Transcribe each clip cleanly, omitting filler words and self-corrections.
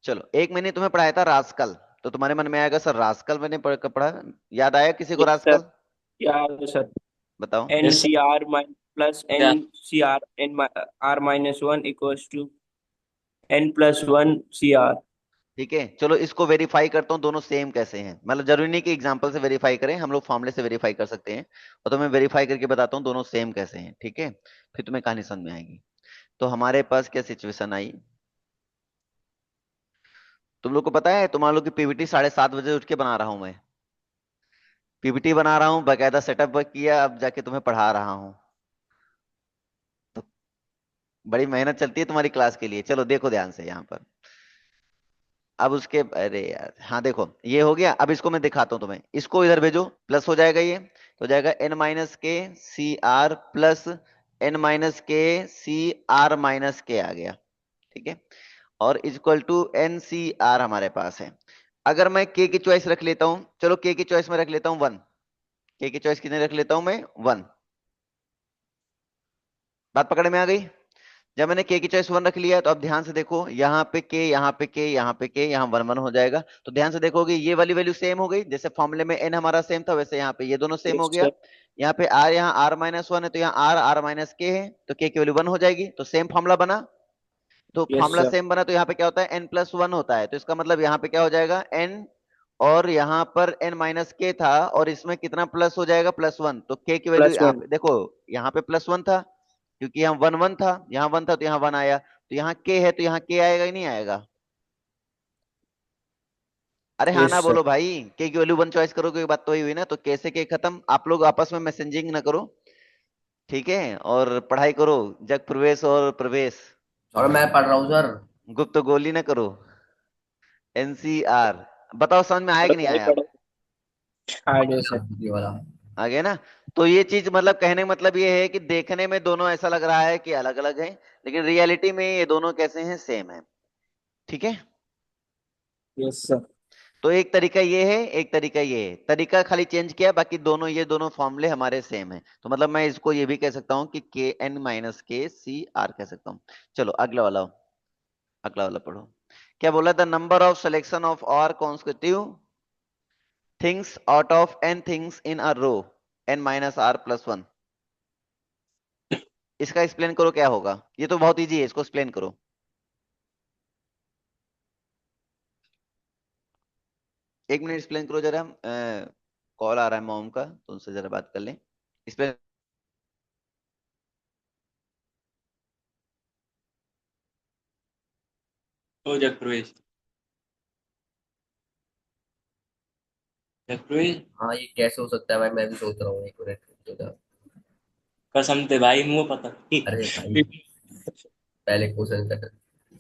चलो, एक मैंने तुम्हें पढ़ाया था रास्कल, तो तुम्हारे मन में आएगा सर रास्कल मैंने पढ़ा, याद आया किसी को यस सर। रास्कल? याद है सर। बताओ। N yes C r mine plus n sir. C r n r minus one equals two n plus one C r. ठीक है, चलो इसको वेरीफाई करता हूँ दोनों सेम कैसे हैं, मतलब जरूरी नहीं कि एग्जांपल से वेरीफाई करें, हम लोग फॉर्मूले से वेरीफाई कर सकते हैं। और तो मैं वेरीफाई करके बताता हूँ दोनों सेम कैसे हैं, ठीक है, फिर तुम्हें कहानी समझ में आएगी। तो हमारे पास क्या सिचुएशन आई, तुम लोग को पता है तुम्हारे लोग की पीपीटी 7:30 बजे उठ के बना रहा हूं मैं, पीपीटी बना रहा हूँ बकायदा सेटअप किया, अब जाके तुम्हें पढ़ा रहा हूँ। तो बड़ी मेहनत चलती है तुम्हारी क्लास के लिए, चलो देखो ध्यान से यहाँ पर। अब उसके, अरे यार हाँ देखो ये हो गया, अब इसको मैं दिखाता हूँ तुम्हें, इसको इधर भेजो, प्लस हो जाएगा ये, तो हो जाएगा n minus k C r plus n minus k C are minus के आ गया, ठीक है, और equal to n C r हमारे पास है। अगर मैं के की चॉइस रख लेता हूं, चलो के की चॉइस में रख लेता हूं 1, के की चॉइस कितने रख लेता हूं मैं 1, बात पकड़ में आ गई। जब मैंने के की चॉइस 1 रख लिया तो अब ध्यान से देखो, यहाँ पे के, यहाँ पे के, यहाँ पे के, यहाँ 1 1 हो जाएगा, तो ध्यान से देखोगे ये वाली वैल्यू सेम हो गई, जैसे फॉर्मूले में एन हमारा सेम था वैसे यहाँ पे ये दोनों सेम हो यस गया। सर। यहाँ पे आर, यहाँ आर माइनस वन है तो यहाँ आर आर माइनस के है, तो के की वैल्यू 1 हो जाएगी, तो सेम फॉर्मूला बना। तो यस फॉर्मूला सर। सेम बना तो यहाँ पे क्या होता है एन प्लस वन होता है, तो इसका मतलब यहाँ पे क्या हो जाएगा एन, और यहाँ पर एन माइनस के था, और इसमें कितना प्लस हो जाएगा +1, तो के की वैल्यू प्लस यहाँ वन। पे देखो, यहाँ पे +1 था, क्योंकि यहाँ 1 1 था, यहाँ 1 था तो यहाँ 1 आया, तो यहाँ के है तो यहाँ के आएगा ही नहीं आएगा। अरे हाँ ना यस सर। बोलो भाई, के की वैल्यू 1 चॉइस करोगे, बात तो वही हुई ना, तो कैसे के खत्म, आप लोग आपस में मैसेजिंग ना करो, ठीक है, और पढ़ाई करो, जग प्रवेश और प्रवेश, और मैं पढ़ रहा हूँ सर। गुप्त गोली ना करो, एनसीआर। बताओ समझ में आया पढ़ो कि नहीं भाई आया? पढ़ो। हाँ जी सर। ये वाला। आ गया ना? तो ये चीज मतलब कहने का मतलब ये है कि देखने में दोनों ऐसा लग रहा है कि अलग अलग हैं, लेकिन रियलिटी में ये दोनों कैसे हैं, सेम है, ठीक है। Yes sir. तो एक तरीका ये है, एक तरीका ये है, तरीका खाली चेंज किया, बाकी दोनों ये दोनों फॉर्मूले हमारे सेम है, तो मतलब मैं इसको ये भी कह सकता हूँ कि के N minus k C are कह सकता हूँ। चलो अगला वाला, अगला वाला पढ़ो। क्या बोला, the number of selection of r constitutive things out of n things in a row n minus r plus one. इसका एक्सप्लेन करो क्या होगा, ये तो बहुत इजी है, इसको एक्सप्लेन करो। एक मिनट एक्सप्लेन करो जरा, कॉल आ रहा है मॉम का, तो उनसे जरा बात कर लें, एक्सप्लेन। ओ जग प्रवेश। जग प्रवेश। हाँ ये कैसे हो सकता है भाई, मैं भी सोच रहा हूँ एक मिनट रुक जाओ। कसम थे भाई मुंह पता अरे भाई पहले क्वेश्चन कर,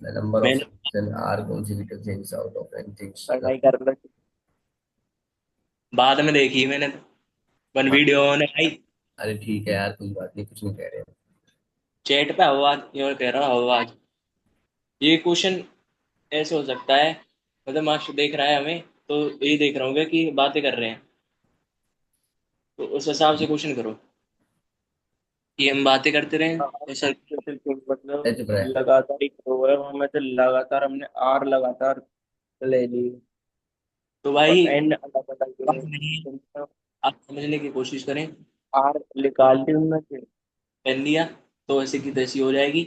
द नंबर ऑफ मैंने selection r consecutive things out of n things। पढ़ाई कर रहे। बाद में देखी मैंने तो, वन हाँ वीडियो ने भाई। अरे ठीक है यार कोई बात नहीं, कुछ नहीं कह रहे हैं। चैट पे आवाज ये कह रहा हूँ आवाज। ये क्वेश्चन ऐसे हो सकता है, मतलब मास्टर देख रहा है हमें, तो ये देख रहा हूँ कि बातें कर रहे हैं, तो उस हिसाब से क्वेश्चन करो कि हम बातें करते रहे हाँ, ऐसा। बिल्कुल ए, मतलब चुप रहे। लगातार ही हुआ है हमें, तो लगातार हमने आर लगातार ले ली तो और भाई एन अलग बात नहीं, अलग आप समझने की कोशिश करें। आर निकाल ली उनमें से। पहन लिया तो ऐसे की तैसी हो जाएगी।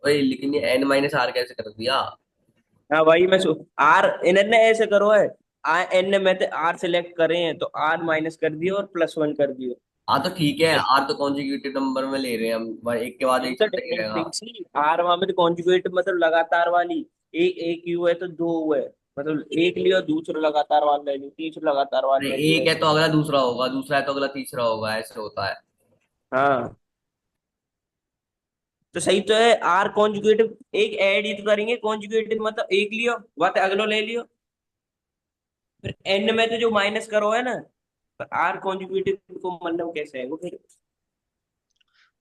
ओए लेकिन ये n माइनस आर कैसे कर दिया? हाँ भाई मैं आर इन्होंने ऐसे करो है। आर एन में तो आर सिलेक्ट करे हैं तो आर माइनस कर दियो और प्लस वन कर दियो। हाँ तो ठीक है, आर तो कॉन्जिक्यूटिव नंबर में ले रहे हैं हम, एक के बाद एक इट्स अ चलता ही डिफरेंट रहेगा। Thing C. आर वहां पे कॉन्जुगेट मतलब लगातार वाली। एक एक यू है तो दो हुए, मतलब एक लियो दूसरा लगातार वाला ले लियो, तीसरा लगातार अरे वाला ले लियो एक है ऐसे। तो अगला दूसरा होगा, दूसरा है तो अगला तीसरा होगा, ऐसे होता है। हाँ तो सही तो है। आर कॉन्जुगेटिव एक ऐड ही तो करेंगे, कॉन्जुगेटिव मतलब एक लियो बात अगलो ले लियो। फिर एन में तो जो माइनस करो है ना, पर आर कॉन्जुगेटिव को मतलब कैसे है वो फिर।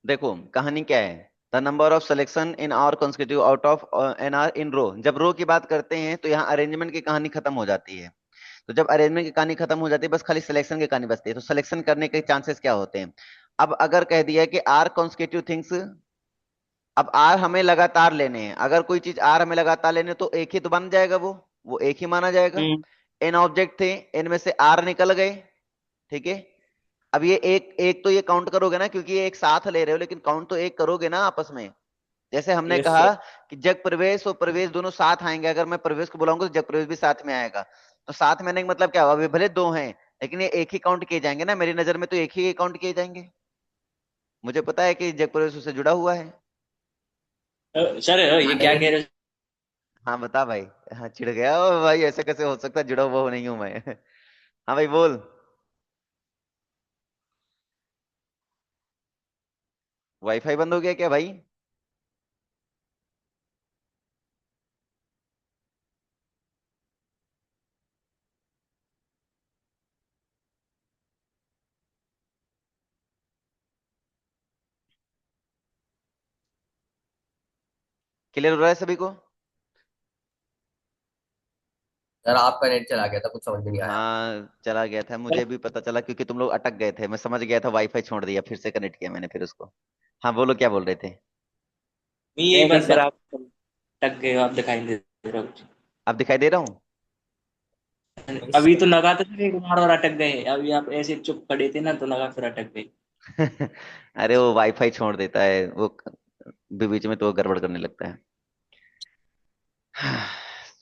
देखो कहानी क्या है, the number of selection in r consecutive out of n are in row, जब रो की बात करते हैं तो यहाँ अरेंजमेंट की कहानी खत्म हो जाती है, तो जब अरेंजमेंट की कहानी खत्म हो जाती है बस खाली सिलेक्शन की कहानी बचती है, तो सिलेक्शन करने के चांसेस क्या होते हैं। अब अगर कह दिया कि आर कॉन्सेक्यूटिव थिंग्स अब आर हमें लगातार लेने हैं, अगर कोई चीज आर हमें लगातार लेने तो एक ही तो बन जाएगा, वो एक ही माना जाएगा। हम्म। एन ऑब्जेक्ट थे, एन में से आर निकल गए, ठीक है। अब ये एक एक तो ये काउंट करोगे ना, क्योंकि ये एक साथ ले रहे हो, लेकिन काउंट तो एक करोगे ना आपस में। जैसे हमने यस कहा सर। कि जग प्रवेश और प्रवेश दोनों साथ आएंगे, अगर मैं प्रवेश को बुलाऊंगा तो जग प्रवेश भी साथ में आएगा। तो साथ में आने का मतलब क्या हुआ, अभी भले दो हैं लेकिन ये एक ही काउंट किए जाएंगे ना, मेरी नजर में तो एक ही काउंट किए जाएंगे। मुझे पता है कि जग प्रवेश उससे जुड़ा हुआ है। सर ये क्या नहीं, कह रहे हो? हाँ बता भाई। हाँ चिढ़ गया ओ भाई, ऐसे कैसे हो सकता है, जुड़ा हुआ नहीं हूं मैं। हाँ भाई बोल। वाईफाई बंद हो गया क्या भाई? क्लियर हो रहा है सभी को? सर आपका नेट चला गया था, कुछ समझ में नहीं आया। हाँ चला गया था, मुझे भी पता चला क्योंकि तुम लोग अटक गए थे, मैं समझ गया था, वाईफाई छोड़ दिया, फिर से कनेक्ट किया मैंने फिर उसको। हाँ बोलो क्या बोल रहे थे? मैं यही नहीं नहीं बात सर, आप टक गए हो, आप दिखाई नहीं दे रहे हो। अब दिखाई दे रहा हूँ? अभी तो लगा था फिर एक बार और अटक गए, अभी आप ऐसे चुप पड़े थे ना तो लगा फिर अटक गए। अरे वो वाईफाई छोड़ देता है वो, बीच में तो वो गड़बड़ करने लगता है।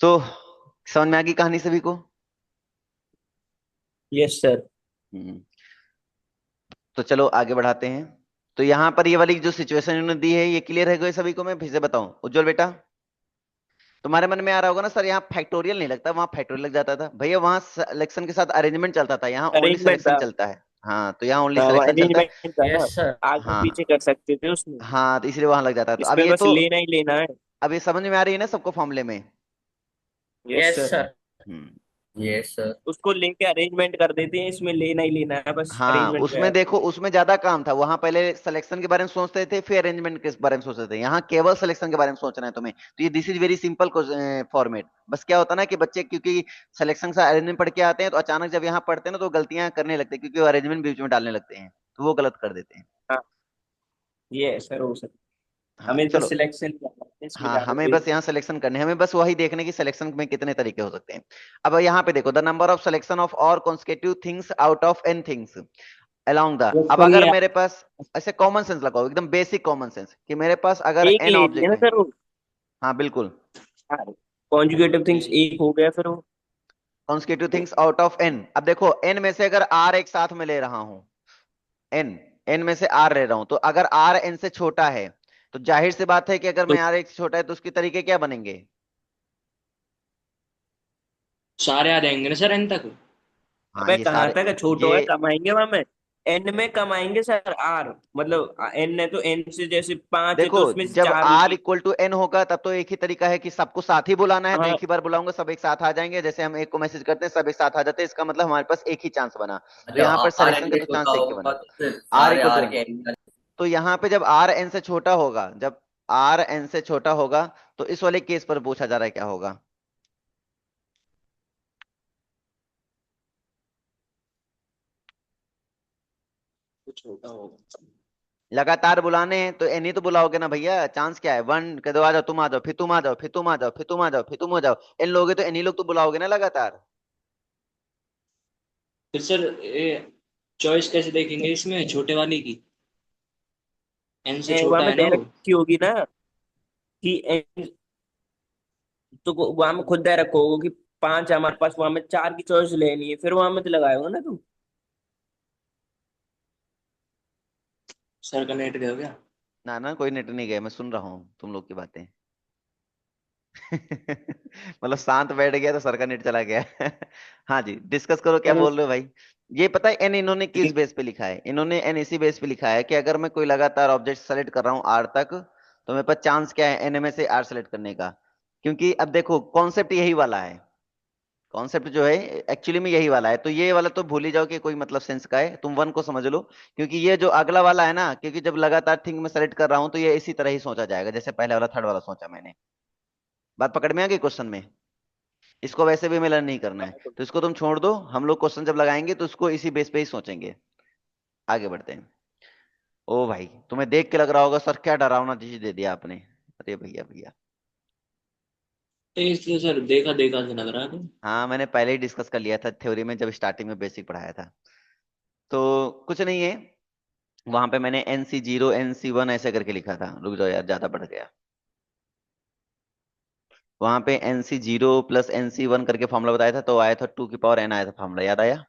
तो समझ में आ गई कहानी सभी को? Yes sir. हम्म, तो चलो आगे बढ़ाते हैं। तो यहाँ पर ये वाली जो सिचुएशन इन्होंने दी है, ये क्लियर है गई सभी को? मैं फिर से बताऊं, उज्जवल बेटा तुम्हारे मन में आ रहा होगा ना सर, यहाँ फैक्टोरियल नहीं लगता, वहां फैक्टोरियल लग जाता था भैया, वहां सिलेक्शन के साथ अरेंजमेंट चलता था, यहाँ ओनली अरेंजमेंट सिलेक्शन था। चलता है। हाँ तो यहाँ ओनली हाँ, वो सिलेक्शन चलता है। अरेंजमेंट था ना। Yes sir. आगे हाँ पीछे कर सकते थे उसमें। हाँ, तो इसलिए वहां लग जाता है। तो अब इसमें ये बस तो, लेना ही लेना है। अब ये समझ में आ रही है ना सबको फॉर्मूले में? Yes yes sir. Sir. Hmm. Yes sir. उसको लेके अरेंजमेंट कर देते हैं, इसमें लेना ही लेना है, बस हाँ अरेंजमेंट उसमें पे। देखो, उसमें ज्यादा काम था, वहां पहले सिलेक्शन के बारे में सोचते थे, फिर अरेंजमेंट के बारे में सोचते थे, यहाँ केवल सिलेक्शन के बारे में सोचना है तुम्हें। तो ये this is very simple format. बस क्या होता है ना कि बच्चे क्योंकि सिलेक्शन से अरेंजमेंट पढ़ के आते हैं, तो अचानक जब यहाँ पढ़ते हैं ना तो गलतियां करने लगते हैं, क्योंकि वो अरेंजमेंट बीच में डालने लगते हैं, तो वो गलत कर देते हैं। हाँ, ये सर हो सकता है। हाँ हमें बस चलो। सिलेक्शन करना है, इसमें हाँ ज्यादा हमें कोई। बस यहाँ सिलेक्शन करने हैं, हमें बस वही देखने की सिलेक्शन में कितने तरीके हो सकते हैं। अब यहाँ पे देखो, the number of selection of r consecutive things out of n things along the. वो अब सर अगर ये मेरे पास, ऐसे कॉमन सेंस लगाओ, एकदम बेसिक कॉमन सेंस, कि मेरे पास अगर एक एन ले लिया ऑब्जेक्ट ना है। सर वो। हाँ बिल्कुल। कॉन्जुगेटिव थिंग्स एक हो गया फिर वो। Consecutive things out of n, अब देखो एन में से अगर आर एक साथ में ले रहा हूं, एन, एन में से आर ले रहा हूं, तो अगर आर एन से छोटा है, तो जाहिर सी बात है कि अगर तो मैं आर एक से छोटा है तो उसके तरीके क्या बनेंगे? सारे आ जाएंगे ना सर एन तक। हाँ अबे ये कहाँ सारे, तक छोटो ये है, कमाएंगे वहां में। एन में कमाएंगे सर आर, मतलब एन है तो एन से जैसे पांच है देखो, तो उसमें से जब चार r लिए। इक्वल टू एन होगा तब तो एक ही तरीका है कि सबको साथ ही बुलाना है, तो हाँ। एक ही बार बुलाऊंगा सब एक साथ आ जाएंगे, जैसे हम एक को मैसेज करते हैं सब एक साथ आ जाते हैं, इसका मतलब हमारे पास एक ही चांस बना। तो जब यहाँ पर आर सिलेक्शन एन का से तो छोटा चांस एक ही होगा बना। तो फिर r सारे इक्वल टू आर एन, के एन। तो यहाँ पे जब r n से छोटा होगा, जब r n से छोटा होगा, तो इस वाले केस पर पूछा जा रहा है क्या होगा? कुछ छोटा होगा। लगातार बुलाने हैं तो एन ही तो बुलाओगे ना भैया, चांस क्या है, वन कह दो आ जाओ, तुम आ जाओ, फिर तुम आ जाओ, फिर तुम आ जाओ, फिर तुम आ जाओ, फिर तुम हो जाओ, एन लोगे तो एन ही लोग तो बुलाओगे ना लगातार। फिर सर ये चॉइस कैसे देखेंगे इसमें छोटे वाले की? एन से वहां छोटा में है ना वो। डायरेक्ट की होगी ना कि एन, तो वहां में खुद डायरेक्ट होगा कि पांच है हमारे पास, वहां में चार की चॉइस लेनी है, फिर वहां में तो लगाएगा ना तू। सर का नेट गया क्या? ना ना, कोई नेट नहीं गया, मैं सुन रहा हूँ तुम लोग की बातें। मतलब शांत बैठ गया तो सर का नेट चला गया। हाँ जी डिस्कस करो, क्या सर बोल रहे हो भाई? ये पता है एन इन्होंने किस बेस पे लिखा है? इन्होंने एन इसी बेस पे लिखा है कि अगर मैं कोई लगातार ऑब्जेक्ट सेलेक्ट कर रहा हूँ आर तक, तो मेरे पास चांस क्या है एन में से आर सेलेक्ट करने का। क्योंकि अब देखो कॉन्सेप्ट यही वाला है, कॉन्सेप्ट जो है एक्चुअली में यही वाला है, तो ये वाला तो भूल ही जाओ कि कोई मतलब सेंस का है, तुम वन को समझ लो। क्योंकि ये जो अगला वाला है ना, क्योंकि जब लगातार थिंग में सेलेक्ट कर रहा हूं तो ये इसी तरह ही सोचा जाएगा जैसे पहले वाला थर्ड वाला सोचा मैंने। बात पकड़ में आ गई क्वेश्चन में? इसको वैसे भी मिलन नहीं करना है, तो इसको तुम छोड़ दो, हम लोग क्वेश्चन जब लगाएंगे तो उसको इसी बेस पे ही सोचेंगे। आगे बढ़ते हैं। ओ भाई, तुम्हें देख के लग रहा होगा सर क्या डरावना चीज दे दिया आपने। अरे भैया भैया। इसलिए सर देखा देखा से लग रहा था। हाँ, मैंने पहले ही डिस्कस कर लिया था थ्योरी में, जब स्टार्टिंग में बेसिक पढ़ाया था। तो कुछ नहीं है। वहां पे मैंने NC0 NC1 ऐसे करके लिखा था, रुक जाओ यार ज्यादा बढ़ गया। वहां पे NC0 प्लस NC1 करके फॉर्मूला बताया था, तो आया था 2 की पावर n आया था फॉर्मूला, याद आया।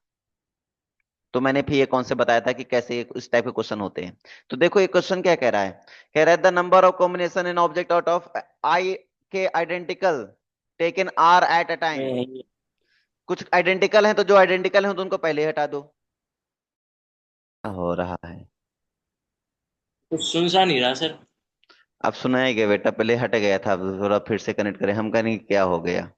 तो मैंने फिर ये कॉन्सेप्ट बताया था कि कैसे इस टाइप के क्वेश्चन होते हैं। तो देखो ये क्वेश्चन क्या कह रहा है। कह रहा है the number of combination in object out of i k identical taken r at a time. में कुछ आइडेंटिकल हैं, तो जो आइडेंटिकल हैं तो उनको पहले हटा दो। क्या हो रहा है। कुछ सुन सा नहीं रहा सर। अब सुनाया गया बेटा, पहले हट गया था, अब थोड़ा फिर से कनेक्ट करें, हम कहेंगे क्या हो गया।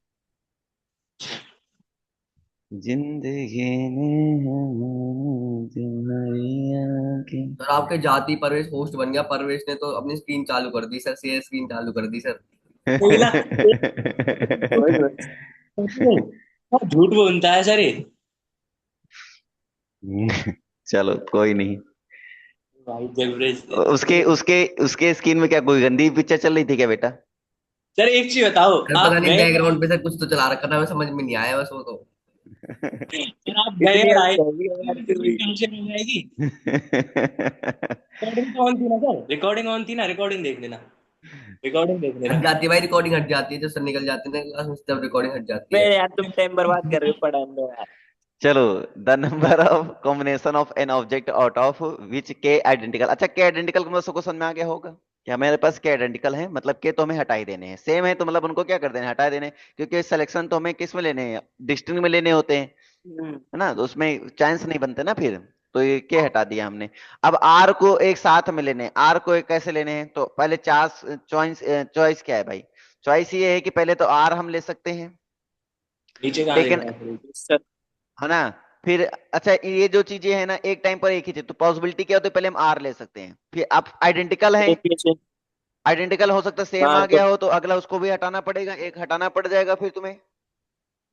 जिंदगी में हमें तुम्हारी आंखें। सर आपके जाति परवेश होस्ट बन गया। परवेश ने तो अपनी स्क्रीन चालू कर दी सर, शेयर स्क्रीन चालू कर दी सर। कोयला। झूठ बोलता है सर ये। चलो कोई नहीं। भाई जबरेज। उसके उसके उसके स्क्रीन में क्या कोई गंदी पिक्चर चल रही थी क्या बेटा। सर एक चीज बताओ, सर पता आप नहीं गए बैकग्राउंड पे सर कुछ तो चला रखा था, हमें समझ में नहीं आया बस वो तो। सर आप गए इतनी और हद आए, हो गई है यार फिर भी। टेंशन हो जाएगी। रिकॉर्डिंग तो ऑन थी ना सर, रिकॉर्डिंग ऑन थी ना, रिकॉर्डिंग देख लेना, रिकॉर्डिंग देख हट लेना। जाती है भाई, रिकॉर्डिंग हट जाती है जब सर निकल जाते हैं ना क्लास में, तब रिकॉर्डिंग हट जाती मैं है। यार तुम टाइम बर्बाद कर रहे हो पढ़ाने में यार। चलो, the number of combination of an object out of which के आइडेंटिकल। अच्छा, के आइडेंटिकल का मतलब सबको समझ में आ गया होगा। क्या मेरे पास के आइडेंटिकल है, मतलब के तो हमें हटा ही देने हैं, सेम है तो मतलब उनको क्या कर देने हैं, हटा देने हैं। क्योंकि सिलेक्शन तो हमें किस में लेने हैं, डिस्ट्रिक्ट में लेने होते हैं, हम्म। है ना, तो उसमें चांस नहीं बनते ना फिर। तो ये के हटा दिया हमने। अब आर को एक साथ में लेने हैं, आर को एक कैसे लेने हैं, तो पहले चार चॉइस। चॉइस क्या है भाई। चॉइस ये है कि पहले तो आर हम ले सकते हैं। नीचे कहाँ देख टेकन, रहा है? सर है ना। फिर अच्छा, ये जो चीजें हैं ना एक टाइम पर एक ही चीज, तो पॉसिबिलिटी क्या होती है, पहले हम आर ले सकते हैं, फिर आप आइडेंटिकल है। एक कैसे। आइडेंटिकल हो सकता है सेम हाँ आ तो गया हो, तो अगला उसको भी हटाना पड़ेगा, एक हटाना पड़ जाएगा फिर तुम्हें।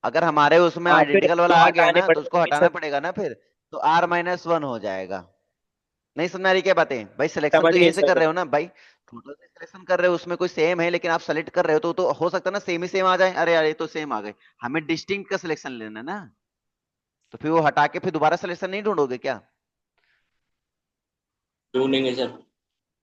अगर हमारे उसमें हाँ फिर आइडेंटिकल वाला तो आ गया हटाने ना, तो उसको पड़ेंगे हटाना सर। पड़ेगा ना फिर। तो R-1 हो जाएगा। नहीं समझ आ रही क्या बातें भाई, सिलेक्शन समझ तो गए यहीं से कर सर। रहे हो ना भाई। टोटल से सिलेक्शन कर रहे हो, उसमें कोई सेम है लेकिन आप सेलेक्ट कर रहे हो, तो हो सकता है ना सेम ही सेम आ जाए, अरे यार ये तो सेम आ गए। हमें डिस्टिंक्ट का सिलेक्शन लेना है ना। तो फिर वो हटा के फिर दोबारा सिलेक्शन नहीं ढूंढोगे क्या। ढूंढेंगे सर।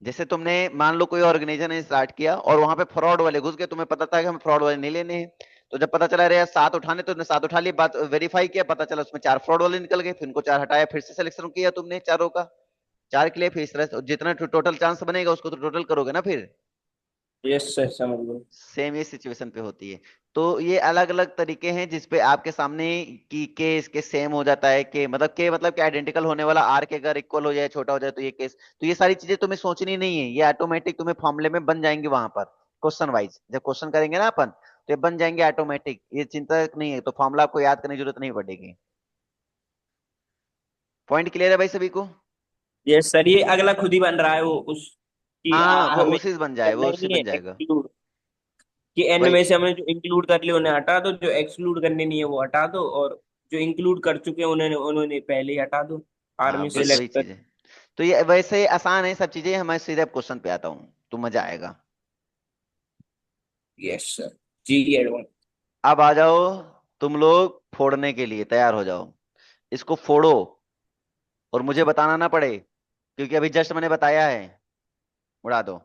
जैसे तुमने मान लो कोई ऑर्गेनाइजेशन ने स्टार्ट किया और वहां पे फ्रॉड वाले घुस गए, तुम्हें पता था कि हमें फ्रॉड वाले नहीं लेने हैं। तो जब पता चला, अरे यार 7 उठाने, तो तुमने 7 उठा लिए, बात वेरीफाई किया, पता चला उसमें 4 फ्रॉड वाले निकल गए, फिर उनको 4 हटाया, फिर से सिलेक्शन किया तुमने चारों का। 4 के लिए फिर इस तरह जितना टोटल चांस बनेगा उसको तो टोटल करोगे ना फिर। यस सर समझ गए। सेम ये सिचुएशन पे होती है। तो ये अलग अलग तरीके हैं जिसपे आपके सामने की के इसके सेम हो जाता है, कि मतलब के मतलब कि आइडेंटिकल होने वाला, आर के अगर इक्वल हो जाए, छोटा हो जाए, तो ये केस। तो ये सारी चीजें तुम्हें सोचनी नहीं है, ये ऑटोमेटिक तुम्हें फॉर्मूले में बन जाएंगे वहां पर। क्वेश्चन वाइज जब क्वेश्चन करेंगे ना अपन, तो ये बन जाएंगे ऑटोमेटिक, ये चिंता नहीं है, तो फॉर्मूला आपको याद करने की जरूरत नहीं पड़ेगी। पॉइंट क्लियर है भाई सभी को। यस सर, ये अगला खुद ही बन रहा है वो उस कि हाँ, वो हमें उसी से बन जाए, करना वो ही उससे नहीं है बन जाएगा। एक्सक्लूड। कि एन वही। में से हमने जो इंक्लूड कर लिया उन्हें हटा दो, जो एक्सक्लूड करने नहीं है वो हटा दो, और जो इंक्लूड कर चुके हैं उन्होंने उन्होंने पहले ही हटा दो। हाँ, आर्मी बस वही सेलेक्ट कर। चीज है। तो ये वैसे आसान है सब चीजें, हमारे सीधे क्वेश्चन पे आता हूँ तो मजा आएगा। Yes sir. JEE advance. अब आ जाओ, तुम लोग फोड़ने के लिए तैयार हो जाओ। इसको फोड़ो, और मुझे बताना ना पड़े, क्योंकि अभी जस्ट मैंने बताया है। उड़ा दो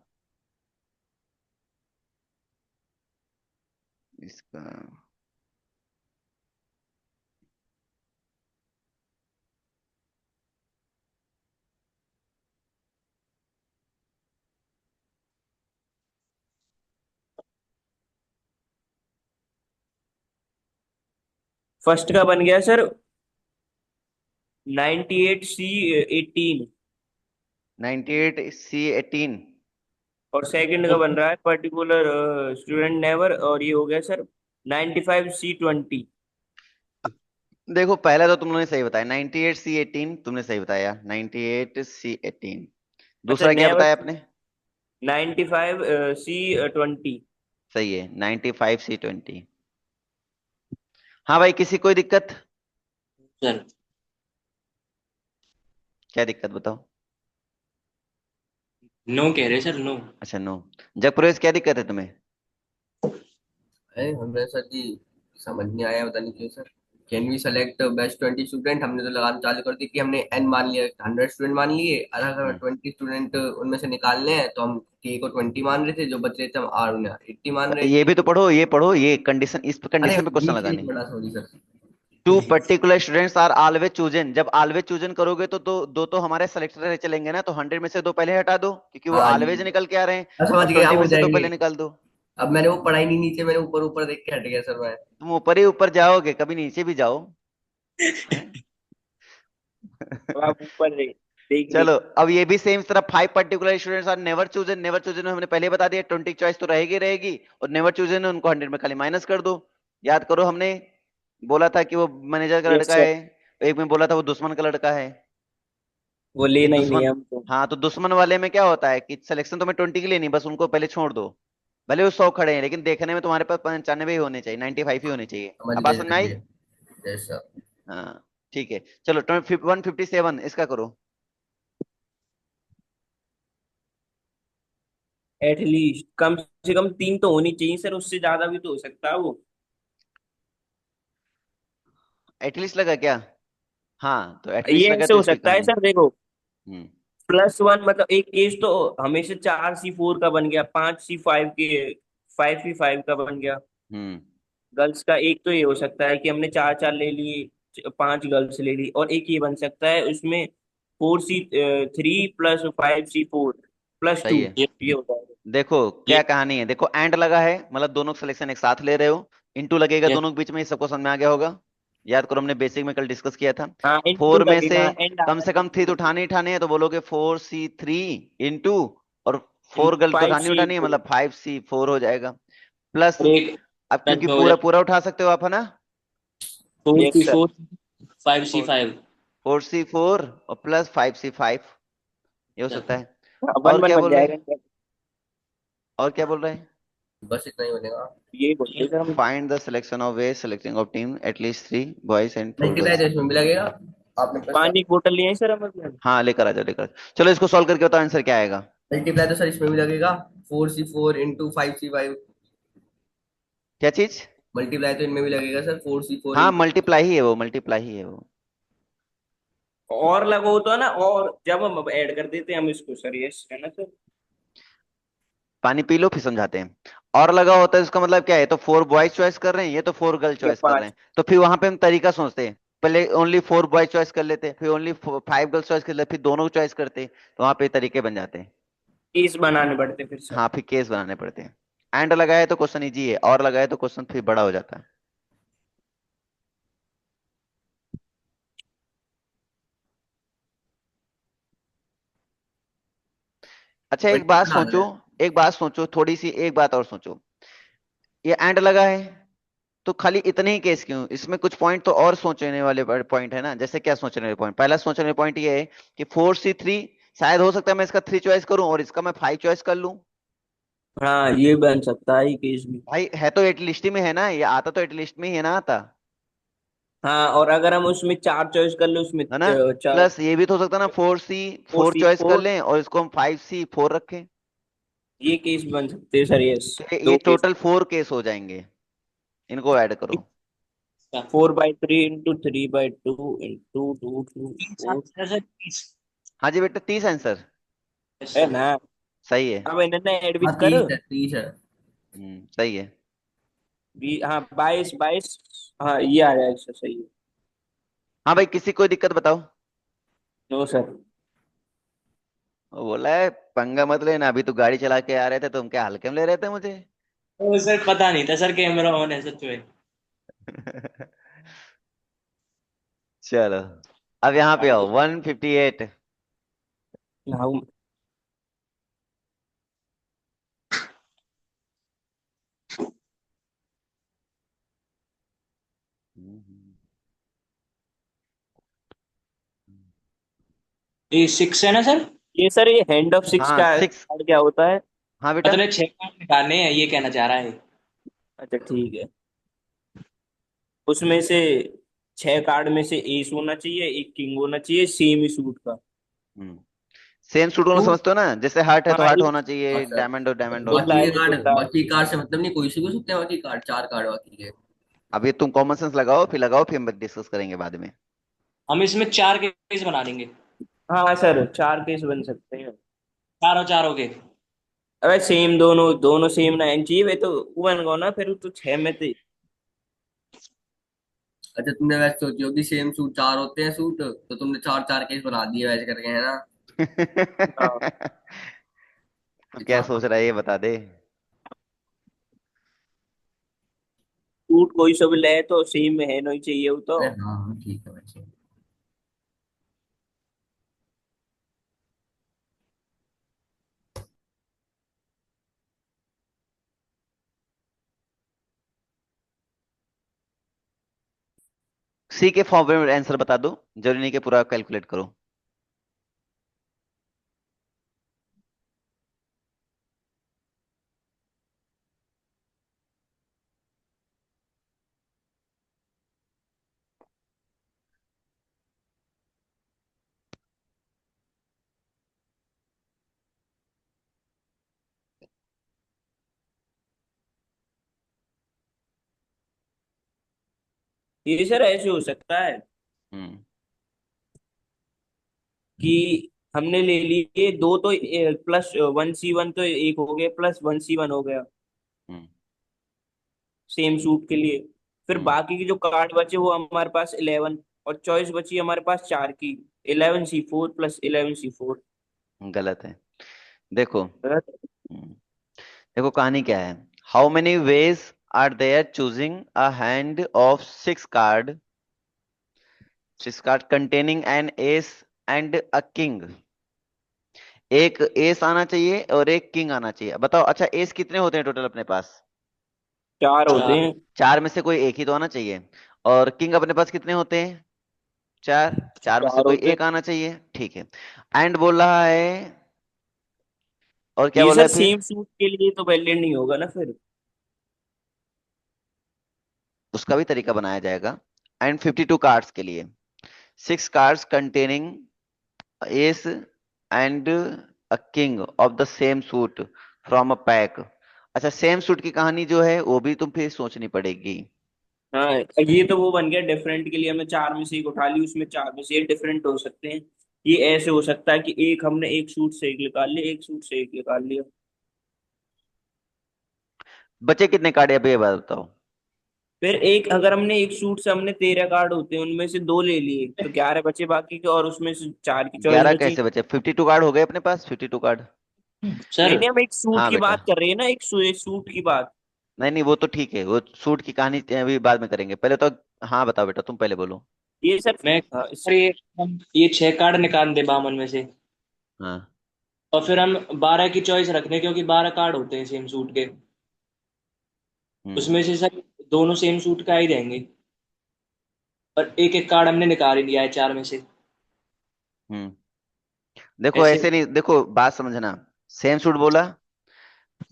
इसका। फर्स्ट का बन गया सर 98C18। 98C18। और सेकंड का बन रहा है पर्टिकुलर स्टूडेंट नेवर, और ये हो गया सर 95C20। देखो पहले तो तुम लोगों ने सही बताया, 98C18 तुमने सही बताया, 98C18। अच्छा दूसरा क्या नेवर बताया आपने। 95C20। सही है, 95C20। हाँ भाई, किसी कोई दिक्कत। सर क्या दिक्कत बताओ। नो कह रहे सर, नो। अच्छा नो। जगप्रवेश क्या दिक्कत है तुम्हें? अरे हमें सर जी समझ नहीं आया, पता नहीं क्यों sir. Can we select best 20 student, हमने तो लगाना चालू कर दी कि हमने एन मान लिया, 100 स्टूडेंट मान लिए, अगर हम्म। 20 स्टूडेंट उनमें से निकालने हैं तो हम के को 20 मान रहे थे, जो बच रहे थे हम आर उन्हें 80 मान रहे ये थे। भी तो पढ़ो, ये पढ़ो, ये कंडीशन, इस अरे कंडीशन पे क्वेश्चन बीच से लगाने। नहीं पड़ा, sorry sir. Two particular students are always chosen, जब ऑलवेज चूजन करोगे तो दो तो हमारे सेलेक्टेड रह चलेंगे ना, तो 100 में से दो पहले हटा दो क्योंकि वो हाँ ये ऑलवेज निकल के आ रहे हैं। अब समझ और गए, 20 अब में हो से दो जाएंगे। पहले निकाल दो। अब मैंने वो पढ़ा ही नहीं नीचे, मैंने ऊपर ऊपर देख के हट गया सर मैं। तुम ऊपर ही ऊपर जाओगे, कभी नीचे भी जाओ। हैं? अब आप ऊपर देख चलो, लीजिए। अब ये भी सेम तरह, 5 particular students are never chosen, never chosen में हमने पहले बता दिया 20 चॉइस तो रहेगी रहेगी, और नेवर चूजन है उनको 100 में खाली माइनस कर दो। याद करो, हमने बोला था कि वो मैनेजर का यस लड़का सर, है, एक में बोला था वो दुश्मन का लड़का है। वो ये लेना ही नहीं दुश्मन, है हमको। हाँ तो दुश्मन वाले में क्या होता है कि सिलेक्शन तुम्हें 20 की लेनी, बस उनको पहले छोड़ दो। भले वो 100 खड़े हैं लेकिन देखने में तुम्हारे पास 95 ही होने चाहिए, 95 ही होने चाहिए। समझ अब गए बात समझ में समझ आई? गए। Yes sir. हाँ ठीक है। चलो 157 इसका करो। एटलीस्ट कम से कम 3 तो होनी चाहिए सर, उससे ज्यादा भी तो हो सकता है वो। एटलीस्ट लगा क्या? हाँ तो एटलीस्ट ये लगा ऐसे तो हो इसकी सकता है कहानी। सर, देखो, हम्म। +1 मतलब एक केस तो हमेशा 4C4 का बन गया, 5C5 के 5C5 का बन गया। हम्म। गर्ल्स का एक तो ये हो सकता है कि हमने चार चार ले लिए, 5 गर्ल्स ले ली, और एक ये बन सकता है उसमें 4C3 +5C4 +2, सही है। ये ये होता है। देखो ये क्या कहानी है, देखो एंड लगा है मतलब दोनों सिलेक्शन एक साथ ले रहे हो, इंटू लगेगा ये दोनों के बीच में, ये सबको समझ में आ गया होगा। याद करो, हमने बेसिक में कल डिस्कस किया था। हाँ इंटू 4 में से लगेगा, एंड आ कम रहा से है कम 3 तो इंटू। उठाने ही उठाने हैं, तो बोलोगे 4C3 इंटू, और 4 इंटू गर्ल्स तो फाइव उठानी सी उठानी है, मतलब 5C4 हो जाएगा। प्लस, और एक अब प्लस क्योंकि में हो पूरा जाए पूरा उठा सकते हो आप, है ना? 4C4 yes 5C5। 4C4 और प्लस 5C5, ये हो सकता है। सर, और 1-1 क्या बन बोल रहे जाएगा हैं? सर। और क्या बोल रहे हैं? बस इतना ही बनेगा। यही बोलते सर हम। Find the selection of way selecting of team at least 3 boys and 4 multiply तो गर्ल्स। इसमें भी लगेगा, आपने प्लस का। पानी की बोतल लिए हैं सर हम अपने। हाँ लेकर आ जाओ, लेकर आ जाओ। चलो इसको सॉल्व करके बताओ आंसर क्या आएगा। मल्टीप्लाई तो सर इसमें भी लगेगा, 4C4 इंटू 5C5। क्या चीज? मल्टीप्लाई तो इनमें भी लगेगा सर, 4C4 हाँ इंटू। मल्टीप्लाई ही है वो, मल्टीप्लाई ही है वो। और लगा होता है ना, और जब हम अब ऐड कर देते हैं हम इसको सर, यस है ना सर। पानी पी लो फिर समझाते हैं। और लगा होता है इसका मतलब क्या है, तो 4 बॉयज चॉइस कर रहे हैं, ये तो 4 गर्ल या चॉइस कर रहे 5 हैं, तो फिर वहां पे हम तरीका सोचते हैं। पहले ओनली 4 बॉयज चॉइस कर लेते, फिर ओनली 5 गर्ल्स चॉइस कर लेते, फिर दोनों चॉइस करते, तो वहां पे तरीके बन जाते हैं। केस बनाने पड़ते फिर सर। हाँ फिर केस बनाने पड़ते हैं। एंड लगाए तो क्वेश्चन इजी है, और लगाए तो क्वेश्चन फिर बड़ा हो जाता है। अच्छा एक बात बना रहे सोचो, हैं। एक बात सोचो थोड़ी सी, एक बात और सोचो। ये एंड लगा है तो खाली इतने ही केस क्यों, इसमें कुछ पॉइंट तो और सोचने वाले पॉइंट है ना। जैसे क्या सोचने वाले पॉइंट, पहला सोचने वाले पॉइंट ये है कि 4C3 शायद हो सकता है मैं इसका 3 चॉइस करूं और इसका मैं 5 चॉइस कर लूं। हाँ ये बन सकता है ये केस भी। भाई है तो एटलिस्ट में है ना, ये आता तो एटलिस्ट में ही है ना, आता हाँ, और अगर हम उसमें 4 चॉइस कर ले, उसमें है ना। चार, प्लस ये भी तो हो सकता है ना, 4C4 सी चॉइस कर फोर लें और इसको हम 5C4 रखें। ये केस भी बन सकते हैं सर, यस। तो ये दो केस, टोटल 4 केस हो जाएंगे, इनको ऐड करो। 4/3 इंटू 3/2 इंटू 2 2 4 सर 30। हाँ जी बेटा 30 आंसर। है ना। सही है। अब इन्होंने ऐड भी हाँ कर 30 है 30 है। सही है। भी, हाँ 22 22। हाँ ये आ जाएगा सर, सही है। हाँ भाई किसी कोई दिक्कत बताओ। No sir. वो बोला है पंगा मत लेना, अभी तो गाड़ी चला के आ रहे थे, तुम क्या हल्के में ले रहे थे मुझे। तो सर पता नहीं था सर कैमरा ऑन है सच में। चलो अब यहाँ पे आओ 158। हाँ ये 6 है ना सर? ये सर, ये हैंड ऑफ सिक्स हाँ का 6। कार्ड क्या होता है? हाँ बेटा। मतलब 6 कार्ड निकालने हैं, ये कहना चाह रहा है। अच्छा ठीक है। उसमें से 6 कार्ड में से एस होना चाहिए, एक किंग होना चाहिए, सेम ही सूट का। हम्म सेम सूट होना सूट। समझते हो ना, जैसे हार्ट है तो हाँ हार्ट एक होना चाहिए, अच्छा। डायमंड और डायमंड हो। बुल्ला बाकी है के तो कार्ड, बुल्ला। बाकी कार्ड से मतलब नहीं, कोई से भी हो सकते हैं बाकी कार्ड, 4 कार्ड बाकी के। अभी तुम कॉमन सेंस लगाओ, फिर लगाओ, फिर हम डिस्कस करेंगे बाद में। हम इसमें 4 केस बना देंगे। हाँ सर, 4 केस बन सकते हैं। चारों चारों के। अबे सेम, दोनों दोनों सेम ना आनी चाहिए, वे तो वन को ना, फिर तो 6 में थे। अच्छा, तुमने वैसे सोची होगी सेम सूट 4 होते हैं सूट, तो तुमने 4 4 केस बना दिए वैसे करके, है ना? हाँ। अब क्या अच्छा। सोच रहा है ये बता दे। सूट कोई सब ले तो सेम में है नहीं चाहिए वो तो। अरे हाँ हाँ, ठीक है वैसे। सी के फॉर्म में आंसर बता दो, जरूरी नहीं कि पूरा कैलकुलेट करो। ये सर ऐसे हो सकता है हम्म। कि हमने ले लिए दो तो प्लस 1C1 तो एक हो गया, +1C1 हो गया हम्म। सेम सूट के लिए। फिर हम्म। बाकी के जो कार्ड बचे वो हमारे पास 11, और चॉइस बची हमारे पास 4 की। 11C4 +11C4। गलत है। देखो। देखो कहानी क्या है। How many ways are there choosing a hand of 6 card, 6 card containing an ace and a king. एक एस आना चाहिए और एक किंग आना चाहिए, बताओ। अच्छा, एस कितने होते हैं टोटल अपने पास? 4 होते 4। हैं। 4 में से कोई एक ही तो आना चाहिए। और किंग अपने पास कितने होते हैं? 4। 4 में से 4 कोई होते हैं। एक आना चाहिए, ठीक है। एंड बोल रहा है, और क्या ये बोला सर है फिर? सेम सूट के लिए तो वैलिड नहीं होगा ना फिर। उसका भी तरीका बनाया जाएगा। एंड 52 कार्ड्स के लिए, 6 cards containing S and a king of the same suit from a pack. अच्छा, सेम सूट की कहानी जो है वो भी तुम फिर सोचनी पड़ेगी। हाँ, ये तो वो बन गया डिफरेंट के लिए, हमने 4 में से एक उठा ली, उसमें 4 में से एक डिफरेंट हो सकते हैं। ये ऐसे हो सकता है कि एक हमने एक सूट से एक निकाल लिया, एक सूट से एक निकाल लिया। बचे कितने कार्ड है अभी ये बात बताओ। फिर एक, अगर हमने एक सूट से हमने 13 कार्ड होते हैं, उनमें से 2 ले लिए तो 11 बचे बाकी के, और उसमें से 4 की चॉइस 11 बची। कैसे बचे? 52 कार्ड हो गए अपने पास, 52 कार्ड। सर नहीं नहीं, हम एक सूट हाँ की बेटा। बात कर रहे हैं ना, एक सूट की बात। नहीं नहीं, वो तो ठीक है, वो सूट की कहानी अभी बाद में करेंगे, पहले तो। हाँ बताओ बेटा, तुम पहले बोलो। ये सर। मैं हाँ, सर ये 6 कार्ड निकाल दे बामन में से। हाँ। और फिर हम 12 की चॉइस रख दें, क्योंकि 12 कार्ड होते हैं सेम सूट के। हम्म। उसमें से सर दोनों सेम सूट का ही रहेंगे। और एक एक कार्ड हमने निकाल ही लिया है 4 में से। हम्म। देखो ऐसे। ऐसे नहीं, देखो बात समझना। सेम सूट बोला,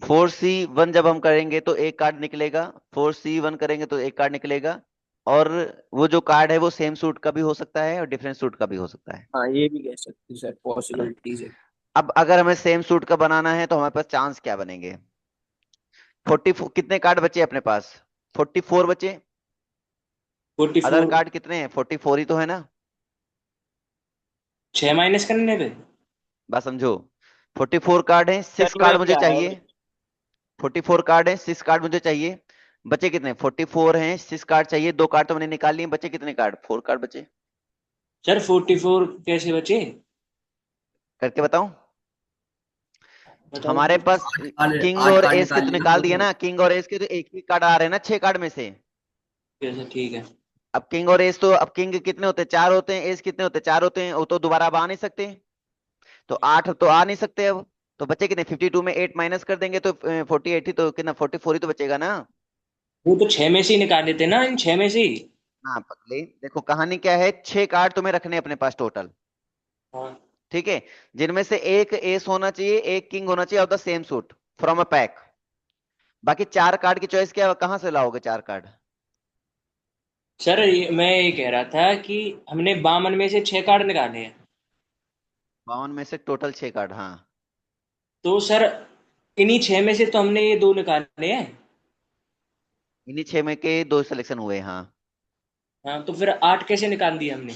4C1 जब हम करेंगे तो एक कार्ड निकलेगा, 4C1 करेंगे तो एक कार्ड निकलेगा। और वो जो कार्ड है वो सेम सूट का भी हो सकता है और डिफरेंट सूट का भी हो सकता है। हाँ, ये भी कह सकते हैं सर, है ना? पॉसिबिलिटीज है। अब अगर हमें सेम सूट का बनाना है तो हमारे पास चांस क्या बनेंगे? 44 कितने कार्ड बचे अपने पास? 44 बचे। अदर 44। कार्ड कितने हैं? 44 ही तो है ना। 6 माइनस करने पे। बात समझो। 44 कार्ड है, सिक्स सर में कार्ड अभी मुझे आया है। चाहिए। 44 कार्ड है, 6 कार्ड मुझे चाहिए। बचे कितने? 44 हैं, 6 कार्ड चाहिए, 2 कार्ड तो मैंने निकाल लिए, बचे कितने कार्ड? 4 कार्ड बचे। सर 44 कैसे बचे? करके बताऊं? बताओ हमारे तो। पास 8 किंग 8 और कार्ड एस के निकाल तो लिए निकाल तो दिए फिर। ना, किंग और एस के तो एक ही कार्ड आ रहे हैं ना 6 कार्ड में से। कैसे? ठीक है। अब किंग और एस तो, अब किंग कितने होते हैं? 4 होते हैं, एस कितने होते हैं? 4 होते हैं, वो तो दोबारा अब आ नहीं सकते। तो 8 तो आ नहीं सकते अब। तो बचे कितने? 52 में 8 माइनस कर देंगे तो 48 ही तो, कितना 44 ही तो बचेगा ना। वो तो 6 में से ही निकाल देते ना, इन 6 में से ही। हाँ पगले, देखो कहानी क्या है, 6 कार्ड तुम्हें रखने हैं अपने पास टोटल। हाँ। ठीक है। जिनमें से एक एस होना चाहिए, एक किंग होना चाहिए of the same suit from a pack. बाकी 4 कार्ड की चॉइस क्या, कहां से लाओगे 4 कार्ड? सर मैं ये कह रहा था कि हमने बामन में से 6 कार्ड निकाले हैं। 52 में से टोटल 6 कार्ड, हाँ। तो सर इन्हीं 6 में से तो हमने ये 2 निकाले हैं। इन्हीं 6 में के 2 सिलेक्शन हुए, हाँ। हाँ, तो फिर 8 कैसे निकाल दिए हमने?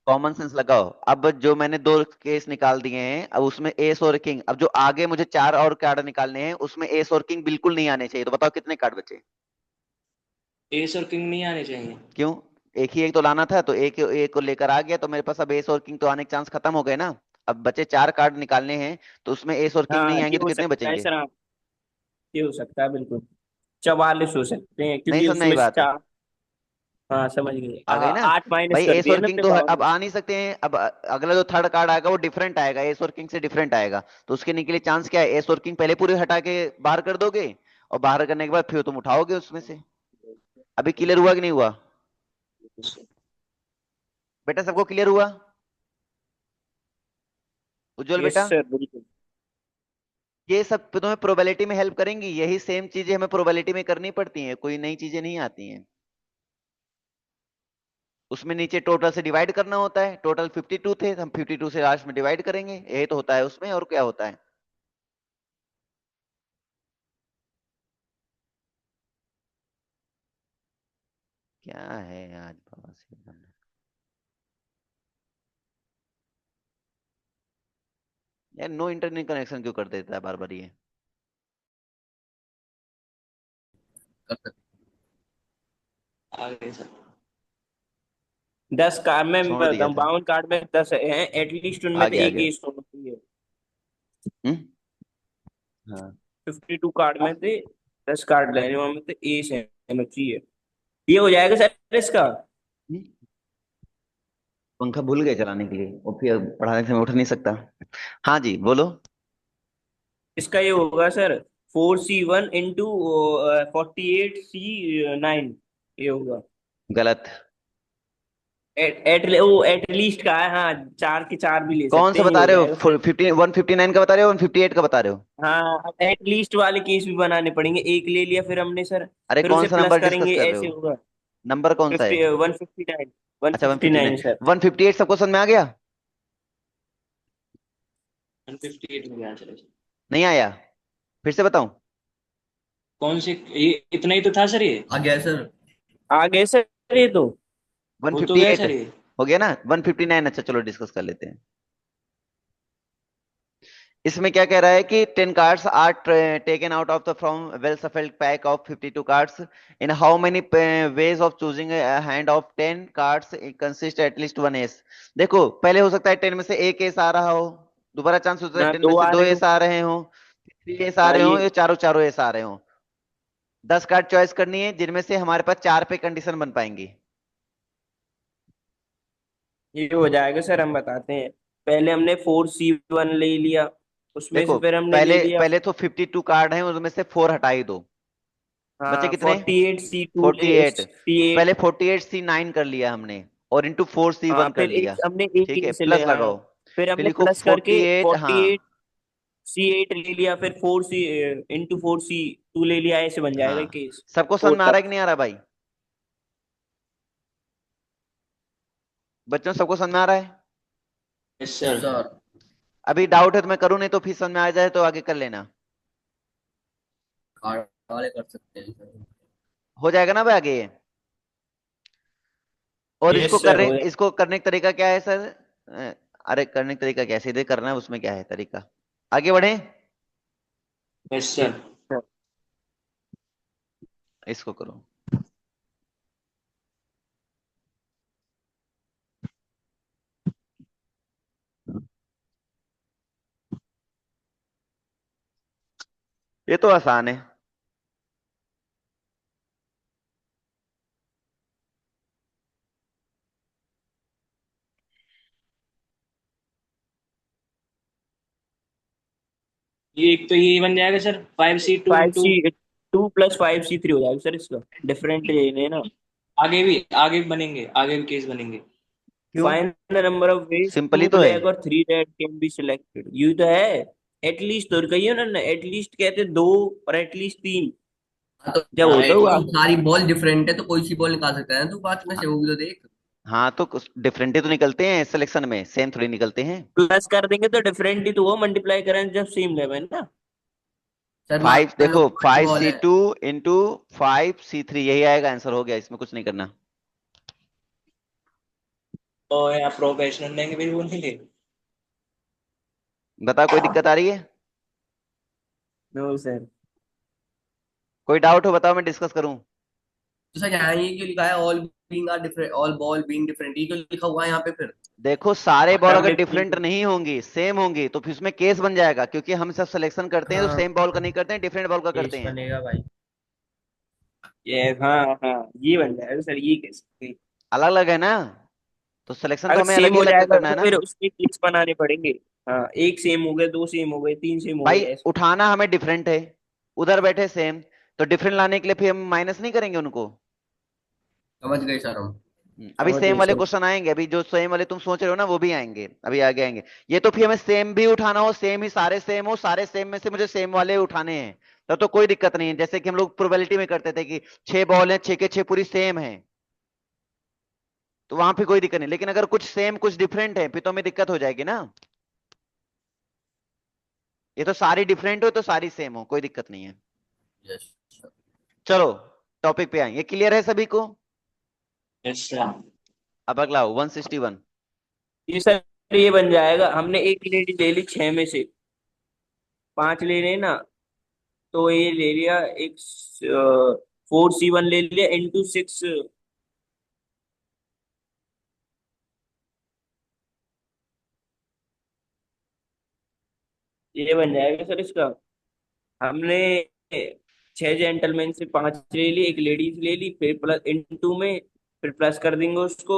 कॉमन सेंस लगाओ। अब जो मैंने 2 केस निकाल दिए हैं, अब उसमें एस और किंग, अब जो आगे मुझे 4 और कार्ड निकालने हैं उसमें एस और किंग बिल्कुल नहीं आने चाहिए। तो बताओ कितने कार्ड बचे? एस और किंग नहीं आने चाहिए। क्यों? एक ही एक तो लाना था, तो एक एक को लेकर आ गया, तो मेरे पास अब एस और किंग तो आने के चांस खत्म हो गए ना। अब बचे 4 कार्ड निकालने हैं, तो उसमें एस और किंग हाँ नहीं ये आएंगे तो हो कितने सकता है बचेंगे? सर, हाँ ये हो सकता है बिल्कुल। 44 हो सकते हैं नहीं क्योंकि समझ में आई उसमें से बात? 4। हाँ समझ गए, आ गई ना? 8 माइनस भाई कर एस दिए और ना किंग अपने तो 52 अब में आ से। नहीं सकते हैं। अब अगला जो थर्ड कार्ड आएगा वो डिफरेंट आएगा, एस और किंग से डिफरेंट आएगा। तो उसके निकले चांस क्या है? एस और किंग पहले पूरे हटा के बाहर कर दोगे, और बाहर करने के बाद फिर तुम उठाओगे उसमें से। अभी क्लियर हुआ कि नहीं हुआ? बेटा सबको क्लियर हुआ? उज्जवल यस बेटा, सर बिल्कुल। ये सब तो तुम्हें प्रोबेबिलिटी में हेल्प करेंगी। यही सेम चीजें हमें प्रोबेबिलिटी में करनी पड़ती हैं, कोई नई चीजें नहीं आती हैं। उसमें नीचे टोटल से डिवाइड करना होता है। टोटल 52 थे, हम 52 से लास्ट में डिवाइड करेंगे, यही तो होता है उसमें, और क्या होता है? क्या है आज बाबा से? यार नो इंटरनेट कनेक्शन क्यों कर देता है बार बार ये? कर सकते। आगे सर। 10 कार्ड में मैं छोड़ दिया बताऊं, था। 52 कार्ड में 10 है एटलीस्ट, उनमें से आगे एक आगे। एस होना चाहिए। हम्म। हाँ। 52 कार्ड में से 10 कार्ड लेने में से एस है होना चाहिए। ये हो जाएगा सर इसका। हम्म? पंखा भूल गए चलाने के लिए, और फिर पढ़ाने से मैं उठ नहीं सकता। हाँ जी बोलो। इसका ये होगा सर, 4C1 इंटू 48C9, ये होगा। गलत। वो एटलीस्ट का है, हाँ 4 के 4 भी ले कौन सकते सा हैं, ये बता हो रहे हो? जाएगा सर। 159 का बता रहे हो, 158 का बता रहे हो? हाँ एटलीस्ट वाले केस भी बनाने पड़ेंगे, एक ले लिया फिर हमने सर, अरे फिर कौन उसे सा प्लस नंबर डिस्कस करेंगे, कर रहे ऐसे हो? होगा। नंबर कौन सा है? 159, वन अच्छा फिफ्टी 159। Nine sir. 158 सबको समझ में आ गया? 158 में क्या चले? नहीं आया? फिर से बताऊं? कौन से? ये इतना ही तो था सर ये। आ गया सर। आ गए सर ये तो। हो तो गया 158 सर ये। हो गया ना? 159, अच्छा चलो डिस्कस कर लेते हैं। इसमें क्या कह रहा है कि 10 cards are taken out of the from well shuffled pack of 52 cards. In how many ways of choosing hand of 10 cards consist at least one ace. देखो पहले हो सकता है 10 में से एक एस आ रहा हो, दोबारा चांस होता है ना 10 में दो से आ दो रहे हो। एस आ रहे हो, 3 एस आ हाँ रहे हो, ये ये चारों चारों एस आ रहे हो। 10 कार्ड चॉइस करनी है जिनमें से हमारे पास 4 पे कंडीशन बन पाएंगी। ये हो जाएगा सर, हम बताते हैं। पहले हमने 4C1 ले लिया, उसमें से देखो फिर हमने ले पहले लिया। पहले तो 52 कार्ड हैं, उनमें से 4 हटा ही दो। बचे हाँ कितने? 48C2 ले 48। C8। पहले 48C9 कर लिया हमने, और इंटू फोर सी हाँ वन कर फिर एक लिया। हमने एक ठीक है, से ले, प्लस हाँ लगाओ। फिर फिर हमने लिखो प्लस करके 48, हाँ। 48C8 ले लिया, फिर 4C इंटू 4C2 ले लिया, ऐसे बन हाँ, जाएगा केस। सबको समझ फोर में आ रहा है तक। कि नहीं आ रहा भाई? बच्चों सबको समझ में आ रहा है? Yes yes sir. सर। अभी डाउट है तो मैं करूँ, नहीं तो फिर समझ में आ जाए तो आगे कर लेना। कार्ड वाले कर सकते हैं सर। हो जाएगा ना भाई आगे ये? और यस सर हो जाएगा। इसको करने का तरीका क्या है सर? अरे करने का तरीका क्या है, सीधे करना है, उसमें क्या है तरीका? आगे बढ़े। Yes yes sir. सर। इसको करो। ये तो आसान है। ये एक तो ये बन जाएगा सर, 5C2 फाइव इंटू। सी टू प्लस 5C3 हो जाएगा सर इसका। डिफरेंट लेने ना। आगे भी बनेंगे, आगे भी केस बनेंगे। क्यों? Find the number of ways simple ही टू तो है। ब्लैक और 3 red can be selected, you तो है। एटलीस्ट तो कहिए ना, एटलीस्ट कहते दो और एटलीस्ट तीन, हाँ तो जब हाँ होता हुआ। तो सारी बॉल डिफरेंट है तो कोई सी बॉल निकाल सकता है ना, तू पांच में से, वो भी तो देख। हाँ तो कुछ डिफरेंट ही तो निकलते हैं सिलेक्शन में, सेम थोड़ी निकलते हैं। प्लस कर देंगे तो डिफरेंट ही तो हो, मल्टीप्लाई करें जब सेम लेवल ना। सर फाइव, मान लो देखो 5 फाइव बॉल सी है। टू इंटू 5C3, यही आएगा आंसर, हो गया, इसमें कुछ नहीं करना। तो यहाँ प्रोफेशनल लेंगे भी बोलेंगे। बताओ, कोई दिक्कत आ रही है? No sir. कोई डाउट हो बताओ, मैं डिस्कस करूं। तो सर यहाँ ये क्यों लिखा है all being are different, all ball being different, ये क्यों लिखा हुआ है यहाँ पे फिर? देखो सारे बॉल सब अगर डिफरेंट। डिफरेंट नहीं होंगी, सेम होंगी, तो फिर उसमें केस बन जाएगा, क्योंकि हम सब सिलेक्शन करते हैं तो हाँ सेम बॉल का नहीं करते हैं, डिफरेंट बॉल का करते केस हैं। बनेगा भाई। ये हाँ हाँ, ये बन जाएगा सर, ये कह सकते हैं। अलग अलग है ना, तो सिलेक्शन तो अगर हमें अलग सेम ही हो अलग जाएगा करना है तो ना। फिर उसके केस बनाने पड़ेंगे। हाँ, एक सेम हो गए, दो सेम हो गए, तीन सेम हो गए, भाई ऐसे। उठाना हमें डिफरेंट है, उधर बैठे सेम, तो डिफरेंट लाने के लिए फिर हम माइनस नहीं करेंगे उनको। समझ गए सर हम। अभी समझ सेम गए वाले सर। क्वेश्चन आएंगे, अभी जो सेम वाले तुम सोच रहे हो ना वो भी आएंगे, अभी आगे आएंगे। ये तो फिर हमें सेम भी उठाना हो, सेम ही सारे सेम हो, सारे सेम में से मुझे सेम वाले उठाने हैं, तब तो कोई दिक्कत नहीं है। जैसे कि हम लोग प्रोबेबिलिटी में करते थे कि 6 बॉल हैं, 6 के 6 पूरी सेम है, तो वहां पे कोई दिक्कत नहीं। लेकिन अगर कुछ सेम कुछ डिफरेंट है, फिर तो हमें दिक्कत हो जाएगी ना। ये तो सारी डिफरेंट हो तो सारी सेम हो, कोई दिक्कत नहीं है। यस। चलो टॉपिक पे आएंगे, क्लियर है सभी को? Yes sir. अब अगला 161। ये सर, ये बन जाएगा, हमने एक लेडी ले ली छह में से, पांच ले रहे ना, तो ये ले लिया एक, 4C1 ले लिया इंटू 6। ये बन जाएगा सर इसका। हमने छह जेंटलमैन से पांच ले ली, एक लेडीज ले ली, फिर प्लस इंटू में, फिर प्लस कर देंगे उसको,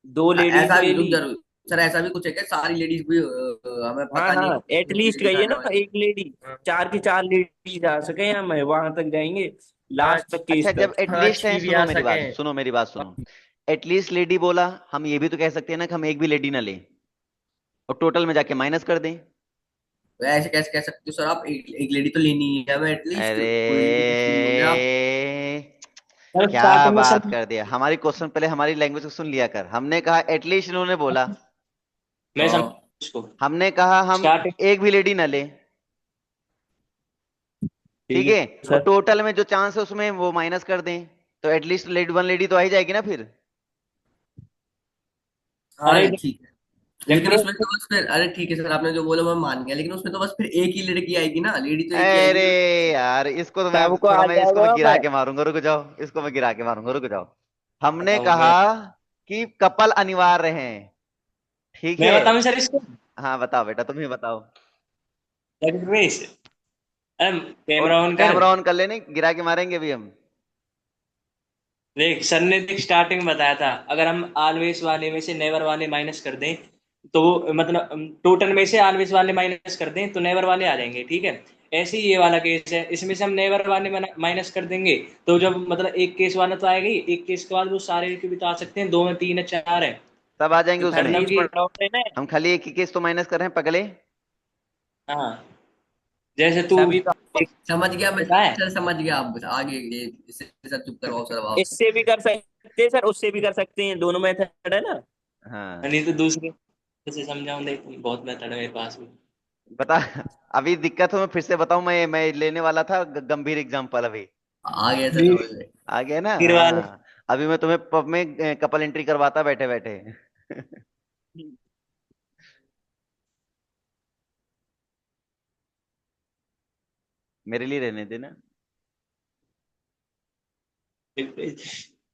दो लेडीज ऐसा भी ले रुक ली। जरूर सर, ऐसा भी कुछ है क्या? सारी लेडीज भी हमें हाँ पता नहीं है हाँ, कि कौन सी एटलीस्ट लेडीज कहिए आने ना, वाली एक लेडी, है। चार की चार लेडीज आ सके, हम वहां तक जाएंगे, लास्ट पांच। तक अच्छा केस जब तक। पांच एटलीस्ट है, की भी सुनो आ मेरी सके। बात, सुनो मेरी बात सुनो। एटलीस्ट लेडी बोला, हम ये भी तो कह सकते हैं ना कि हम एक भी लेडी ना लें और टोटल में जाके माइनस कर दें। तो ऐसे कैसे कह सकते हो सर आप? एक लेडी तो लेनी ही है हमें एटलीस्ट, अरे कोई भी कुछ भी बोले आप। सर क्या स्टार्टिंग में बात सर, कर दिया, हमारी क्वेश्चन पहले हमारी लैंग्वेज को सुन लिया कर। हमने कहा एटलीस्ट, इन्होंने बोला, मैं समझ हाँ उसको। हमने कहा हम स्टार्टिंग। एक भी लेडी ना लें, ठीक ठीक है, है और सर। टोटल में जो चांस है उसमें वो माइनस कर दें, तो एटलीस्ट लेडी वन लेडी तो आ ही जाएगी ना फिर। हाँ अरे ठीक है। लेकिन लेकिन उसमें तो बस फिर, अरे ठीक है सर आपने जो बोला मैं मान गया, लेकिन उसमें तो बस फिर एक ही लड़की आएगी ना, लेडी तो एक ही अरे आएगी फिर। यार, इसको तो मैं अब सबको थोड़ा, आ मैं इसको मैं जाएगा गिरा मैं। के मारूंगा, रुक जाओ, इसको मैं गिरा के मारूंगा, रुक जाओ। हमने बताऊं कहा कि कपल अनिवार्य हैं, ठीक मैं है। बताऊं सर इसको। हाँ बताओ बेटा, तुम ही बताओ। रमेश, और कैमरा ऑन कर। कैमरा ऑन कर लेने, गिरा के मारेंगे अभी हम। देख सर ने देख स्टार्टिंग में बताया था, अगर हम ऑलवेज वाले में से नेवर वाले माइनस कर दें, तो मतलब टोटल में से ऑलवेज वाले माइनस कर दें तो नेवर वाले आ जाएंगे, ठीक है। ऐसे ही ये वाला केस है, इसमें से हम नेवर वाले माइनस कर देंगे, तो जब मतलब एक केस वाला तो आएगा ही, एक केस के बाद वो सारे के भी तो आ सकते हैं, दो में तीन है चार है। सब आ जाएंगे तो हर उसमें। मतलब चीज कि पढ़ाओगे ना। हम खाली एक ही केस तो माइनस कर रहे हैं पगले। हाँ, जैसे तू सभी तो एक समझ गया मैं। होता है। सर समझ गया, आप बस आगे ये इससे सर चुप करवाओ सर आप। इससे भी कर सकते हैं सर, उससे भी कर सकते हैं, दोनों मेथड है ना। हाँ नहीं तो दूसरे से समझाऊं, देख बहुत मेथड है मेरे पास भी। बता। अभी दिक्कत हो, मैं फिर से बताऊं, मैं लेने वाला था गंभीर एग्जांपल अभी। आ गया सर, फिर समझ गए। आ गया ना, वाले। हाँ। अभी मैं तुम्हें पब में कपल एंट्री करवाता बैठे बैठे। मेरे लिए रहने देना।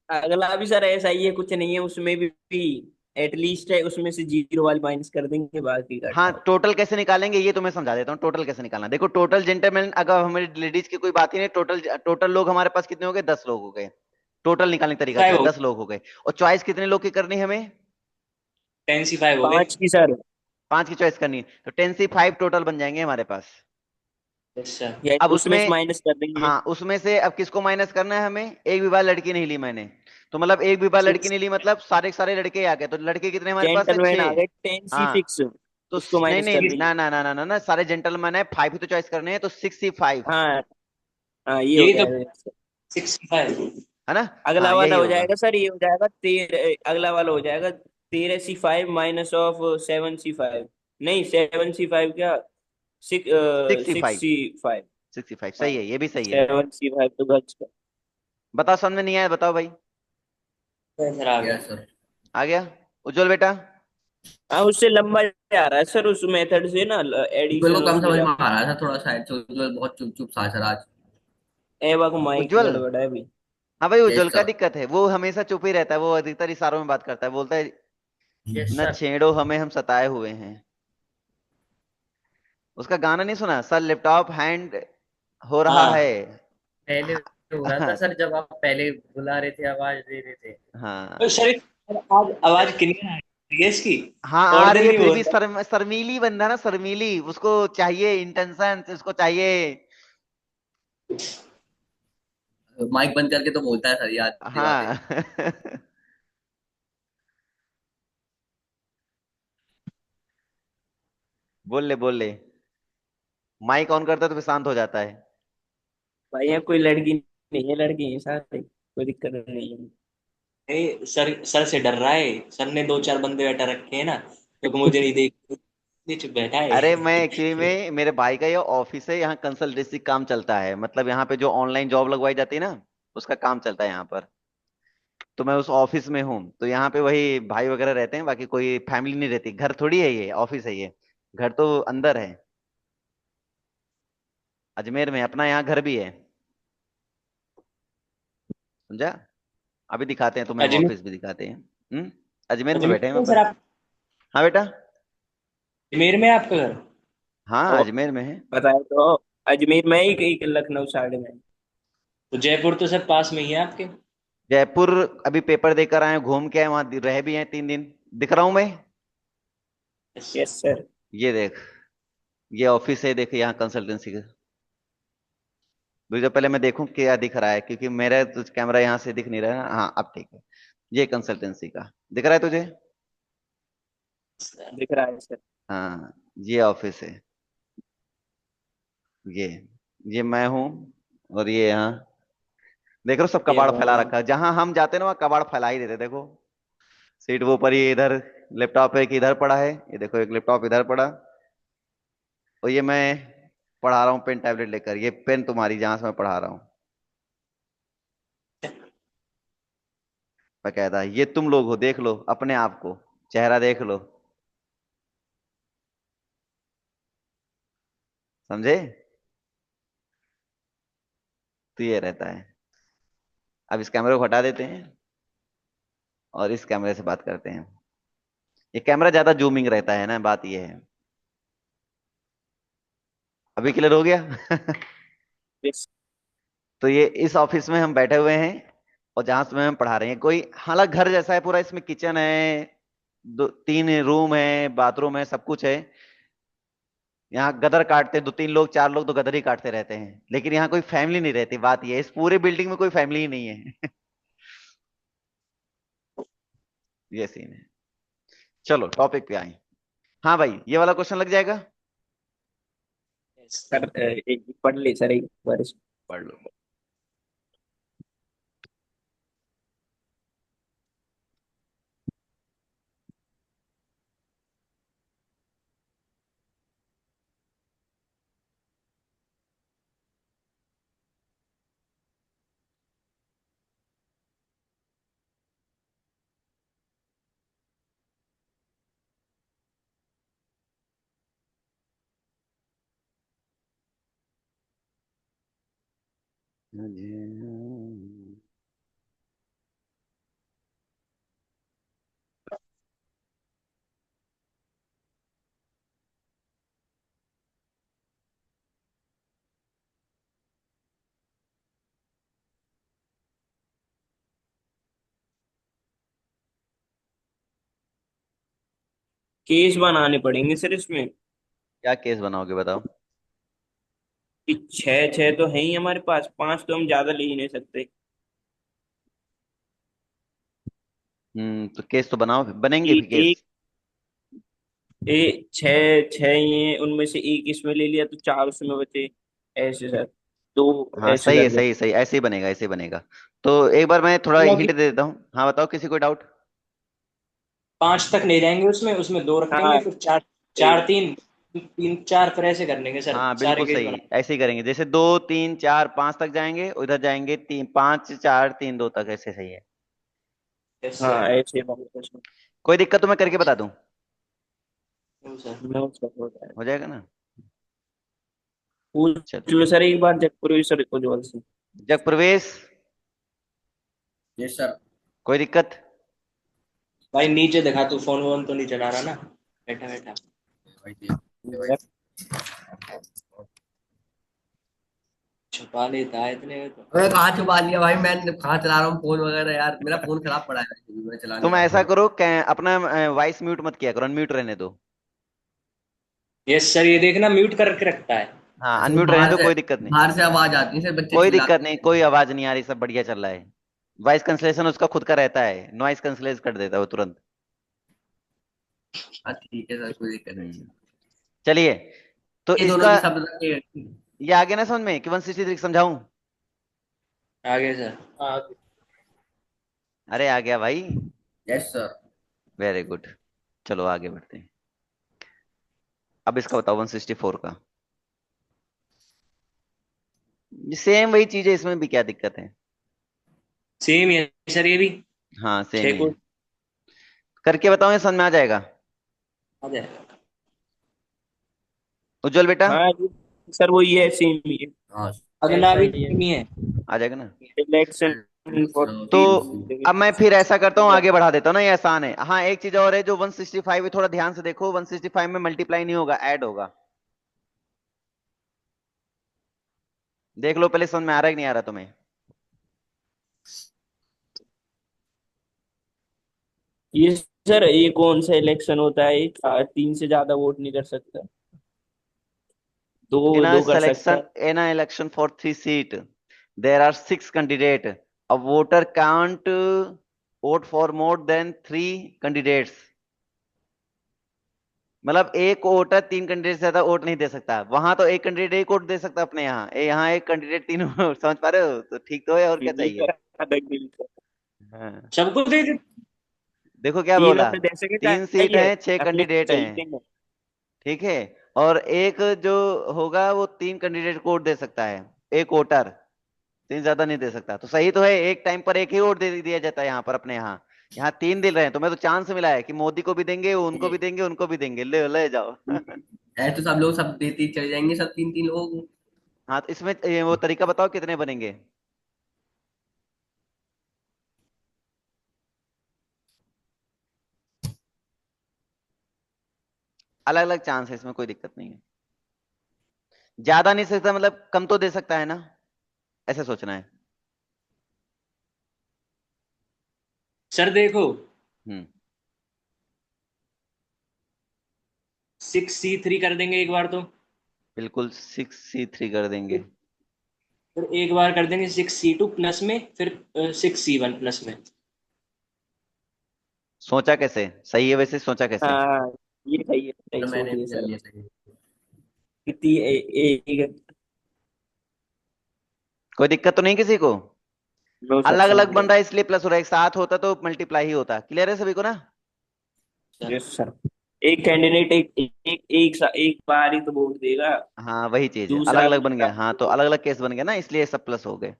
अगला भी सर ऐसा ही है, कुछ नहीं है उसमें भी एटलीस्ट है, उसमें से जीरो वाली माइनस कर देंगे, बाकी का हाँ हटाओ। टोटल कैसे निकालेंगे ये तो मैं समझा देता हूँ। टोटल कैसे निकालना, देखो टोटल जेंटलमैन, अगर हमारी लेडीज की कोई बात ही नहीं, टोटल टोटल लोग हमारे पास कितने हो गए, 10 लोग हो गए। टोटल निकालने का तरीका क्या फाइव है, हो 10 लोग हो गए। और चॉइस कितने लोग की करनी है हमें? 10C5 हो गए। पांच की सर। 5 की चॉइस करनी है, तो 10C5 टोटल बन जाएंगे हमारे पास। अच्छा। या अब उसमें से उसमें, माइनस कर देंगे। हाँ उसमें से अब किसको माइनस करना है हमें? एक भी बार लड़की नहीं ली मैंने, तो मतलब एक भी बार लड़की सिक्स नहीं ली, मतलब सारे के सारे लड़के ही आ गए, तो लड़के कितने हमारे पास है, जेंटलमैन आ 6। गए, 10C6, हाँ तो उसको नहीं माइनस नहीं, कर देंगे। ना, सारे जेंटलमैन है, 5 ही तो चॉइस करने हैं, तो 6C5। हाँ हाँ, ये हो यही गया तो है। 65। है ना? अगला हाँ वाला यही हो होगा। जाएगा सर, ये हो जाएगा अगला वाला हो जाएगा 13C5 माइनस ऑफ 7C5। नहीं 7C5 क्या, 65। 6C5। 65 हाँ सही है, ये भी सही है। 7C5 तो गज का। बताओ, समझ में नहीं आया बताओ भाई। सर आ गया। Yes sir. आ गया। उज्जवल बेटा। हाँ उससे लंबा जा रहा है सर, उस मेथड से ना, उज्ज्वल को एडिशन कम उसमें समझ में जाके। आ रहा था थोड़ा, शायद से उज्ज्वल बहुत चुप चुप सा सर आज। एवा को माइक उज्जवल। गड़बड़ है अभी। हाँ भाई, उज्जवल यस का सर। दिक्कत है, वो हमेशा चुप ही रहता है, वो अधिकतर इशारों में बात करता है, बोलता है यस न सर। छेड़ो हमें, हम सताए हुए हैं। उसका गाना नहीं सुना, सर लैपटॉप हैंड हो रहा है। हाँ। पहले हो रहा था सर, जब आप पहले बुला रहे थे, आवाज दे रहे थे। तो हाँ। शरीफ सर, आज आवाज क्लियर आ रही है इसकी। हाँ और आ रही दिन है, नहीं फिर भी बोलता। शर्मीली बंदा ना, शर्मीली, उसको चाहिए इंटेंशन, उसको चाहिए। माइक बंद करके तो बोलता है सर ये आधी बातें। हाँ। बोल ले बोल ले। माइक ऑन करता है तो फिर शांत हो जाता है। भाई यहाँ कोई लड़की नहीं है, लड़की है सारे, कोई दिक्कत नहीं है। सर सर से डर रहा है, सर ने दो चार बंदे बैठा रखे हैं ना, क्योंकि मुझे नहीं देख, इसलिए चुप बैठा अरे मैं है। एक्चुअली में, मेरे भाई का ये ऑफिस है, यहाँ कंसल्टेंसी काम चलता है, मतलब यहाँ पे जो ऑनलाइन जॉब लगवाई जाती है ना, उसका काम चलता है यहाँ पर। तो मैं उस ऑफिस में हूँ, तो यहाँ पे वही भाई वगैरह रहते हैं, बाकी कोई फैमिली नहीं रहती, घर थोड़ी है ये, ऑफिस है ये। घर तो अंदर है, अजमेर में अपना यहाँ घर भी है। समझा? अभी दिखाते हैं तुम्हें, हम अजमेर। ऑफिस भी दिखाते हैं। अजमेर में अजमेर बैठे हैं में अपन। सर आप? हाँ बेटा। अजमेर में है आपका घर? हाँ तो अजमेर में है। बताए तो, अजमेर में ही कहीं लखनऊ साइड में। तो जयपुर तो सर पास में ही है आपके। जयपुर अभी पेपर देकर आए हैं, घूम के आए, वहां रह भी हैं 3 दिन। दिख रहा हूँ मैं? Yes sir. Yes sir. ये देख, ये ऑफिस है, देख यहाँ कंसल्टेंसी का। रुक जा, पहले मैं देखूं क्या दिख रहा है, क्योंकि मेरा तो कैमरा यहाँ से दिख नहीं रहा है ना। हाँ अब ठीक है। ये कंसल्टेंसी का दिख रहा है तुझे? दिख रहा है सर। हाँ ये ऑफिस है। ये ये मैं हूँ, और ये यहाँ देख रहे हो, सब ये कबाड़ फैला हाँ। रखा है, जहां हम जाते हैं ना वहाँ कबाड़ फैला ही देते, देखो। सीट वो ऊपर, ये इधर लैपटॉप एक इधर पड़ा है, ये देखो एक लैपटॉप इधर पड़ा। और ये मैं पढ़ा रहा हूँ पेन टैबलेट लेकर, ये पेन तुम्हारी जहां से मैं पढ़ा रहा हूँ बकायदा। ये तुम लोग हो, देख लो अपने आप को, चेहरा देख लो। समझे? तो ये रहता है। अब इस कैमरे को हटा देते हैं, और इस कैमरे से बात करते हैं। ये कैमरा ज्यादा जूमिंग रहता है ना, बात ये है। अभी क्लियर हो गया? यस। तो ये इस ऑफिस में हम बैठे हुए हैं, और जहां से हम पढ़ा रहे हैं, कोई हालांकि घर जैसा है पूरा, इसमें किचन है, 3 रूम है, बाथरूम है, सब कुछ है। यहाँ गदर काटते हैं, 2 3 लोग 4 लोग तो गदर ही काटते रहते हैं, लेकिन यहाँ कोई फैमिली नहीं रहती, बात ये है, इस पूरे बिल्डिंग में कोई फैमिली ही नहीं है। ये सीन है। चलो टॉपिक पे आए। हाँ भाई, ये वाला क्वेश्चन लग जाएगा। Yes sir. सर एक पढ़ ले सर एक बार पढ़ लो। केस बनाने पड़ेंगे सर इसमें। क्या केस बनाओगे बताओ? कि छह छह तो है ही हमारे पास, पांच तो हम ज्यादा ले ही नहीं सकते। तो केस तो बनाओ, बनेंगे फिर एक केस। छह छह ये उनमें से एक इसमें ले लिया तो चार उसमें बचे, ऐसे सर। तो हाँ ऐसे सही है, करके। सही सही, ऐसे ही बनेगा, ऐसे ही बनेगा। तो एक बार मैं थोड़ा मतलब हिंट कि दे देता हूँ। हाँ बताओ, किसी को डाउट? 5 तक ले जाएंगे, उसमें उसमें 2 रखेंगे, हाँ फिर चार, सही है। 3, 3 4, फिर ऐसे कर लेंगे सर, हाँ सारे बिल्कुल केस सही, बना। ऐसे ही करेंगे। जैसे 2 3 4 5 तक जाएंगे, उधर जाएंगे 3 5 4 3 2 तक, ऐसे सही है। यस हाँ सर। ऐसे बनेगा। कोई दिक्कत तो मैं करके बता दूं? No sir. नो सर होता है। हो जाएगा ना? चल, पूछ लो सर एक बार जगपुर सर को जोर से। जग प्रवेश, यस सर। कोई दिक्कत? भाई नीचे दिखा, तू फोन वोन तो नहीं चला रहा ना, बैठा बैठा? भाई देख भाई। छुपा लेता है इतने में तो। मैं कहाँ छुपा लिया भाई, मैं कहाँ चला रहा हूँ फोन वगैरह यार, मेरा फोन खराब पड़ा है वैसे भी, मैं चला नहीं तुम रहा ऐसा फोन। करो, अपना वॉइस म्यूट मत किया करो, अनम्यूट रहने दो। यस सर, ये देखना म्यूट करके रखता है। हाँ अच्छा, वो अनम्यूट रहने बाहर दो, से कोई दिक्कत नहीं। बाहर से आवाज आती है सर, बच्चे कोई दिक्कत चिल्लाते नहीं, हैं। कोई आवाज नहीं आ रही, सब बढ़िया चल रहा है। वॉइस कैंसलेशन उसका खुद का रहता है, नॉइस कैंसलेशन कर देता है वो तुरंत। हाँ ठीक है सर, कोई दिक्कत नहीं। हम्म। चलिए, तो ये दोनों इसका की सब रखे। ये आगे ना समझ में कि 163 समझाऊं? आगे सर। हाँ अरे आ गया भाई, यस सर। Very good. चलो आगे बढ़ते हैं। अब इसका बताओ 164 का। सेम वही चीज है, इसमें भी क्या दिक्कत है? सेम है सर ये भी। हाँ सेम 6 ही को है। करके बताओ, ये समझ में आ जाएगा। आ जाएगा। उज्जवल बेटा, हाँ जी सर वो ये सेम ही है। हाँ अगला ऐसा भी ही है। सेम ही है। आ जाएगा ना? इलेक्शन फॉर तो थ्री अब मैं फिर ऐसा करता हूँ, आगे बढ़ा देता हूँ ना, ये आसान है। हाँ एक चीज और है, जो 165 है, थोड़ा ध्यान से देखो, 165 में मल्टीप्लाई नहीं होगा, ऐड होगा। देख लो पहले, समझ में आ रहा है कि नहीं आ रहा तुम्हें? ये सर ये कौन सा इलेक्शन होता है, एक तीन से ज्यादा वोट नहीं कर सकता, दो In a दो कर सकता selection, है। in an election for 3 seat, there are 6 candidates. A voter can't vote for more than 3 candidates. मतलब एक वोटर 3 कैंडिडेट से ज्यादा वोट नहीं दे सकता। वहां तो एक कैंडिडेट एक वोट दे सकता है अपने यहाँ, यहाँ एक कैंडिडेट 3 वोट। समझ पा रहे हो? तो ठीक तो है, और क्या ये चाहिए? सर अलग नहीं सर। हाँ सबको दे दे। देखो क्या तीन बोला, अपने देश के 3 सीट चाहिए, हैं, छह अपने कैंडिडेट हैं, चाहिए। ठीक है। और एक जो होगा वो 3 कैंडिडेट को वोट दे सकता है, एक वोटर, तीन ज्यादा नहीं दे सकता। तो सही तो है, एक टाइम पर एक ही वोट दे दिया जाता है यहाँ पर अपने यहाँ। यहाँ 3 दे रहे हैं, तुम्हें तो चांस मिला है कि मोदी को भी देंगे, उनको भी देंगे, उनको भी देंगे, ले जाओ। है तो सब लोग सब देते ही चले जाएंगे, सब तीन तीन लोग। हाँ तो इसमें वो तरीका बताओ कितने बनेंगे? अलग अलग चांस है इसमें, कोई दिक्कत नहीं है। ज्यादा नहीं सकता, मतलब कम तो दे सकता है ना, ऐसे सोचना है। सर देखो, हम्म। 6C3 कर देंगे एक बार तो। बिल्कुल 6C3 कर देंगे। फिर एक बार कर देंगे 6C2 प्लस में, फिर 6C1 प्लस में। सोचा कैसे? सही है वैसे, सोचा कैसे? हाँ ये सही है, सही तो सोच मैंने है भी कर सर। लिया सही। कितनी एक कोई दिक्कत तो नहीं किसी को? नो सर अलग समझ अलग गया। बन रहा है इसलिए प्लस हो रहा है, एक साथ होता तो मल्टीप्लाई ही होता। क्लियर है सभी को ना? Sir yes sir. एक कैंडिडेट एक बार ही तो वोट देगा, हाँ वही चीज है, अलग दूसरा अलग बन दूसरा गया। हाँ तो अलग अलग केस बन गया ना, इसलिए सब प्लस हो गए।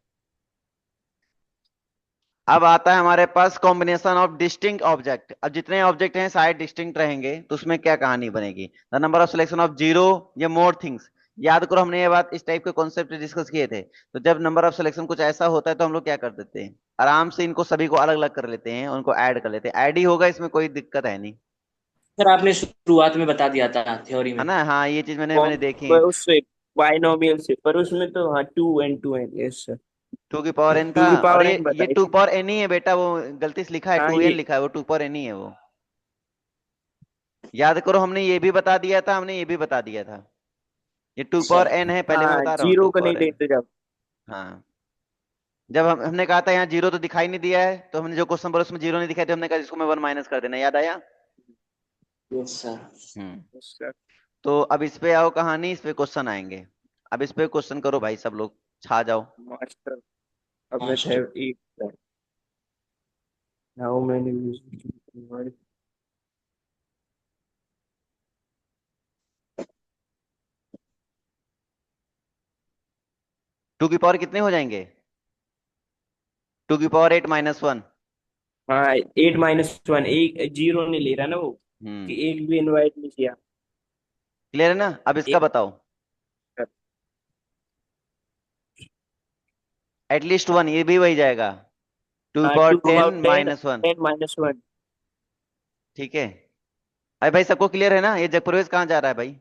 अब आता है हमारे पास कॉम्बिनेशन ऑफ डिस्टिंक्ट ऑब्जेक्ट। अब जितने ऑब्जेक्ट हैं सारे डिस्टिंक्ट रहेंगे, तो उसमें क्या कहानी बनेगी? The number of selection of zero या मोर थिंग्स। याद करो, हमने ये बात इस टाइप के कॉन्सेप्ट डिस्कस किए थे। तो जब नंबर ऑफ सिलेक्शन कुछ ऐसा होता है, तो हम लोग क्या कर देते हैं, आराम से इनको सभी को अलग अलग कर लेते हैं, उनको ऐड कर लेते हैं। ऐड ही होगा, इसमें कोई दिक्कत है नहीं, सर आपने शुरुआत में बता दिया था थ्योरी है में। ना? हाँ ये चीज मैंने देखी है। पर उससे बाइनोमियल से, पर उसमें तो हाँ टू एंड टू है। Yes sir. 2 की पावर n था। टू की और पावर ये एन ये बताई टू थी। पावर n ही है बेटा, वो गलती से लिखा है, हाँ 2n ये लिखा है, वो 2 पावर n ही है वो। याद करो, हमने ये भी बता दिया था, हमने ये भी बता दिया था। ये टू पावर सर n है, पहले मैं हाँ बता रहा हूँ, जीरो टू का नहीं पावर n लेते जब। हाँ। जब हमने कहा था यहाँ जीरो तो दिखाई नहीं दिया है, तो हमने जो क्वेश्चन बोला उसमें जीरो नहीं दिखाई, तो हमने कहा इसको मैं 1 माइनस कर देना, याद आया? Yes sir. हम्म। सर तो अब इस पे आओ कहानी, इस पे क्वेश्चन आएंगे। अब इस पे क्वेश्चन करो भाई सब लोग, छा जाओ। मास्टर अब मास्टर है एक हाउ मेनी 2 की पावर कितने हो जाएंगे? 2 की पावर 8 - 1। हाँ 8 - 1 एक जीरो नहीं ले रहा ना वो कि हम्म। एक भी इनवाइट नहीं किया क्लियर है ना? अब इसका एक बताओ। एटलीस्ट 1, ये भी वही जाएगा। टू की हाँ power two ten about ten minus one 10 - 1 ठीक है। अरे भाई सबको क्लियर है ना? ये जगप्रवेश कहाँ जा रहा है भाई?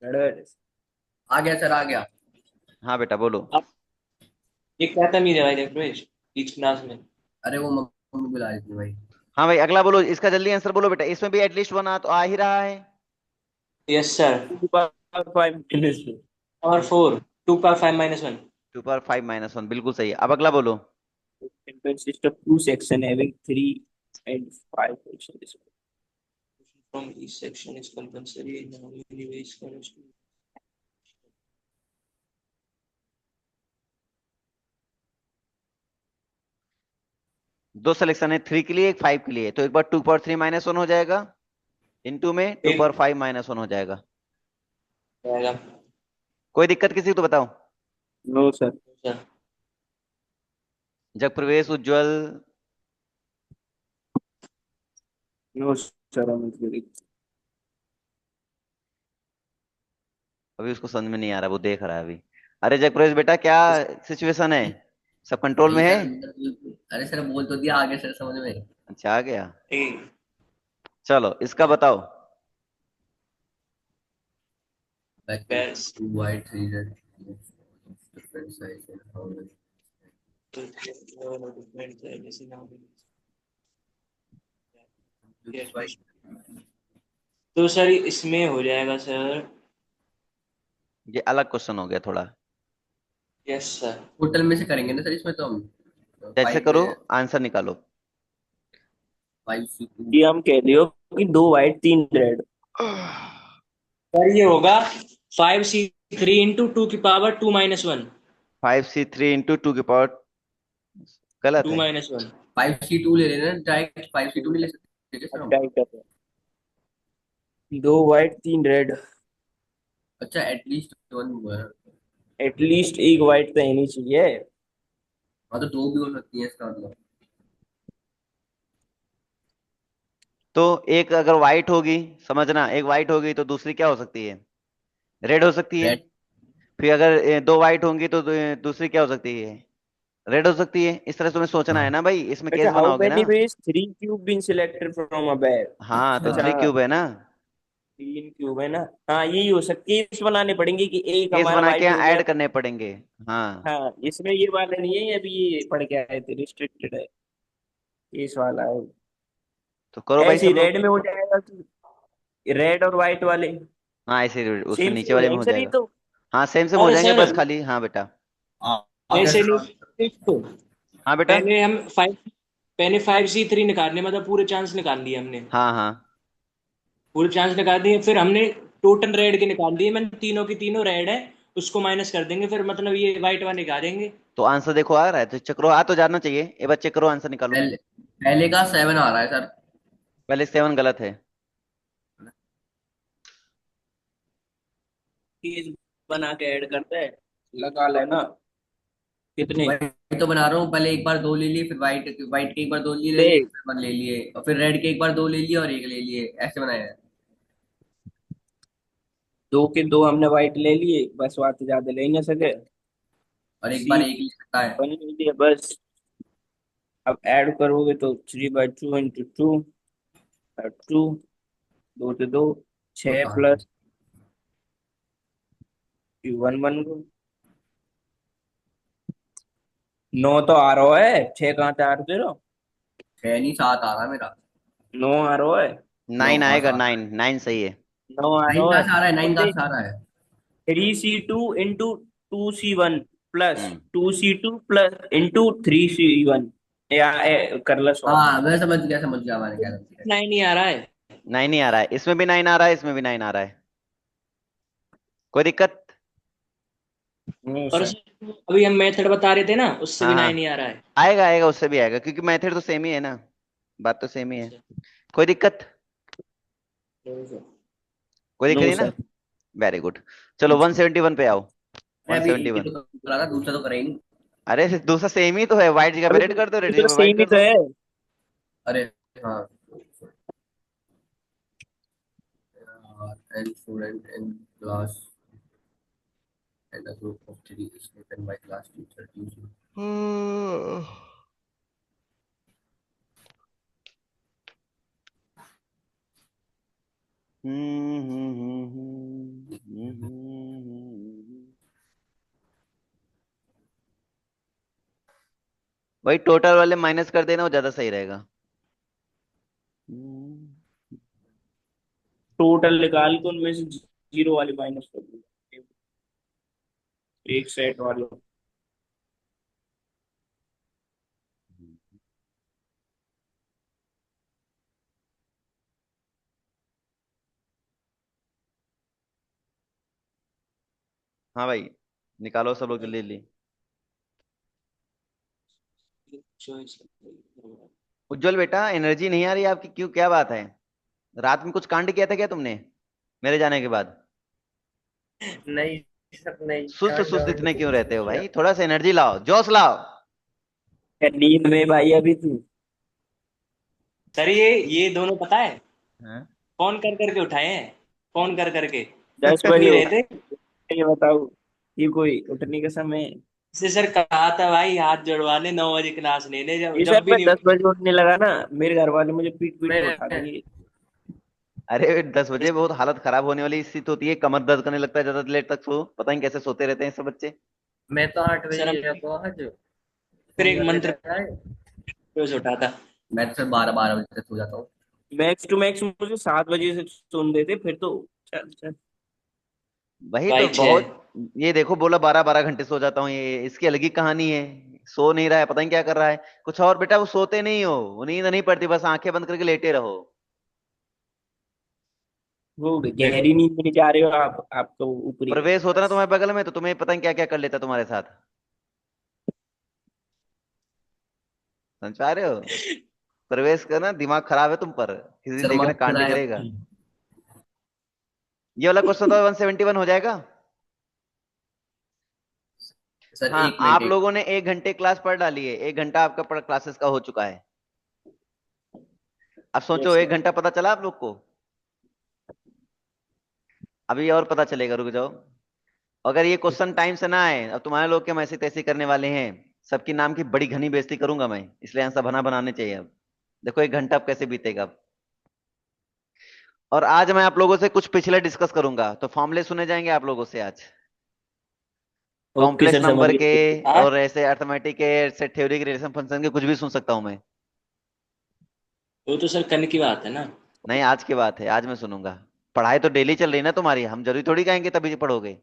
आ गया सर, आ गया। हाँ बेटा बोलो। अब ये क्या था मेरे भाई प्रवेश इस क्लास में? अरे वो मम्मी बुला रही थी भाई। हाँ भाई अगला बोलो, इसका जल्दी आंसर बोलो बेटा। इसमें भी एटलीस्ट 1 आ तो आ ही रहा है। Yes sir. 2 5 और 4 2 का 5 - 1। 2 की पावर 5 - 1 बिल्कुल सही है। अब अगला बोलो। consist of two section having 3 and 5 questions. From each section is compulsory in how many ways can student? 2 selection है, 3 के लिए, एक 5 के लिए। तो एक बार 2 की पावर 3 - 1 हो जाएगा। इनटू में टू एक पावर 5 - 1 हो जाएगा। जाएगा कोई दिक्कत किसी को तो बताओ। No, sir. Sir. Jagpravesh, Ujjwal. No, sir. I'm very. अभी उसको समझ में नहीं आ रहा, वो देख रहा है अभी। अरे जगप्रवेश बेटा, क्या सिचुएशन है? सब कंट्रोल नहीं में है? सर, अरे सर बोल तो दिया, आगे सर समझ में। अच्छा आ गया। ठीक। चलो इसका बताओ। Back to best two white, three red. Different size and how many? This is white. तो सर इसमें हो जाएगा सर। ये अलग क्वेश्चन हो गया थोड़ा। Yes sir. टोटल में से करेंगे ना सर इसमें तो हम। जैसे फाइव करो, आंसर निकालो। 5C2। कि हम कह दियो कि 2 white 3 red. सर ये होगा 5C3 × 2 की पावर 2 - 1। 5C3 × 2 की पावर गलत टू है। माइनस वन 5C2 ले लेना डायरेक्ट, 5C2 नहीं ले सकते क्या सर अब हम? क्या करते हैं 2 white 3 red. अच्छा एटलीस्ट वन हुआ है। एटलीस्ट एक white तो होनी चाहिए. हाँ तो दो भी हो सकती है इसका मतलब। तो एक अगर व्हाइट होगी, समझना, एक व्हाइट होगी तो दूसरी क्या हो सकती है? रेड हो सकती है। रेड। फिर अगर दो व्हाइट होंगी तो दूसरी क्या हो सकती है? रेड हो सकती है। इस तरह से तुम्हें सोचना है हाँ ना भाई, इसमें अच्छा केस हाउ बनाओगे ना। Many ways 3 cube been selected from above. हाँ तो अच्छा। थ्री अच्छा क्यूब है ना। 3 cube है ना. हाँ यही हो सकती केस बनाने पड़ेंगे कि एक केस हमारा बना के white हो यहाँ गया. ऐड करने पड़ेंगे। हाँ हाँ इसमें ये वाला नहीं है अभी ये पढ़ के आए थे रिस्ट्रिक्टेड है केस वाला है. तो करो भाई ऐसे सब रेड लोग। में हो जाएगा कि रेड और व्हाइट वाले हाँ ऐसे उसमें सेम नीचे सेम हो वाले में हो जाएंगे सर ये जाएगा। तो. हाँ सेम सेम हो अरे जाएंगे, सर बस खाली। हाँ बेटा। आगे ऐसे सर। नहीं तो हाँ बेटा। पहले हम 5C3 निकालने मतलब पूरे चांस निकाल लिए हमने। हाँ हाँ। पूरे चांस निकाल दिए फिर हमने टोटल रेड के निकाल दिए मैंने तीनों की तीनों रेड है। उसको माइनस कर देंगे फिर मतलब ये व्हाइट वाले आ जाएंगे। तो आंसर देखो आ रहा है, तो चेक करो, आ तो जाना चाहिए। एक बार चेक करो, आंसर निकालो। पहले पहले का 7 आ रहा है सर। पहले 7 गलत है। केस बना के ऐड करते हैं लगा लेना कितने. व्हाइट तो बना रहा हूँ, पहले एक बार दो ले लिए, फिर व्हाइट व्हाइट के एक बार दो ले लिए, देख फिर बार ले लिए, और फिर रेड के एक बार दो ले लिए और एक ले लिए, ऐसे बनाया है। 2 के 2 हमने व्हाइट ले लिए बस बात ज्यादा ले नहीं सके. और एक सी बार एक ले सकता है। बन लीजिए बस. अब ऐड करोगे तो 3/2 × 2 2 से 2 तो 6 कहाँ प्लस 1 1 को 9 तो आ रहा है 6 कहाँ से 8 0. 6 नहीं 7 आ रहा है मेरा। 9 आ रहा है. 9 हाँ आएगा, 7 आ रहा 9 9 सही है। 9 आ है। 9 रहा कहाँ है से आ रहा है? और 9 कहाँ देख से आ रहा है? 3C2 × 2C1 प्लस हम्म। 2C2 प्लस इंटू 3C1 या कर लो सॉल्व. हाँ मैं समझ गया मैंने क्या समझ गया। 9 ही आ रहा है। 9 ही आ रहा है, इसमें भी 9 आ रहा है, इसमें भी 9 आ रहा है। कोई दिक्कत? नहीं और सर। अभी हम मेथड बता रहे थे ना, उससे हाँ भी हाँ, नहीं आ रहा है। आएगा आएगा, उससे भी आएगा, क्योंकि मेथड तो सेम ही है ना, बात तो सेम ही है। अच्छा। कोई दिक्कत? नहीं सर। कोई दिक्कत नो नहीं ना? सर। Very good. चलो 171 पे आओ। मैं अभी एक ही 171। तो करा था, दूसरा तो करा ही नहीं। अरे दूसरा सेम ही तो है, व्हाइट जगह पे अभी रेड कर दो, रेड जगह दूसरा पे व्हाइट सेम ही कर तो दो। है। अरे हाँ, and student in class and a group of three is taken by class teacher using वही टोटल वाले माइनस कर देना, वो ज्यादा सही रहेगा। टोटल निकाल के उनमें से जीरो वाली माइनस कर दूंगा, एक सेट वाले। हाँ भाई, निकालो सब लोग जल्दी जल्दी। उज्जवल बेटा, एनर्जी नहीं आ रही आपकी, क्यों, क्या बात है? रात में कुछ कांड किया था क्या तुमने मेरे जाने के बाद? नहीं सर, नहीं सुस्त कांड सुस्त वांड इतने क्यों कुछ रहते नहीं हो किया। भाई? थोड़ा सा एनर्जी लाओ, जोश लाओ। क्या नींद में भाई अभी तू? सर ये दोनों पता है हाँ? फोन कर करके उठाए हैं, फोन कर करके। 10 बजे सो ही हो रहे थे। गए, ये बताओ, ये कोई उठने का समय है? से सर कहा था भाई हाथ जोड़वा ले, 9 बजे क्लास ले ले, जब ये जब सर भी मैं नहीं 10 बजे उठने लगा ना, मेरे घर वाले मुझे पीट पीट के मैं उठा देंगे। अरे 10 बजे उठी। बहुत हालत खराब होने वाली स्थिति होती है, कमर दर्द करने लगता है ज्यादा देर तक, सो पता नहीं कैसे सोते रहते हैं सब बच्चे। मैं तो 8 बजे सर ही हम गया तो आज फिर फोन एक करने मंत्र लगा है। रोज उठा था। मैं तो सिर्फ 12 12 बजे तक सो जाता हूँ। मैक्स टू मैक्स मुझे 7 बजे से सुन देते, फिर तो चल चल। वही तो भाई बहुत। 6। ये देखो, बोला 12 12 घंटे सो जाता हूँ, ये इसकी अलग ही कहानी है। सो नहीं रहा है, पता नहीं क्या कर रहा है। कुछ और बेटा, वो सोते नहीं हो, वो नींद नहीं पड़ती, बस आंखें बंद करके लेटे रहो। वो देखो गहरी नींद में नहीं जा रहे हो आप, आपका वो ऊपरी है प्रवेश होता ना बस। तुम्हारे बगल में, तो तुम्हें पता नहीं क्या क्या कर लेता तुम्हारे साथ। समझ पा रहे हो? प्रवेश का ना दिमाग खराब है तुम पर, किसी दिन सर देखना मार्क्स कांड कितना करेगा। है? ये वाला क्वेश्चन तो 171 हो जाएगा। सर हाँ, एक मिनट आप एक। लोगों ने 1 घंटे क्लास पढ़ डाली है, 1 घंटा आपका पढ़ क्लासेस का हो चुका है। अब सोचो, यस एक सर। घंटा पता चला आप लोग को? अभी और पता चलेगा, रुक जाओ। अगर ये क्वेश्चन टाइम से ना आए, अब तुम्हारे लोग के हम ऐसे तैसे करने वाले हैं, सबकी नाम की बड़ी घनी बेइज्जती करूंगा मैं, इसलिए आंसर बना बनाने चाहिए अब। देखो 1 घंटा अब कैसे बीतेगा अब। और आज मैं आप लोगों से कुछ पिछले डिस्कस करूंगा, तो फॉर्मूले सुने जाएंगे आप लोगों से आज, ओके कॉम्प्लेक्स सर, समझ नंबर के, गए। हाँ और ऐसे अर्थमेटिक के, ऐसे थ्योरी के, रिलेशन फंक्शन के, कुछ भी सुन सकता हूं मैं। वो तो सर कन की बात है ना। नहीं, आज की बात है, आज मैं सुनूंगा। पढ़ाई तो डेली चल रही ना तुम्हारी, हम जरूरी थोड़ी कहेंगे तभी पढ़ोगे।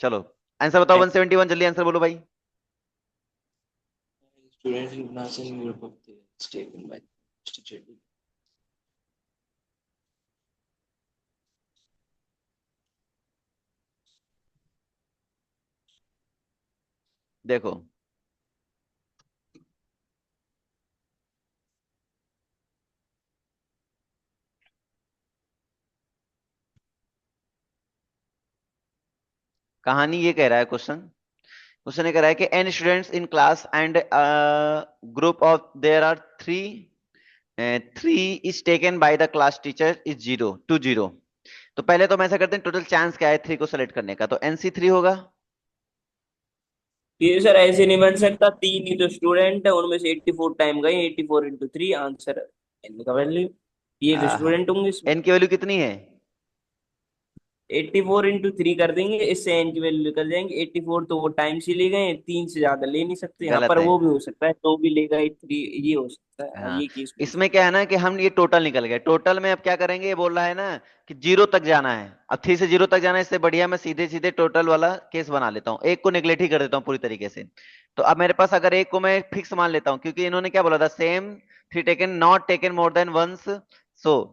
चलो, आंसर बताओ 171, जल्दी आंसर बोलो भाई। Students in class in group of taken by teacher. देखो, कहानी ये कह रहा है क्वेश्चन। क्वेश्चन ये कह रहा है कि n students in class and group of there are three, three is taken by the class teacher is 0 2 0। तो पहले तो हम ऐसा करते हैं, टोटल चांस क्या है 3 को सेलेक्ट करने का, तो NC3 होगा। ये सर ऐसे नहीं बन सकता, तीन ही तो स्टूडेंट है, उनमें से 84 टाइम गए, 84 × 3 आंसर एन का वैल्यू। ये तो स्टूडेंट होंगे इसमें। एन की वैल्यू कितनी है? 84 × 3 कर देंगे, इससे एन की वैल्यू निकल जाएंगे 84, तो वो टाइम्स ही ले गए, तीन से ज्यादा ले नहीं सकते यहाँ गलत पर, है। वो भी हो सकता है, तो भी लेगा 3, ये हो सकता है, हाँ, हाँ, ये केस पूछ इसमें सकते क्या है ना कि हम ये टोटल निकल गए, टोटल में अब क्या करेंगे, ये बोल रहा है ना कि 0 तक जाना है। अब 3 से 0 तक जाना है, इससे बढ़िया मैं सीधे सीधे टोटल वाला केस बना लेता हूँ, एक को निगलेक्ट ही कर देता हूँ पूरी तरीके से। तो अब मेरे पास अगर एक को मैं फिक्स मान लेता हूँ, क्योंकि इन्होंने क्या बोला था, same 3 taken not taken more than once, so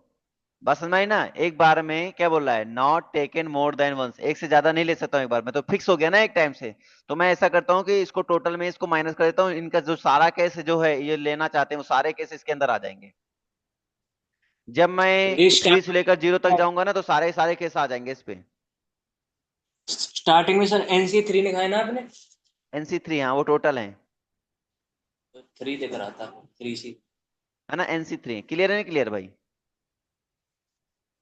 बस समझ में आई ना। एक बार में क्या बोल रहा है, not taken more than once, एक से ज्यादा नहीं ले सकता हूँ एक बार में, तो फिक्स हो गया ना एक टाइम से। तो मैं ऐसा करता हूँ कि इसको टोटल में इसको माइनस कर देता हूँ, इनका जो सारा केस जो है ये लेना चाहते हैं वो सारे केस इसके अंदर आ जाएंगे। जब मैं ये 3 से लेकर 0 तक जाऊंगा ना तो सारे सारे केस आ जाएंगे इस पे। स्टार्टिंग में सर NC3 लिखा है ना आपने? NC3, हाँ वो टोटल है। तो 3 दिख रहा था, 3C। है ना, NC3 क्लियर है ना, क्लियर भाई।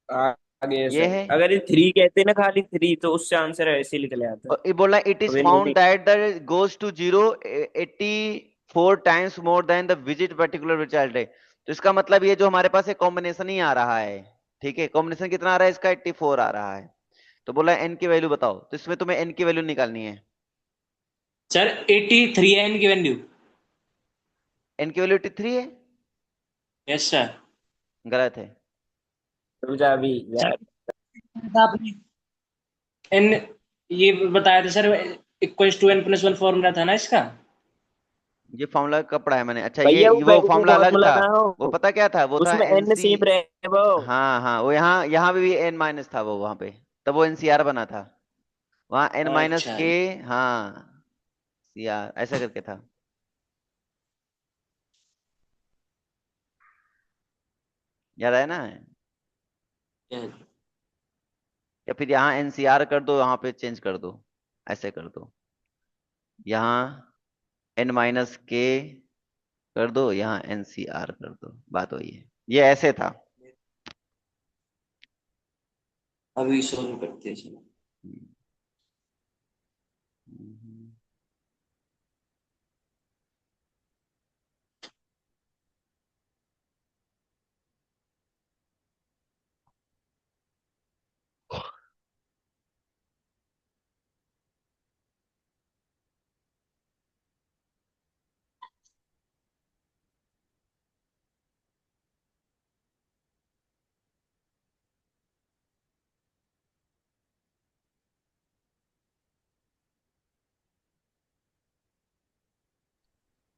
आगे ये सर, है। अगर ये थ्री कहते ना, खाली थ्री, तो उससे आंसर ऐसे ही निकले आता। और ये बोला इट इज अभी फाउंड नहीं। That the goes to zero 84 times more than the visit particular child है। तो इसका मतलब ये जो हमारे पास एक कॉम्बिनेशन ही आ रहा है। ठीक है, कॉम्बिनेशन कितना आ रहा है इसका, 84 आ रहा है। तो बोला एन की वैल्यू बताओ, तो इसमें तुम्हें एन की वैल्यू निकालनी है। सर 83 है इनकी वैल्यू। एन की वैल्यू 83 है। Yes sir. गलत है। समझा अभी सर यार। आपने एन ये बताया था sir, equals to N+1 formula था ना इसका। ये फॉर्मूला कब पढ़ा है मैंने, अच्छा ये भैया वो वो फॉर्मूला अलग फॉर्मूला था। था वो पता क्या था, वो था उसमें एन एनसी। सेम रहे वो। हाँ हाँ, वो यहाँ यहाँ भी एन माइनस था वो वहां पे, तब वो एनसीआर बना था। वहां एन माइनस अच्छा। के, हाँ सीआर ऐसा करके था। याद है ना। या फिर यहाँ एनसीआर कर दो, यहाँ पे चेंज कर दो, ऐसे कर दो। यहाँ एन माइनस के कर दो, यहाँ एनसीआर कर दो, बात वही है। ये ऐसे था। अभी सोल्व करते हैं चलो। हम्म, हम्म।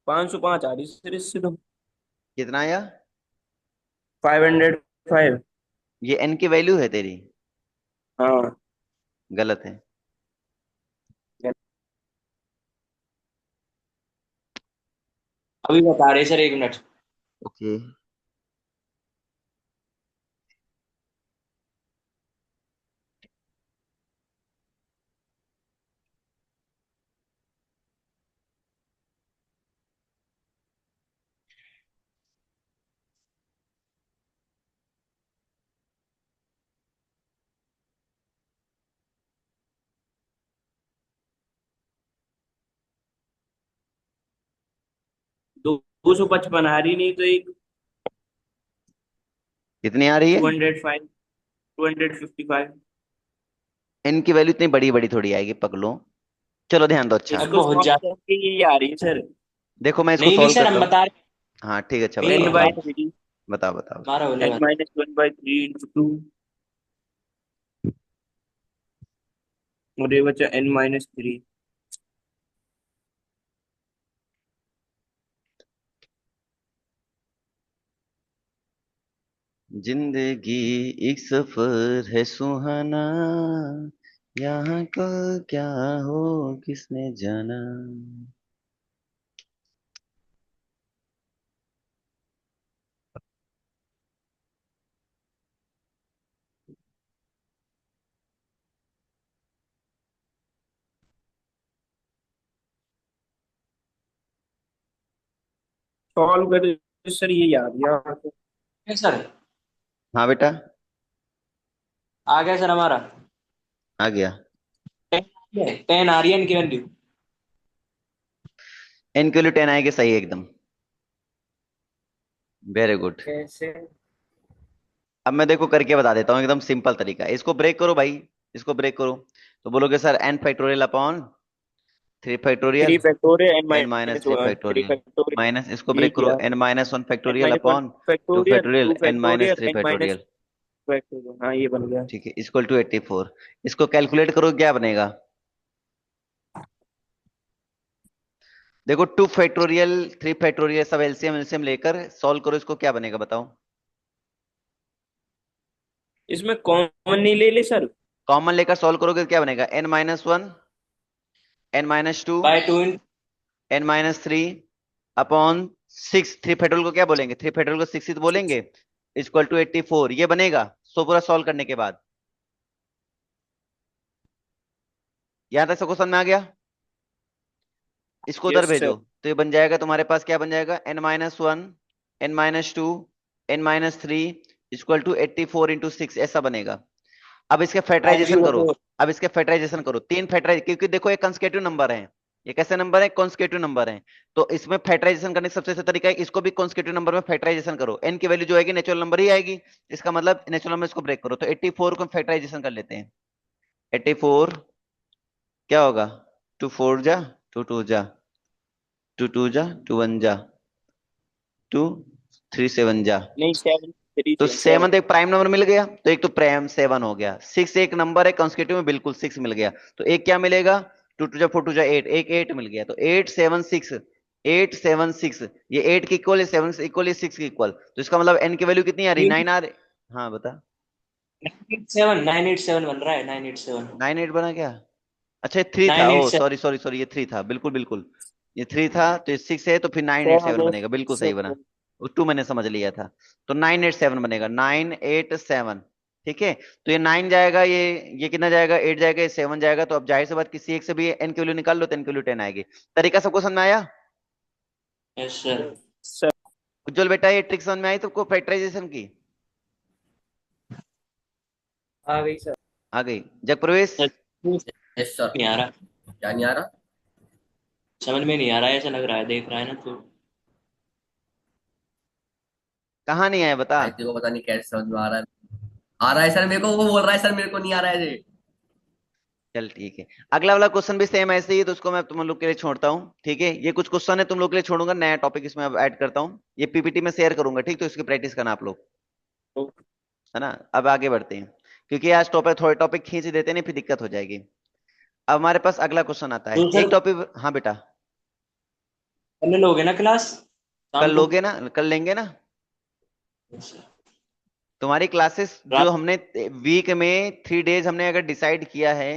505 आ रही सर इससे तो। कितना आया। 505। ये एन की वैल्यू है तेरी। हाँ। गलत है। अभी बता रहे सर, 1 मिनट। ओके। दो 255 आ रही, नहीं तो एक कितनी आ रही है। 205, 255। एन की वैल्यू इतनी बड़ी बड़ी थोड़ी आएगी पगलो। चलो ध्यान दो, अच्छा। अब इसको बहुत सॉल्व ज्यादा। करके ये आ रही है सर। देखो मैं इसको नहीं नहीं सॉल्व सर, करता हम हूँ। बता रहे हाँ ठीक है, अच्छा नहीं बताओ एन नहीं, बताओ। बाई हमारा थ्री बताओ बताओ। हमारा होने एन वाला। माइनस 1/3 इंटू टू, और ये बचा n-3। जिंदगी एक सफर है सुहाना, यहाँ कल क्या हो किसने जाना। सॉल्व कर सर, ये याद यार। है सर। हाँ बेटा। आ गया सर हमारा। आ गया। 10 आ रही है इनकी वैल्यू। एन की वैल्यू 10 आएगी, सही है एकदम। Very good. कैसे? अब मैं देखो करके बता देता हूँ, एकदम सिंपल तरीका है। इसको ब्रेक करो भाई, इसको ब्रेक करो। तो बोलोगे sir n factorial upon 3 3 factorial factorial n n minus minus 3 3 factorial, factorial. Minus इसको ये ब्रेक करो, किया n-1 n factorial minus one upon 2 factorial, factorial 2 n minus factorial 3 n minus factorial. Factorial. हाँ ये बन गया। ठीक है, इक्वल टू 84। इसको कैलकुलेट करो, क्या बनेगा। देखो 2 फैक्टोरियल 3 फैक्टोरियल सब एलसीएम एलसीएम लेकर सॉल्व करो, इसको क्या बनेगा बताओ। इसमें कॉमन नहीं ले ले सर? कॉमन लेकर सॉल्व करोगे तो क्या बनेगा? n-1, n-2, by two in n-3 upon 6। Three factorial को क्या बोलेंगे? थ्री फैक्टोरियल को 6 ही तो बोलेंगे। इक्वल टू 84 ये बनेगा। सो पूरा सॉल्व करने के बाद यहां तक सबको समझ में आ गया? इसको उधर यस सर। भेजो तो ये बन जाएगा तुम्हारे पास, क्या बन जाएगा? n-1, n-2, n-3 equal to 84 × 6 ऐसा बनेगा। अब इसके हाँ जी फैक्टराइजेशन वो करो। तो। अब इसके फैक्टराइजेशन करो, तीन फैक्टराइज, क्योंकि देखो ये कंसेक्यूटिव नंबर है। ये कैसे नंबर है? कॉन्सेक्यूटिव नंबर है। तो इसमें फैक्टराइजेशन करने का सबसे अच्छा तरीका है, इसको भी कॉन्सेक्यूटिव नंबर में फैक्टराइजेशन करो। एन की वैल्यू जो आएगी नेचुरल नंबर ही आएगी। इसका मतलब नेचुरल नंबर इसको ब्रेक करो। तो 84 को फैक्टराइजेशन कर लेते हैं। 84 क्या होगा? 2 4 जा, 2 2 जा, 2 2 जा, 2 1 जा, 2 3 7 जा। नहीं, 7 3 तो से 7। 7 तो एक प्राइम नंबर मिल गया, तो एक तो प्राइम 7 हो गया। 6 एक नंबर है कॉन्स्टिट्यूटिव में, बिल्कुल 6 मिल गया। तो एक क्या मिलेगा? 2 2 जा 4 2 जा 8, एक 8 मिल गया। तो 8 7 6, 8 7 6, ये 8 की इक्वल है, 7 इक्वल है 6 की इक्वल। तो इसका मतलब एन की वैल्यू कितनी आ रही? 9 आ रही। हाँ बता। 987 बन रहा है, 987। 9 8 बना क्या? अच्छा ये 3 था, ओ 987। सॉरी सॉरी सॉरी, ये 3 था, बिल्कुल बिल्कुल। ये 3 था तो ये 6 है, तो फिर 9 8 7 7 बनेगा, बिल्कुल सही बना। 7। वो 2 मैंने समझ लिया था। तो 9 8 7 बनेगा, 9 8 7। ठीक है। तो ये 9 जाएगा, ये कितना जाएगा? 8 जाएगा, ये 7 जाएगा। तो अब जाहिर सी बात, किसी एक से भी एन की वैल्यू निकाल लो तो एन की वैल्यू 10 आएगी। तरीका सबको समझ में आया? Yes sir. सर उज्जवल बेटा ये ट्रिक समझ में आई तुमको फैक्टराइजेशन की? आ गई सर। आ गई। जगप्रवेश? Yes sir. नहीं आ रहा, क्या नहीं आ रहा? समझ में नहीं आ रहा है, ऐसा लग रहा है, देख रहा है ना तो। कहाँ नहीं आया बता। भाई तेरे को पता नहीं कैसे समझ में आ रहा है। आ रहा है सर मेरे को, वो बोल रहा है सर मेरे को नहीं आ रहा है जी। चल ठीक है। अगला वाला क्वेश्चन भी सेम ऐसे ही है, तो उसको मैं तुम लोग के लिए छोड़ता हूँ। ठीक है, ये कुछ क्वेश्चन है तुम लोग के लिए छोड़ूंगा, नया टॉपिक इसमें अब ऐड करता हूँ। ये पीपीटी में शेयर करूंगा, ठीक? तो इसकी प्रैक्टिस करना आप लोग, है ना? अब आगे बढ़ते हैं, क्योंकि आज टॉपिक, थोड़े टॉपिक खींच देते नहीं, फिर दिक्कत हो जाएगी। अब हमारे पास अगला क्वेश्चन आता है, तो सर एक टॉपिक। हाँ बेटा। कल लोगे ना क्लास कल शाम को? लोगे ना? कल लेंगे ना। तुम्हारी क्लासेस जो रात। हमने वीक में 3 डेज हमने अगर डिसाइड किया है,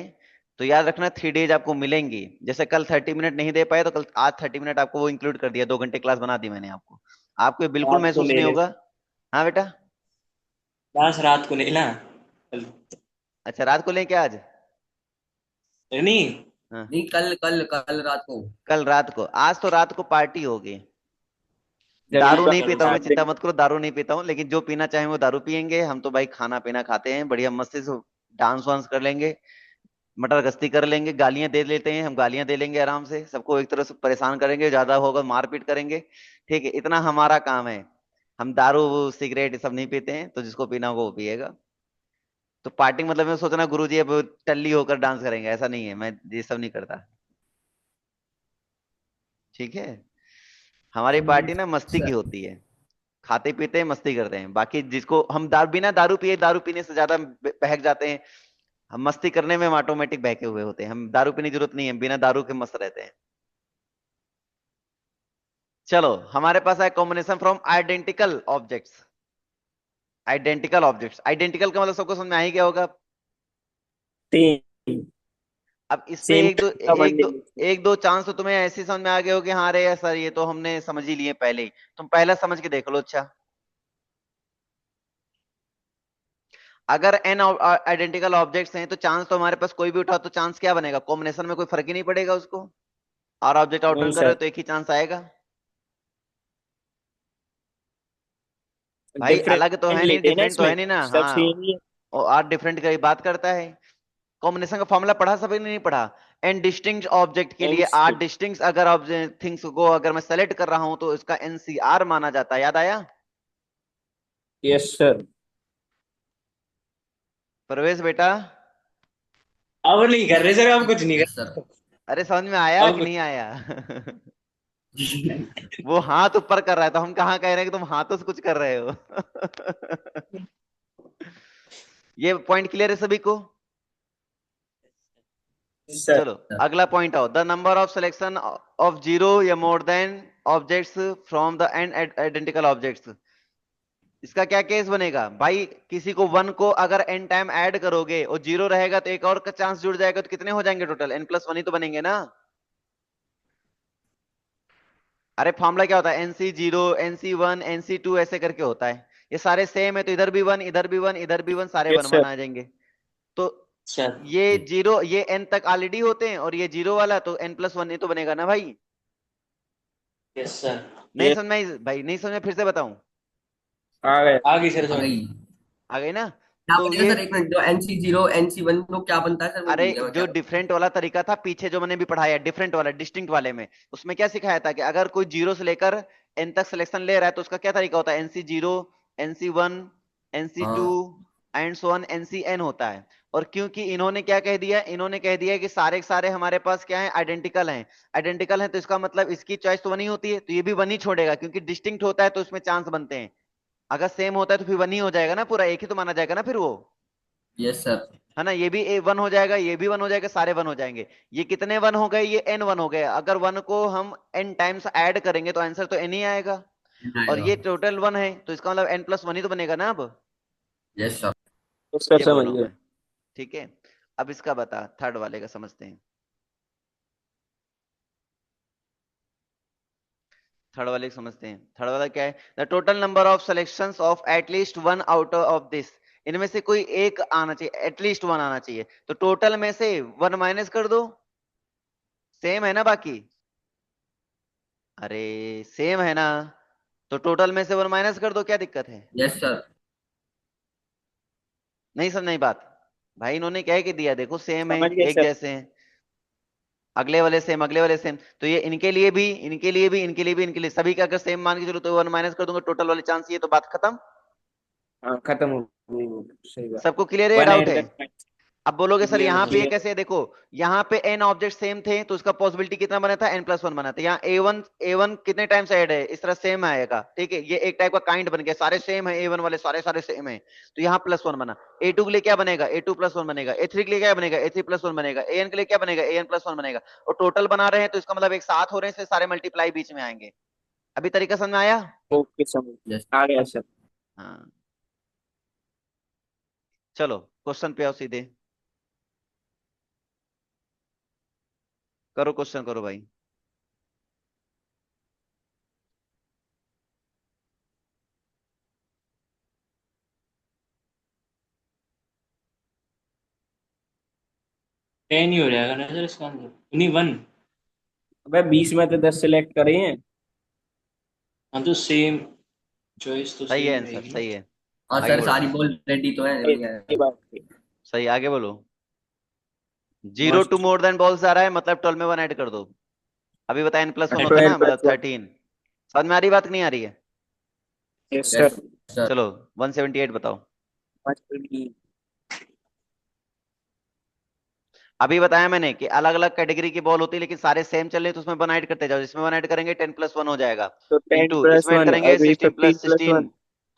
तो याद रखना 3 डेज आपको मिलेंगी। जैसे कल 30 मिनट नहीं दे पाए, तो कल आज 30 मिनट आपको वो इंक्लूड कर दिया, 2 घंटे क्लास बना दी मैंने आपको। आपको ये बिल्कुल रात को महसूस ले नहीं ले होगा। हाँ बेटा। क्लास, रात को लेना कल। अच्छा रात को लें क्या आज? नहीं। हाँ नहीं, कल कल कल रात को। कल रात को। आज तो रात को पार्टी होगी। जरूर दारू नहीं चलो पीता हूँ मैं, ठीक। चिंता मत करो, दारू नहीं पीता हूँ, लेकिन जो पीना चाहे वो दारू पियेंगे। हम तो भाई खाना पीना खाते हैं बढ़िया मस्ती से, डांस वांस कर लेंगे, मटर गश्ती कर लेंगे, गालियां दे लेते हैं हम, गालियां दे लेंगे आराम से, सबको एक तरह से परेशान करेंगे, ज्यादा होगा मारपीट करेंगे। ठीक है, इतना हमारा काम है। हम दारू सिगरेट ये सब नहीं पीते हैं, तो जिसको पीना होगा वो पिएगा। तो पार्टी मतलब मैं सोचना गुरुजी अब टल्ली होकर डांस करेंगे, ऐसा नहीं है, मैं ये सब नहीं करता। ठीक है। हमारी पार्टी ना मस्ती की सर होती है, खाते पीते हैं मस्ती करते हैं। बाकी जिसको हम दारू, बिना दारू पिए, दारू पीने से ज्यादा बहक जाते हैं। हम मस्ती करने में हम ऑटोमेटिक बहके हुए होते हैं, हम दारू पीने की जरूरत नहीं है, बिना दारू के मस्त रहते हैं। चलो हमारे पास है combination from identical objects. Identical objects, identical का मतलब सबको समझ में आ ही गया होगा। 3। अब इसमें सेम एक दो, का वन ले लो। एक दो चांस तो तुम्हें ऐसे समझ में आ गए हो कि हाँ रे यार सर ये तो हमने समझ ही लिए पहले ही। तुम पहला समझ के देख लो। अच्छा, अगर एन आइडेंटिकल ऑब्जेक्ट्स हैं, तो चांस तो हमारे पास कोई भी उठाओ तो चांस क्या बनेगा? कॉम्बिनेशन में कोई फर्क ही नहीं पड़ेगा उसको। और ऑब्जेक्ट नहीं आउटरन कर रहे सर, हो तो एक ही चांस आएगा। भाई अलग तो डिफरेंट है नहीं, लेते हैं ना डिफरेंट तो इसमें, है नहीं ना। सब हाँ, सेम ही है। और आर डिफरेंट की बात करता है। कॉम्बिनेशन का फॉर्मूला पढ़ा सभी ने? नहीं पढ़ा? एन डिस्टिंक्ट ऑब्जेक्ट के लिए Hence, आर डिस्टिंक्ट अगर ऑब्जेक्ट थिंग्स को अगर मैं सेलेक्ट कर रहा हूं, तो इसका एनसीआर माना जाता है। याद आया? Yes sir. प्रवेश बेटा। अब नहीं कर रहे सर, अब कुछ नहीं यस सर। कर। अरे समझ में आया अब कि कुछ। नहीं आया? वो हाथ ऊपर कर रहा है, तो हम कहाँ कह रहे हैं कि तुम हाथों से कुछ कर रहे हो? ये पॉइंट क्लियर है सभी को? सर चलो अगला पॉइंट आओ। The number of selection of zero या more than objects from the n identical objects. इसका क्या केस बनेगा भाई, किसी को 1 को अगर n टाइम ऐड करोगे और 0 रहेगा तो एक और का चांस जुड़ जाएगा, तो कितने हो जाएंगे टोटल, n+1 ही तो बनेंगे ना। अरे फॉर्मूला क्या होता है, NC0 NC1 NC2 ऐसे करके होता है। ये सारे सेम है तो इधर भी 1 इधर भी 1 इधर भी 1, सारे यस 1 1 सर। आ जाएंगे। तो सर ये जीरो, ये n तक ऑलरेडी होते हैं और ये 0 वाला तो n+1 ही तो बनेगा ना भाई। Yes sir. नहीं समझ में भाई, नहीं समझ में, फिर से बताऊं। आ गए। आ गई सर आ समझ। गई। आ गई ना। क्या तो बनेगा ये, सर, एक मिनट, जो NC0 NC1 तो क्या बनता है सर, वो अरे भूल गया मैं, जो क्या बनता डिफरेंट वाला तरीका था पीछे जो मैंने भी पढ़ाया, डिफरेंट वाला डिस्टिंक्ट वाले में, उसमें क्या सिखाया था कि अगर कोई 0 से लेकर n तक सिलेक्शन ले रहा है तो उसका क्या तरीका होता है, NC0 NC1 है? NC2 हाँ। एंड सो ऑन NCN होता है। और क्योंकि इन्होंने क्या कह दिया, इन्होंने कह दिया कि सारे के सारे हमारे पास क्या है, आइडेंटिकल हैं। आइडेंटिकल हैं तो इसका मतलब इसकी चॉइस तो 1 ही होती है, तो ये भी 1 ही छोड़ेगा, क्योंकि डिस्टिंक्ट होता है तो उसमें चांस बनते हैं। अगर सेम होता है तो फिर 1 ही हो जाएगा ना, पूरा एक ही तो माना जाएगा ना फिर वो, यस सर। है ना। ये भी A1 हो जाएगा, ये भी 1 हो जाएगा, सारे 1 हो जाएंगे। ये कितने 1 हो गए, ये n 1 हो गए। अगर 1 को हम n टाइम्स ऐड करेंगे तो आंसर तो n ही आएगा। और आएगा। ये टोटल 1 है तो इसका मतलब n+1 ही तो बनेगा ना अब। Yes sir. यस सर ये बोल समझ रहा हूं गए। मैं। ठीक है। अब इसका बता, थर्ड वाले का समझते हैं। थर्ड वाले को समझते हैं। थर्ड वाला क्या है, the total number of selections of at least 1 out of this, इनमें से कोई एक आना चाहिए, एटलीस्ट 1 आना चाहिए। तो टोटल में से 1 माइनस कर दो, सेम है ना बाकी, अरे सेम है ना, तो टोटल में से 1 माइनस कर दो, क्या दिक्कत है। Yes sir. नहीं समझ नहीं बात भाई, इन्होंने क्या कि दिया, देखो सेम है, समझ गए एक सर। जैसे हैं, अगले वाले सेम अगले वाले सेम, तो ये इनके लिए भी इनके लिए भी इनके लिए भी इनके लिए सभी का अगर सेम मान के चलो तो 1 माइनस कर दूंगा, टोटल वाले चांस, ये तो बात खत्म। हाँ खत्म हो गई वो, सही बात। सबको क्लियर है या वन डाउट ऐड है। कर। अब बोलोगे सर क्लियर है यहाँ पे सर। ये क्लियर। कैसे है, देखो यहाँ पे n ऑब्जेक्ट सेम थे तो उसका पॉसिबिलिटी कितना बना था, n+1 बना था। यहाँ A1 कितने टाइम्स ऐड है, इस तरह सेम आएगा, ठीक है, ये एक टाइप का काइंड बन गया, सारे सेम है, A1 वाले सारे सारे सेम है, तो यहाँ +1 बना। A2 के लिए क्या बनेगा, A2+1 बनेगा। A3 के लिए क्या बनेगा, A3+1 बनेगा। AN के लिए क्या बनेगा, AN+1 बनेगा। और टोटल बना रहे हैं तो इसका मतलब एक साथ हो रहे हैं, इसलिए सारे मल्टीप्लाई बीच में आएंगे। अभी तरीका समझ में आया। ओके समझ। यस। आ गया सर। हाँ, चलो क्वेश्चन पे आओ सीधे, करो क्वेश्चन करो भाई। टेन ही हो जाएगा ना सर इसका आंसर, नहीं 1। अबे 20 में तो 10 सिलेक्ट करे हैं। हाँ तो सेम, चॉइस तो सही है सेम आंसर, रहेगी ना। सही है। हाँ आगे सर, बढ़ो, सारी बॉल रेडी तो है, बढ़िया ये है। बात थी। सही, आगे बोलो। 0 to मस्त। मोर देन बॉल्स आ रहा है, मतलब 12 में 1 ऐड कर दो। अभी बताया n+1 होता है 12 ना, मतलब प्लस 13। समझ में आ रही बात कि नहीं आ रही है। Yes yes sir. सर। चलो 178 बताओ। अभी बताया मैंने कि अलग अलग कैटेगरी की बॉल होती है लेकिन सारे सेम चल रहे हैं तो उसमें 1 ऐड करते जाओ, जिसमें 1 ऐड करेंगे 10+1 हो जाएगा। तो 10 इंटू प्लस इसमें ऐड 1 करेंगे अभी 16 15 प्लस प्लस 16, 1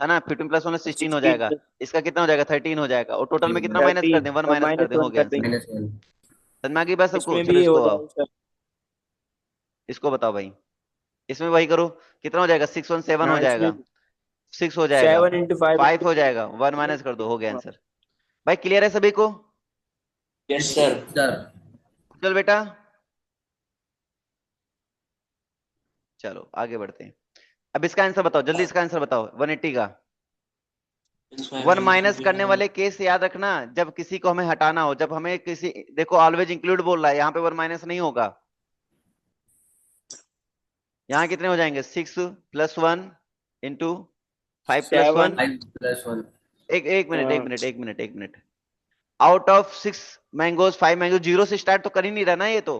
है ना, 15+1 में 16 हो 16 जाएगा। प्लस इसका कितना हो जाएगा, 13 हो जाएगा। और टोटल में कितना माइनस कर 13 दें, 1 और माइनस कर माइनस दें, हो 1 गया कर आंसर। देंगे। -1। समझ में आ गई बात सबको, इसमें चलो भी हो इसको आओ, जाएगा सर। इसको बताओ भाई। इसमें वही करो, कितना हो जाएगा, 617 हो हाँ इसमें जाएगा, 6 हो जाएगा, 7 इंटू 5 5 हो जाएगा, 1 माइनस कर दो, हो गया आंसर। भाई क्लियर है सभी को। Yes sir. सर। चल बेटा, चलो आगे बढ़ते हैं। अब इसका आंसर बताओ जल्दी, इसका आंसर बताओ 180 का। 1 माइनस करने वाले केस याद रखना, जब किसी को हमें हटाना हो, जब हमें किसी, देखो ऑलवेज इंक्लूड बोल रहा है, यहाँ पे 1 माइनस नहीं होगा। यहाँ कितने हो जाएंगे, 6+1 इंटू 5+1। 7। 5+1। एक एक मिनट एक मिनट एक मिनट एक minute, out of 6 mangoes 5 mango, 0 से स्टार्ट तो कर ही नहीं रहा ना ये तो,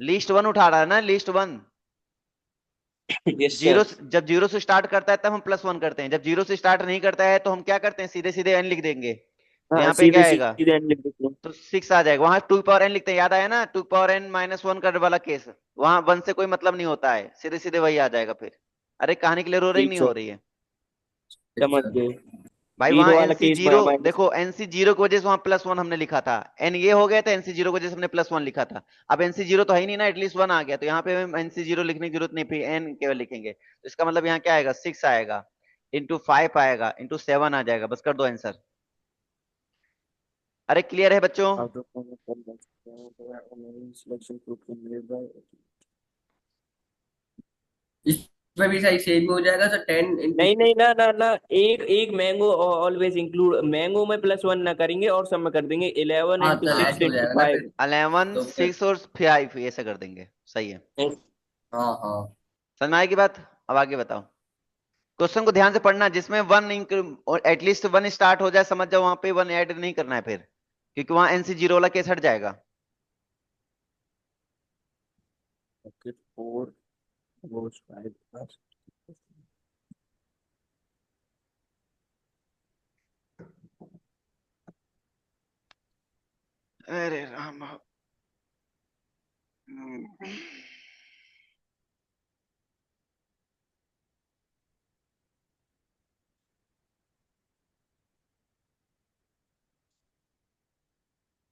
लीस्ट 1 उठा रहा है ना, लीस्ट 1। Yes zero, sir. जब 0 से स्टार्ट करता है तब हम +1 करते हैं, जब 0 से स्टार्ट नहीं करता है तो हम क्या करते हैं, सीधे सीधे n लिख देंगे। तो हाँ यहाँ पे सीधे क्या आएगा, सीधे एंड लिख देते हैं। तो 6 आ जाएगा। वहां 2 पावर n लिखते हैं, याद आया ना, 2 पावर n-1 का वाला केस, वहां 1 से कोई मतलब नहीं होता है, सीधे सीधे वही आ जाएगा फिर। अरे कहानी क्लियर हो रही ठीक नहीं सर हो रही है यस समझ सर। गए। भाई। वहां जीरो वाला एनसी केस जीरो, माइनस। देखो NC0 की वजह से वहां +1 हमने लिखा था, n ये हो गया था, NC0 की वजह से हमने +1 लिखा था। अब NC0 तो है ही नहीं ना, एटलीस्ट 1 आ गया, तो यहाँ पे हम NC0 लिखने की जरूरत नहीं, फिर n केवल लिखेंगे, तो इसका मतलब यहाँ क्या आएगा, 6 आएगा इंटू 5 आएगा, इंटू 7 आ जाएगा, बस कर दो आंसर। अरे क्लियर है बच्चों? इसमें भी सही सेम हो जाएगा सर, 10 इंटू। नहीं नहीं, ना ना ना, एक एक मैंगो ऑलवेज इंक्लूड, मैंगो में +1 ना करेंगे और सब में कर देंगे 11 हाँ इंटू तो सिक्स ऐसे हो इंटू जाएगा ना फिर। फाइव 11, तो फिर 6 और 5 ऐसे कर देंगे, सही है। हाँ हाँ। समझ में आएगी बात? अब आगे बताओ। क्वेश्चन को ध्यान से पढ़ना, जिसमें वन एटलीस्ट वन स्टार्ट हो जाए, समझ जाओ वहां पे वन ऐड नहीं करना है फिर, क्योंकि वहां एनसी जीरो वाला केस हट जाएगा। Bucket 4 goes 5 plus। अरे राम।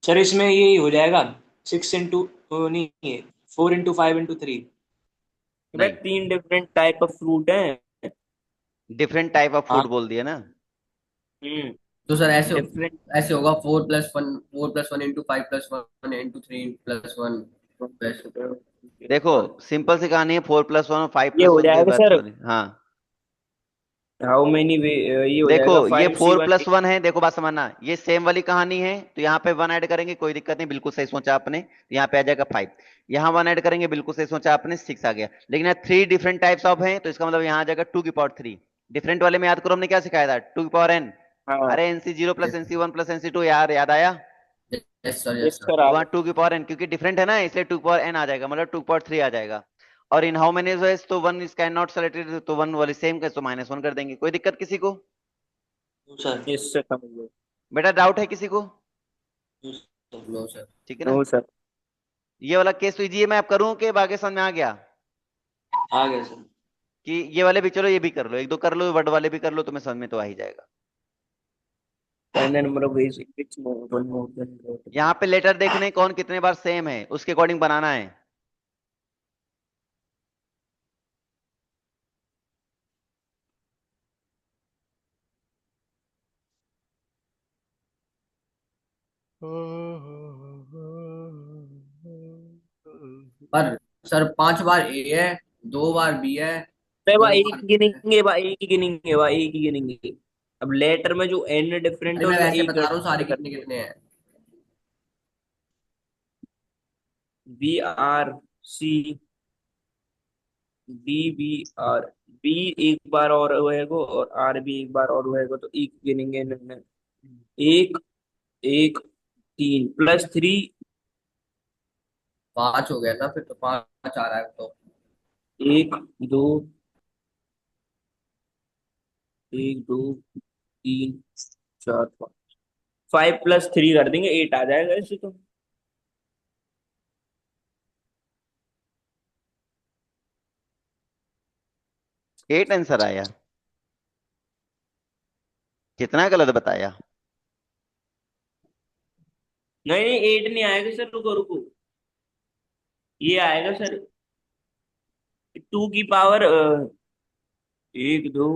सर इसमें यही हो जाएगा 6 इंटू, नहीं है, 4 इंटू 5 इंटू 3। भाई नहीं, 3 डिफरेंट टाइप ऑफ फ्रूट हैं। डिफरेंट टाइप ऑफ हाँ फूड बोल दिया ना। हम्म। तो सर ऐसे डिफरेंट। ऐसे होगा 4+1, 4+1 इंटू 5+1 इंटू 3+1। देखो, सिंपल सी कहानी है, 4+1 और फाइव ये प्लस हो वन कोई जाएगा बात सर, नहीं। हाँ हाउ मेनी वे, ये हो देखो, जाएगा ये 5C1। 4+1 है, देखो बात समझना, ये सेम वाली कहानी है, तो यहाँ पे वन ऐड करेंगे, कोई दिक्कत नहीं, बिल्कुल सही सोचा आपने, तो यहाँ पे आ जाएगा 5। यहाँ वन ऐड करेंगे, बिल्कुल सही सोचा आपने, 6 आ गया। लेकिन यहाँ 3 डिफरेंट टाइप्स ऑफ हैं, तो इसका मतलब यहाँ आ जाएगा 2 की पावर 3। डिफरेंट वाले में याद करो हमने क्या सिखाया था, 2 की पावर n। हाँ। अरे NC0 plus NC1 plus NC2, यार याद आया? Yes sir, yes yes sir. Sir, तो आ वहां गया। 2 की पावर n, क्योंकि डिफरेंट है ना, इसलिए 2 की पावर n आ जाएगा, मतलब 2 की पावर 3 आ जाएगा। और इन हाउ मेनी वेज, तो one is can not selected, तो वन वाली सेम का, तो -1 कर देंगे, कोई दिक्कत किसी को? सर। यस सर, समझ गए। बेटा डाउट है किसी को? No sir. ठीक है ना? No sir. ये वाला केस तो इजी है, मैं आप करूं कि आगे समझ में आ गया? आ गया सर। कि ये वाले भी चलो, ये भी कर लो, एक दो कर लो, वर्ड वाले भी कर लो, तुम्हें समझ में तो आ ही जाएगा। Find the number of ways in which one more than. यहाँ पे लेटर देखने कौन कितने बार सेम है, उसके अकॉर्डिंग बनाना है। पर सर 5 बार ए है, 2 बार बी है, तो दो भाई एक बार ही है। गिनेंगे, भाई एक ही गिनेंगे, भाई एक ही गिनेंगे। अब लेटर में जो n डिफरेंट अरे है मैं उसमें वैसे एक बता रहा हूँ सारे ऐड कर कितने दिया। कितने हैं। BRC, BBR, बी एक बार और होएगा और R भी एक बार और होएगा, तो एक गिनेंगे इन्होंने। एक, एक, 3 +3। 5 हो गया था फिर, तो 5 आ रहा है तो। एक, दो, एक, दो, तीन, चार, 5। 5 + 3 कर देंगे, 8 आ जाएगा इसे तो। 8 आंसर आया? कितना गलत बताया? नहीं नहीं, 8 नहीं आएगा सर, रुको रुको। ये आएगा सर, 2 की पावर, एक, दो,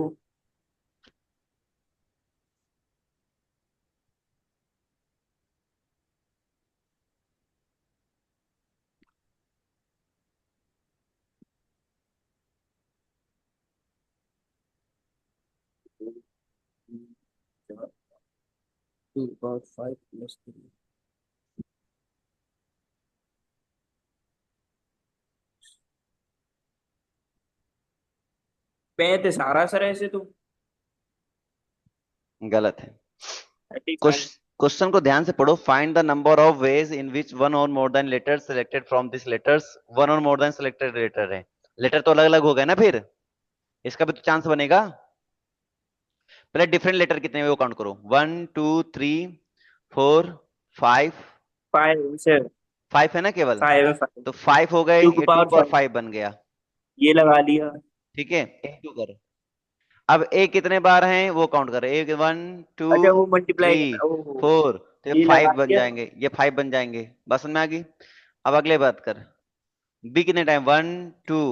2 की पावर 5 + 3। पैंतीस सारा सर ऐसे तो। गलत है। 35। क्वेश्चन को ध्यान से पढ़ो, find the number of ways in which one or more than letter selected from this letters, one or more than selected letter है, लेटर तो अलग अलग हो गए ना, फिर इसका भी तो चांस बनेगा। पहले डिफरेंट लेटर कितने हैं वो काउंट करो, 1 2 3 4 5। 5 सर। 5 है ना केवल? 5 है, 5। तो 5 हो गए, टू की ये टू पावर और फाइव 5 बन गया। ये लगा लिया। ठीक है, एक टू कर। अब ए कितने बार हैं वो काउंट कर, एक 1 2 अच्छा, वो मल्टीप्लाई 3 करना, ओ 4, तो ये ये लगा 5 बन लिया। जाएंगे, ये 5 बन जाएंगे, बस समझ में आ गई? अब अगले बात कर, बी कितने टाइम, 1 2,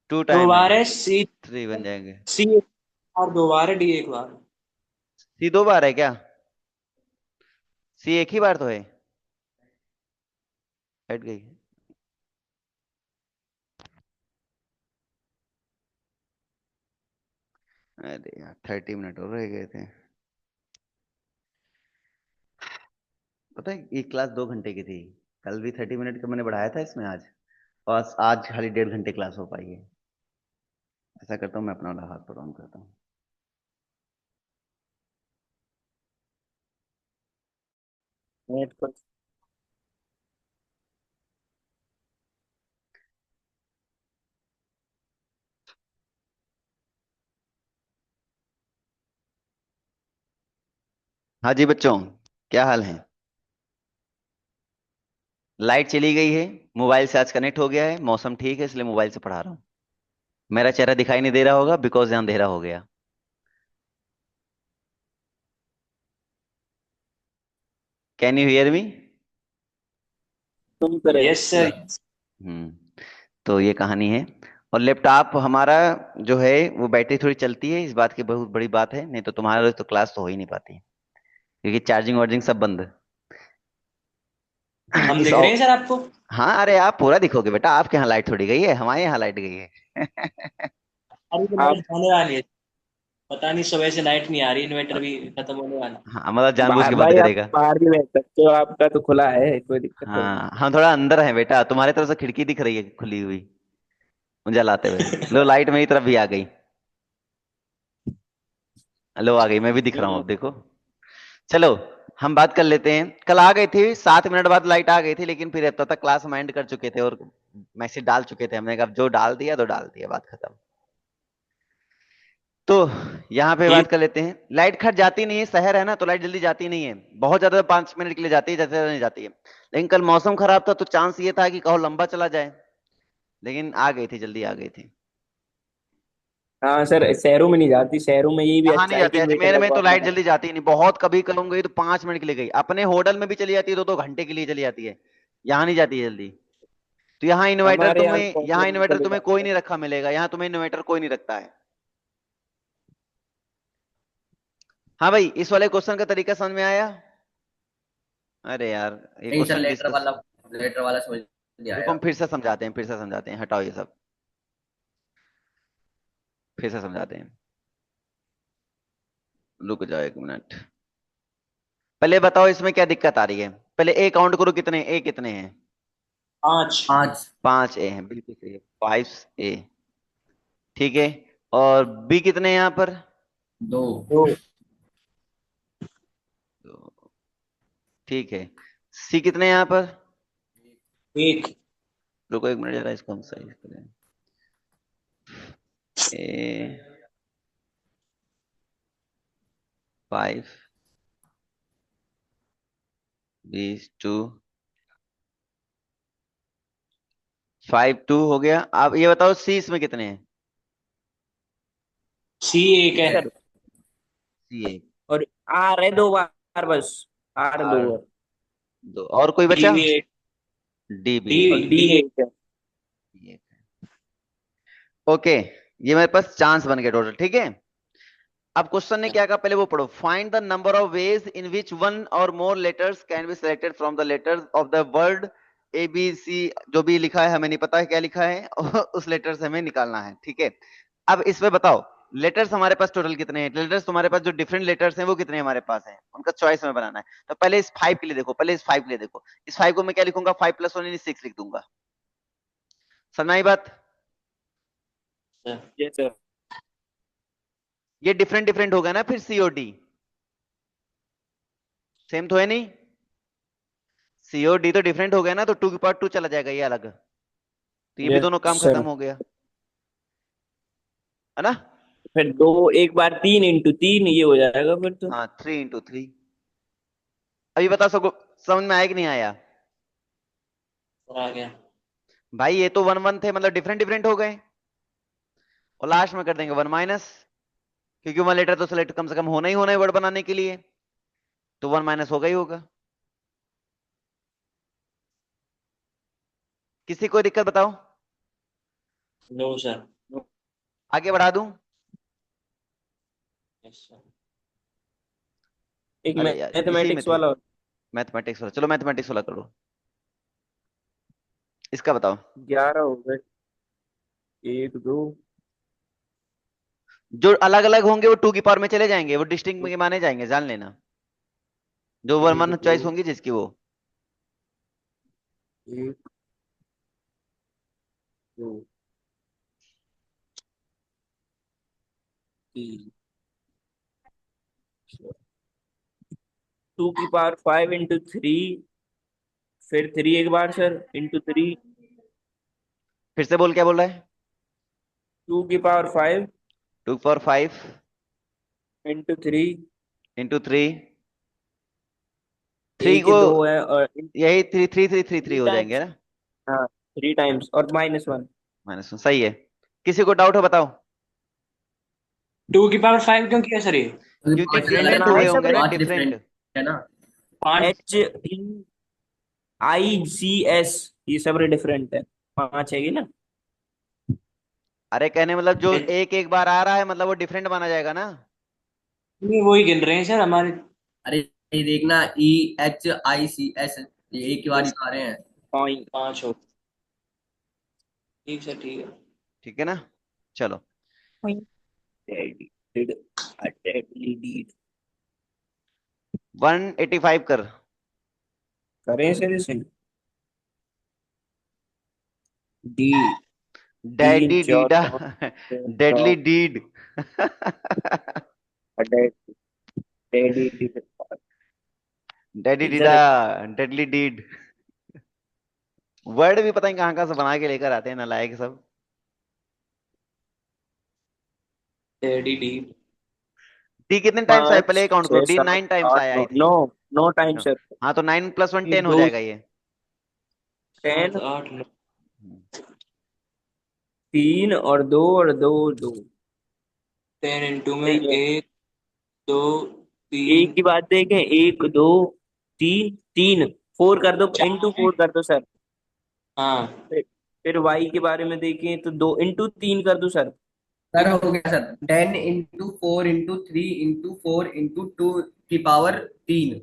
2 दो टाइम है, बार है सी। 3 बन जाएंगे। सी, और 2 बार है, डी 1 बार। सी 2 बार है क्या? सी एक ही बार तो है। हट गई। अरे यार 30 मिनट और रह गए थे। पता है ये क्लास 2 घंटे की थी। कल भी 30 मिनट का मैंने बढ़ाया था इसमें आज। और आज खाली 1.5 घंटे क्लास हो पाई है। ऐसा करता हूँ मैं अपना वाला हाथ पर ऑन करता हूँ। नेट पर। हाँ जी बच्चों, क्या हाल है? लाइट चली गई है। मोबाइल से आज कनेक्ट हो गया है, मौसम ठीक है इसलिए मोबाइल से पढ़ा रहा हूँ। मेरा चेहरा दिखाई नहीं दे रहा होगा बिकॉज यहाँ अंधेरा हो गया। Can you hear me? तुम करे। Yes sir. हम्म। तो ये कहानी है। और लैपटॉप हमारा जो है वो बैटरी थोड़ी चलती है, इस बात की बहुत बड़ी बात है, नहीं तो तुम्हारा तो क्लास तो हो ही नहीं पाती क्योंकि चार्जिंग वार्जिंग सब बंद। हम इस दिख रहे हैं सर आपको? हाँ, अरे आप पूरा दिखोगे बेटा, आपके यहाँ लाइट थोड़ी गई है, हमारे यहाँ लाइट गई है। अरे तो लाइट आप जाने वाली है। पता नहीं, सुबह से लाइट नहीं आ रही, इन्वर्टर भी खत्म होने वाला। हाँ मतलब जानबूझ के बंद भाई आप करेगा। बाहर भी बैठ सकते हो, आपका तो खुला है, कोई दिक्कत नहीं। हाँ हम थोड़ा अंदर है बेटा, तुम्हारे तरफ से खिड़की दिख रही है खुली हुई मुझे लाते हुए। लो लाइट मेरी तरफ भी आ गई। लो आ गई, मैं भी दिख रहा हूँ अब देखो। चलो हम बात कर लेते हैं। कल आ गई थी 7 मिनट बाद लाइट आ गई थी, लेकिन फिर तब तक क्लास हम एंड कर चुके थे और मैसेज डाल चुके थे। हमने कहा जो डाल दिया तो डाल दिया, बात खत्म। तो यहाँ पे बात ठीक। कर लेते हैं। लाइट खट जाती नहीं है, शहर है ना तो लाइट जल्दी जाती नहीं है। बहुत ज्यादा 5 मिनट के लिए जाती है, ज्यादा ज्यादा नहीं जाती है। लेकिन कल मौसम खराब था तो चांस ये था कि कहो लंबा चला जाए, लेकिन आ गई थी, जल्दी आ गई थी। हाँ सर, शहरों में नहीं जाती, शहरों में यही भी यहाँ नहीं अच्छा है जाती, कि इन्वेटर अजमेर में लगवा तो के लाइट रख। जल्दी जाती ही नहीं, बहुत कभी कम गई तो 5 मिनट के लिए गई। अपने होटल में भी चली जाती है, 2 2 घंटे के लिए चली जाती है। यहाँ नहीं जाती है जल्दी। तो यहाँ इन्वर्टर हमारे यहाँ तुम्हें, यहाँ तो इन्वर्टर चले तुम्हें जाते कोई हैं। नहीं रखा मिलेगा, यहाँ तुम्हें इन्वर्टर कोई नहीं रखता है। हाँ भाई, इस वाले क्वेश्चन का तरीका समझ में आया? अरे यार ये नहीं सर, क्वेश्चन डिस्कस। लेटर वाला समझ नहीं रुको आया। हम फिर से समझाते हैं, फिर से समझाते हैं, हटाओ ये सब, फिर से समझाते हैं। रुक जाओ 1 मिनट। पहले बताओ इसमें क्या दिक्कत आ रही है। पहले ए काउंट करो, कितने ए कितने हैं? 5। 5। 5 ए हैं, बिल्कुल सही है, 5 ए। ठीक है। और बी कितने हैं यहाँ पर? 2। तो तो ठीक है। सी कितने हैं यहाँ पर? 1। रुको 1 मिनट जरा, इसको हम सही करें। ए 5, बी 2, 5 2 हो गया। आप ये बताओ सी इसमें कितने हैं? सी 1 है। सर, सी ए। और आर है 2 बार बस। आर दो आर बार। 2, और कोई डी बचा? भी 1। डी भी डी एक और है। D D 1। एक है। ये ओके। ये मेरे पास चांस बन गया टोटल, ठीक है। अब क्वेश्चन ने क्या कहा पहले वो पढ़ो। Find the number of ways in which one or more letters can be selected from the letters of the word A B C. जो भी लिखा है हमें नहीं पता है क्या लिखा है, उस लेटर से हमें निकालना है, ठीक है। अब इसमें बताओ लेटर्स हमारे पास टोटल कितने हैं। लेटर्स तुम्हारे पास जो डिफरेंट लेटर्स हैं वो कितने हमारे पास हैं, उनका चॉइस हमें बनाना है। तो पहले इस 5 के लिए देखो, पहले इस 5 के लिए देखो। इस 5 को मैं क्या लिखूंगा? 5 + 1 यानी 6 लिख दूंगा। समझ में आई बात? ये सर। ये डिफरेंट डिफरेंट हो गया ना फिर, सी और डी सेम तो है नहीं। सी और डी तो डिफरेंट हो गया ना, तो 2 की पावर 2 चला जाएगा ये अलग। तो ये भी ये दोनों काम खत्म सर। हो गया, है ना। फिर दो, एक बार 3 × 3 ये हो जाएगा फिर तो। हाँ 3 × 3। अभी बता सको समझ में आया कि नहीं आया? और आ गया। भाई ये तो 1 1 थे, मतलब डिफरेंट डिफरेंट हो गए। और लास्ट में कर देंगे 1 - क्योंकि 1 लेटर तो सेलेक्ट कम से कम होना ही होना है वर्ड बनाने के लिए, तो 1 - होगा ही होगा। किसी कोई दिक्कत बताओ? No sir. आगे बढ़ा दूं? Yes, sir. एक अरे यार इसी में मैथमेटिक्स थी। वाला होता मैथमेटिक्स वाला, चलो मैथमेटिक्स वाला करो। इसका बताओ। है। 11 हो गए। 1 2 जो अलग अलग होंगे वो टू की पावर में चले जाएंगे, वो डिस्टिंक्ट में माने जाएंगे, जान लेना। जो वन 1 वन 2 चॉइस होंगी जिसकी वो। 1 2 3 2 की पावर 5 into 3, फिर 3 एक बार सर इंटू 3। फिर से बोल, क्या बोल रहा है? 2 की पावर 5 2 की पावर 5 इंटू 3। इंटू 3। थ्री एक को, 2 है और यही three three three three three three हो जाएंगे टाइम्स। ना। हाँ 3 टाइम्स और -1। -1, सही है। किसी को डाउट हो बताओ। 2 की पावर 5 क्यों किया सर ये? क्योंकि क्योंकि पांच डिफरेंट डिफरेंट ना है हुए सब। होंगे ना, पांच डिफरेंट। डिफरेंट है ना। 5। HICS, ये सब डिफरेंट है। 5 है ना। अरे कहने मतलब जो एक एक बार आ रहा है मतलब वो डिफरेंट माना जाएगा ना। नहीं, वही गिन रहे हैं सर हमारे। अरे ये देखना, EHICS, ये एक ही बार ही तो आ रहे हैं। पॉइंट। 5 हो। ठीक सर, ठीक है। ठीक है ना। चलो। Deadly deed. 185 कर। करें सर इसे। डी। तीन डैडी चार डीडा। पाँच छः डेडली सात डीड। Deadly deed. डैडी डीडा। इधर डेडली डीड। वर्ड भी पता नहीं कहाँ कहाँ से बना के लेकर आते हैं नालायक सब। Daddy D. डी कितने टाइम्स आया 5 पहले काउंट करो, 6 डी 7 नाइन टाइम्स 8 आया आई 9 थिंक। 9 9 time sir. हाँ तो 9 + 1 10 हो 2 जाएगा ये। 7 10। 8 9। 3 और 2 और 2 2। 10 इंटू में सही है। 1 2 एक 3 की बात देखें, 1 2 3 3। 4 कर दो, 4 है। ×4 कर दो सर। हाँ। फिर y के बारे में देखें तो 2 × 3 कर दो सर। सर हो गया sir, 10 into 4 into 3 into 4 into 2 की पावर 3।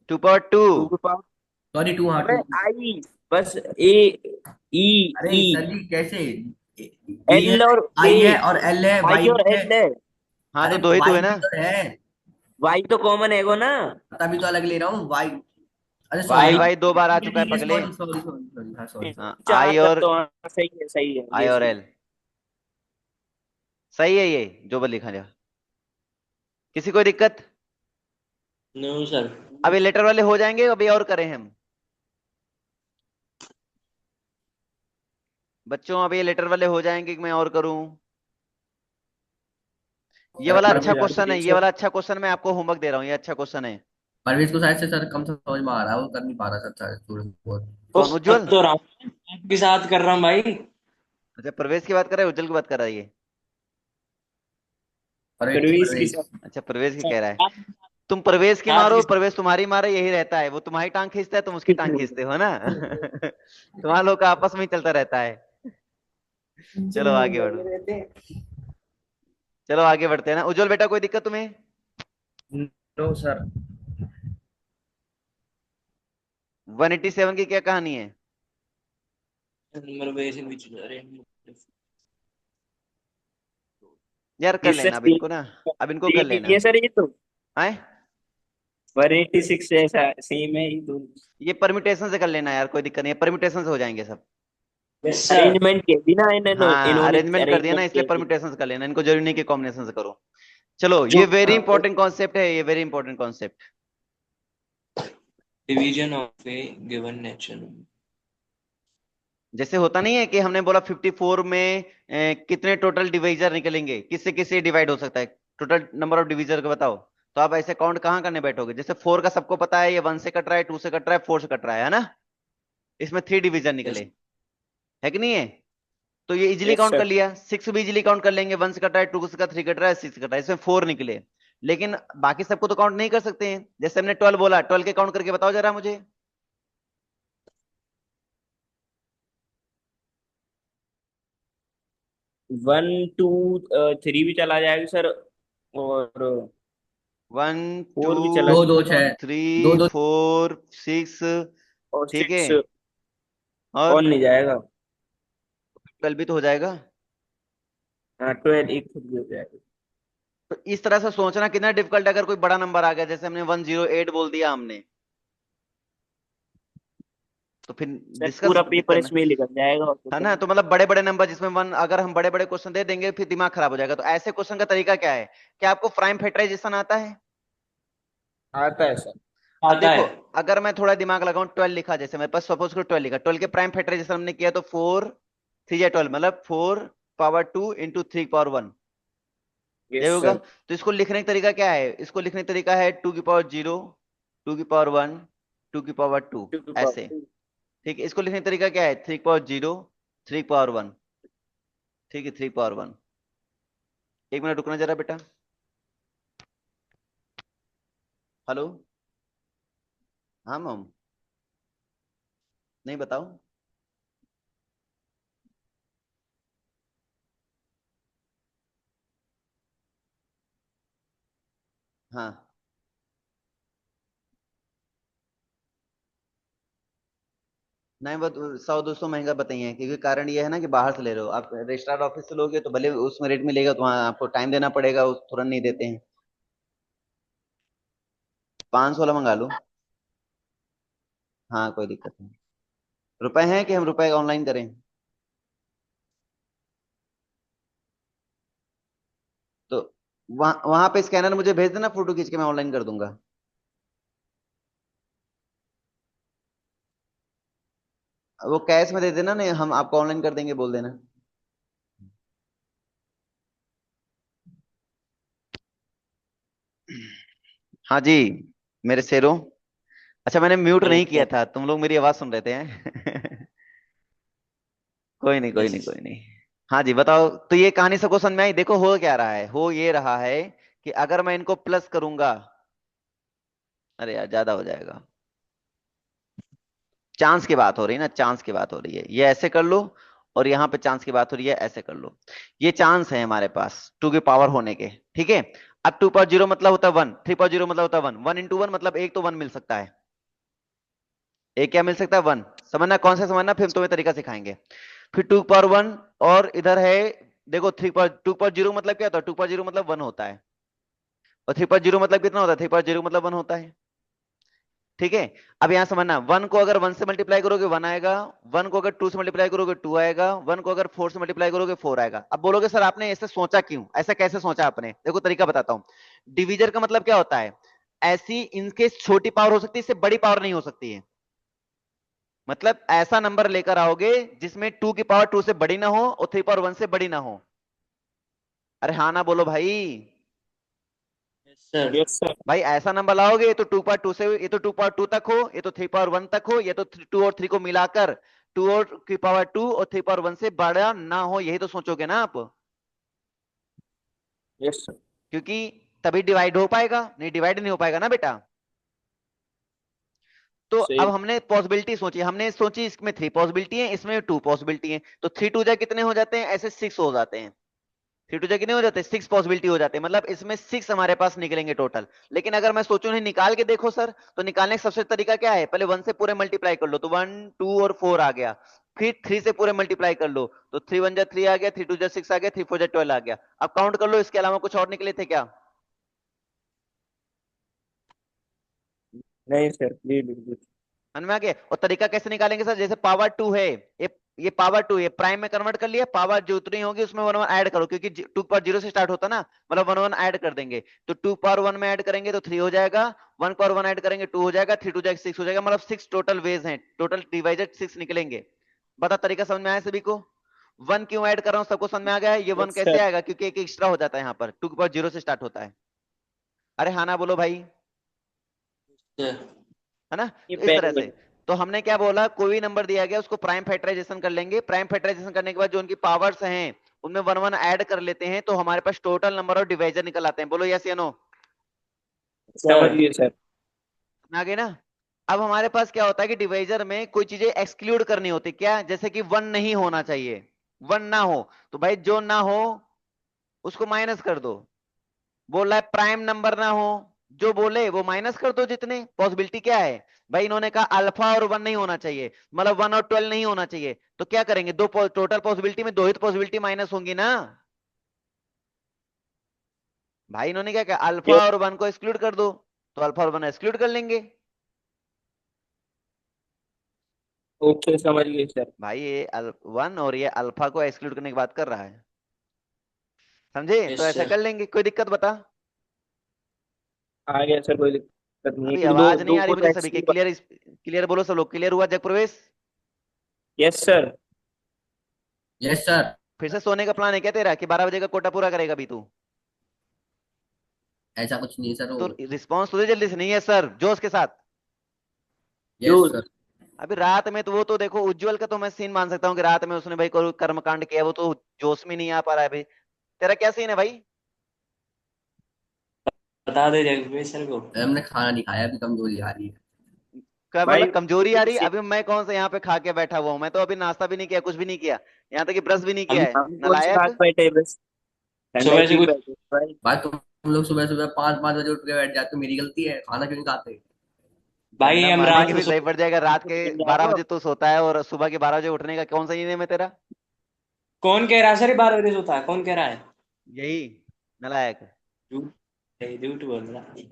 2 × 2। 2 की पावर। सॉरी, टू, हाँ, अबे टू। आई, बस ए, ई, अरे ई, सर जी कैसे? ई है, एल और ए। आई है और एल है, वाई वाई और भी है। एल है। हाँ तो अरे दो ही तो वाई है ना। भी तो है। वाई तो कॉमन है वो ना। तभी तो अलग ले रहा हूँ वाई। अरे आई सॉरी, वाई 2 बार आ चुका है पगले। सॉरी सॉरी सॉरी सॉरी, हाँ सॉरी सॉरी। हाँ आई 4 कर और, दो, हाँ सही है सही है, आई ये और सही एल। सही है ये जो भी लिखा जा। किसी कोई दिक्कत? No sir. अभी लेटर वाले हो जाएंगे, अभी और करें हम बच्चों, अभी ये लेटर वाले हो जाएंगे कि मैं और करूं? ये है। वाला कर अच्छा दो यार क्वेश्चन है, प्लीज ये सर। वाला अच्छा क्वेश्चन, मैं आपको होमवर्क दे रहा हूँ, ये अच्छा क्वेश्चन है। परवेज को शायद से सर कम समझ में आ रहा है, वो कर नहीं पा रहा सर, शायद थोड़ा बहुत। वो कौन, कर उज्जवल? तो रहा हूँ, आपके साथ कर रहा हूँ भाई। अच्छा प्रवेश की बात कर रहे हैं, उज्जवल की बात कर रहा है ये? परवेज प्रवेश की परवेज। सर। अच्छा प्रवेश की कह रहा है। तुम प्रवेश की आज मारो, की प्रवेश तुम्हारी मारे, यही रहता है, वो तुम्हारी टांग खींचता है, तुम उसकी टांग खींचते हो ना। तुम्हारा लोग का आपस में ही चलता रहता है। चलो आगे बढ़ो। चलो आगे बढ़ते हैं ना। उज्जवल बेटा कोई दिक्कत तुम्हें? No sir. 187 की क्या कहानी है? नंबर वैसे भी चल रहे हैं। यार कर ये सर लेना अब इनको ना। अब इनको कर सेम ही लेना। है सर, ये तो आए, 186 जैसा सेम है ये दोनों। ये परम्यूटेशन से कर लेना यार, कोई दिक्कत नहीं है, परम्यूटेशन से हो जाएंगे सब। Yes sir. अरेंजमेंट के बिना इन्होंने हाँ इन्होंने अरेंजमेंट कर दिया ना, अरेंजमेंट इसलिए के बिना। परम्यूटेशन से कर लेना, इनको जरूरी नहीं कि कॉम्बिनेशन से करो। चलो जो ये वेरी इंपॉर्टेंट कॉन्सेप्ट है, ये very important concept. Division of A given nature. जैसे होता नहीं है कि हमने बोला 54 में कितने टोटल डिविजर निकलेंगे, किससे किससे डिवाइड हो सकता है, टोटल नंबर ऑफ डिविजर का बताओ। तो आप ऐसे काउंट कहाँ करने बैठोगे? जैसे 4 का सबको पता है, ये 1 से कट रहा है, 2 से कट रहा है, 4 से कट रहा है ना। इसमें 3 डिविजन यस। निकले, है कि नहीं है? तो ये इजिली यस काउंट कर सर। लिया। 6 भी इजिली काउंट कर लेंगे, 1 से कट रहा है, 2 से कट, 3 कट रहा है, 6 कट रहा है, इसमें 4 निकले। लेकिन बाकी सबको तो काउंट नहीं कर सकते हैं। जैसे हमने 12 बोला, 12 के काउंट करके बताओ जरा मुझे। 1 2 3 भी चला जाएगा सर। और वन टू 4 भी चला दो दो जाएगा। छह, थ्री दो दो। 4 6। और ठीक है। 6 और और नहीं जाएगा। 12 भी तो हो जाएगा। हाँ 12 एक खुद भी हो जाएगा। तो इस तरह से सोचना कितना डिफिकल्ट, अगर कोई बड़ा नंबर आ गया, जैसे हमने 108 बोल दिया हमने, तो फिर सर डिस्कस पूरा पेपर करना इसमें ही निकल जाएगा और कुछ है ना। नहीं। तो मतलब बड़े बड़े नंबर जिसमें वन, अगर हम बड़े बड़े क्वेश्चन दे देंगे फिर दिमाग खराब हो जाएगा। तो ऐसे क्वेश्चन का तरीका क्या है, क्या आपको प्राइम फैक्टराइजेशन आता है? आता है सर। अब आता देखो, है। अगर मैं थोड़ा दिमाग लगाऊं, 12 लिखा, जैसे मेरे पास सपोज करो 12 लिखा, 12 के प्राइम फैक्टराइजेशन हमने किया तो 4 3 या 12, मतलब 4 पावर 2 इंटू 3 पावर 1, यही यस होगा। सर। तो इसको लिखने का तरीका क्या है, इसको लिखने का तरीका है 2 की पावर 0, 2 की पावर 1, 2 की पावर 2, ऐसे। ठीक है, इसको लिखने का तरीका क्या है, 3 की पावर 0, 3 की पावर 1। ठीक है, 3 की पावर 1। 1 मिनट रुकना जरा बेटा। हेलो। हाँ मम। नहीं, बताओ। हाँ। नहीं, वो 100 200 महंगा बताइए, क्योंकि कारण ये है ना कि बाहर से ले रहे हो आप, रजिस्ट्रार ऑफिस से लोगे तो भले उसमें रेट मिलेगा, तो वहाँ आपको टाइम देना पड़ेगा, उस तुरंत नहीं देते हैं। 500 वाला मंगा लो। हाँ, कोई दिक्कत नहीं। रुपए हैं कि हम रुपए ऑनलाइन करें? तो वहाँ वहां पे स्कैनर मुझे भेज देना, फोटो खींच के मैं ऑनलाइन कर दूंगा। वो कैश में दे देना, नहीं हम आपको ऑनलाइन कर देंगे, बोल देना। हाँ जी, मेरे शेरों। अच्छा, मैंने म्यूट यस नहीं किया सर। था, तुम लोग मेरी आवाज सुन रहे थे हैं? कोई नहीं, कोई यस। नहीं, कोई नहीं। हाँ जी, बताओ। तो ये कहानी सबको समझ में आई? देखो हो क्या रहा है, हो ये रहा है कि अगर मैं इनको प्लस करूंगा, अरे यार ज्यादा हो जाएगा। चांस की बात हो रही है ना, चांस की बात हो रही है, ये ऐसे कर लो। और यहाँ पे चांस की बात हो रही है, ऐसे कर लो। ये चांस है हमारे पास 2 की पावर होने के। ठीक है। अब 2 पावर 0 मतलब होता है 1, 3 पावर 0 मतलब होता है 1, 1 इंटू 1 मतलब एक तो 1 मिल सकता है। एक क्या मिल सकता है, 1। समझना कौन सा समझना, फिर हम तुम्हें तरीका सिखाएंगे। फिर 2 पावर 1, और इधर है, देखो 2 पावर 0 मतलब क्या होता है, 2 पावर 0 मतलब 1 होता है। और 3 पावर 0 मतलब कितना होता है, 3 पावर 0 मतलब 1 होता है। ठीक है। अब यहां समझना, 1 को अगर 1 से मल्टीप्लाई करोगे 1 आएगा, 1 को अगर 2 से मल्टीप्लाई करोगे 2 आएगा, 1 को अगर 4 से मल्टीप्लाई करोगे 4 आएगा। अब बोलोगे सर आपने ऐसे सोचा क्यों, ऐसा कैसे सोचा आपने? देखो तरीका बताता हूं। डिवीजर का मतलब क्या होता है, ऐसी इनके छोटी पावर हो सकती है, इससे बड़ी पावर नहीं हो सकती है। मतलब ऐसा नंबर लेकर आओगे जिसमें 2 की पावर 2 से बड़ी ना हो और 3 पावर 1 से बड़ी ना हो। अरे हाँ ना बोलो भाई। Yes sir. Yes sir. भाई ऐसा नंबर लाओगे, ये तो 2 पावर 2 से, ये तो 2 पावर 2 तक हो, ये तो 3 पावर 1 तक हो, ये तो 2 और 3 को मिलाकर 2 की पावर 2 और 3 पावर 1 से बड़ा ना हो, यही तो सोचोगे ना आप। Yes sir. क्योंकि तभी डिवाइड हो पाएगा, नहीं डिवाइड नहीं हो पाएगा ना बेटा। तो अब सही। हमने पॉसिबिलिटी सोची, हमने सोची इसमें 3 पॉसिबिलिटी है, इसमें 2 पॉसिबिलिटी है, तो 3 2 जा कितने हो जाते हैं, ऐसे 6 हो जाते हैं। 3 2 जा कितने हो जाते हैं, 6 पॉसिबिलिटी हो जाते हैं, मतलब इसमें 6 हमारे पास निकलेंगे टोटल। लेकिन अगर मैं सोचूं नहीं, निकाल के देखो सर, तो निकालने का सबसे तरीका क्या है, पहले 1 से पूरे मल्टीप्लाई कर लो, तो 1 2 और 4 आ गया। फिर 3 से पूरे मल्टीप्लाई कर लो, तो 3 1 जा 3 आ गया, 3 2 जा 6 आ गया, 3 4 जा 12 आ गया। अब काउंट कर लो, इसके अलावा कुछ और निकले थे क्या? नहीं सर प्लीज बिल्कुल। समझ में आ गया? और तरीका कैसे निकालेंगे सर, जैसे पावर 2 है, ये पावर 2 ये प्राइम में कन्वर्ट कर लिया, पावर जो उतनी होगी उसमें 1 1 ऐड करो, क्योंकि 2 पावर 0 से स्टार्ट होता ना, मतलब 1 1 ऐड कर देंगे। तो 2 पावर 1 में ऐड करेंगे तो 3 हो जाएगा, 1 पावर 1 ऐड करेंगे 2 हो जाएगा, 3 2 जा 6 हो जाएगा, मतलब 6 टोटल वेज हैं, टोटल डिवाइडेड 6 निकलेंगे। बता तरीका समझ में आया सभी को? 1 क्यों ऐड कर रहा हूँ, सबको समझ में आ गया है? ये 1 यस कैसे सर। आएगा, क्योंकि एक एक्स्ट्रा हो जाता है यहाँ पर, 2 पावर 0 से स्टार्ट होता है। अरे हाँ ना बोलो भाई। सर। है ना? ये तो इस तरह पहले। से, तो हमने क्या बोला, कोई भी नंबर दिया गया उसको प्राइम फैक्टराइजेशन कर लेंगे, प्राइम फैक्टराइजेशन करने के बाद जो उनकी पावर्स हैं उनमें 1 1 ऐड कर लेते हैं, तो हमारे पास टोटल नंबर और डिवाइजर निकल आते हैं। बोलो यस या नो? समझ सर। गए सर। आगे ना। अब हमारे पास क्या होता है कि डिवाइजर में कोई चीजें एक्सक्लूड करनी होती, क्या, जैसे कि 1 नहीं होना चाहिए, 1 ना हो, तो भाई जो ना हो उसको माइनस कर दो। बोल रहा है प्राइम नंबर ना हो, जो बोले वो माइनस कर दो जितने। पॉसिबिलिटी क्या है भाई, इन्होंने कहा अल्फा और 1 नहीं होना चाहिए, मतलब 1 और 12 नहीं होना चाहिए, तो क्या करेंगे, दो टोटल पॉसिबिलिटी में दो ही पॉसिबिलिटी माइनस होंगी ना भाई। इन्होंने क्या कहा, अल्फा और 1 को एक्सक्लूड कर दो, तो अल्फा और 1 एक्सक्लूड कर लेंगे। ओके, समझ गए सर। भाई ये 1 और ये अल्फा को एक्सक्लूड करने की बात कर रहा है, समझे? तो यस ऐसा सर। कर लेंगे, कोई दिक्कत बता। आ गया सर, कोई दिक्कत नहीं है, अभी क्योंकि दो आवाज नहीं दो आ रही को मुझे तो सभी के, एक्सक्लूड। क्लियर क्लियर बोलो सब लोग, क्लियर हुआ जग प्रवेश? Yes sir. Yes sir. फिर से सोने का प्लान है क्या तेरा, कि 12 बजे का कोटा पूरा करेगा अभी तू? ऐसा कुछ नहीं सर, तो वो। रिस्पॉन्स तुझे जल्दी से नहीं है सर, जोश के साथ। Yes sir. अभी रात में तो वो तो देखो, उज्जवल का तो मैं सीन मान सकता हूँ कि रात में उसने भाई कोई कर्मकांड किया, वो तो जोश में नहीं आ पा रहा है अभी। तेरा क्या सीन है भाई? बता दे जगदीश सर को। हमने खाना नहीं खाया, अभी कमजोरी आ रही है। क्या भाई मतलब कमजोरी आ रही? अभी मैं कौन सा यहाँ पे खा के बैठा हुआ हूँ, मैं तो अभी नाश्ता भी नहीं किया, कुछ भी नहीं किया, यहाँ तक कि ब्रश भी नहीं हम किया है, हम कौन सी नालायक। बात बैठे, बस ठंडा सुबह से पी कुछ बैठे भाई। भाई तुम लोग सुबह सुबह 5-5 बजे उठ के बैठ जाते हो, मेरी गलती है, खाना क्यों नहीं खाते? भाई डंडा हम मारने रात के को भी सही पड़ जाएगा, रात के बन 12 जाएगा। बजे तो सोता है और सुबह के 12 बजे उठने का कौन सा नियम है तेरा? कौन कह रहा है सर 12 बजे सोता है, कौन कह रहा है? यही नालायक। झूठ, झूठ बोल रहा है।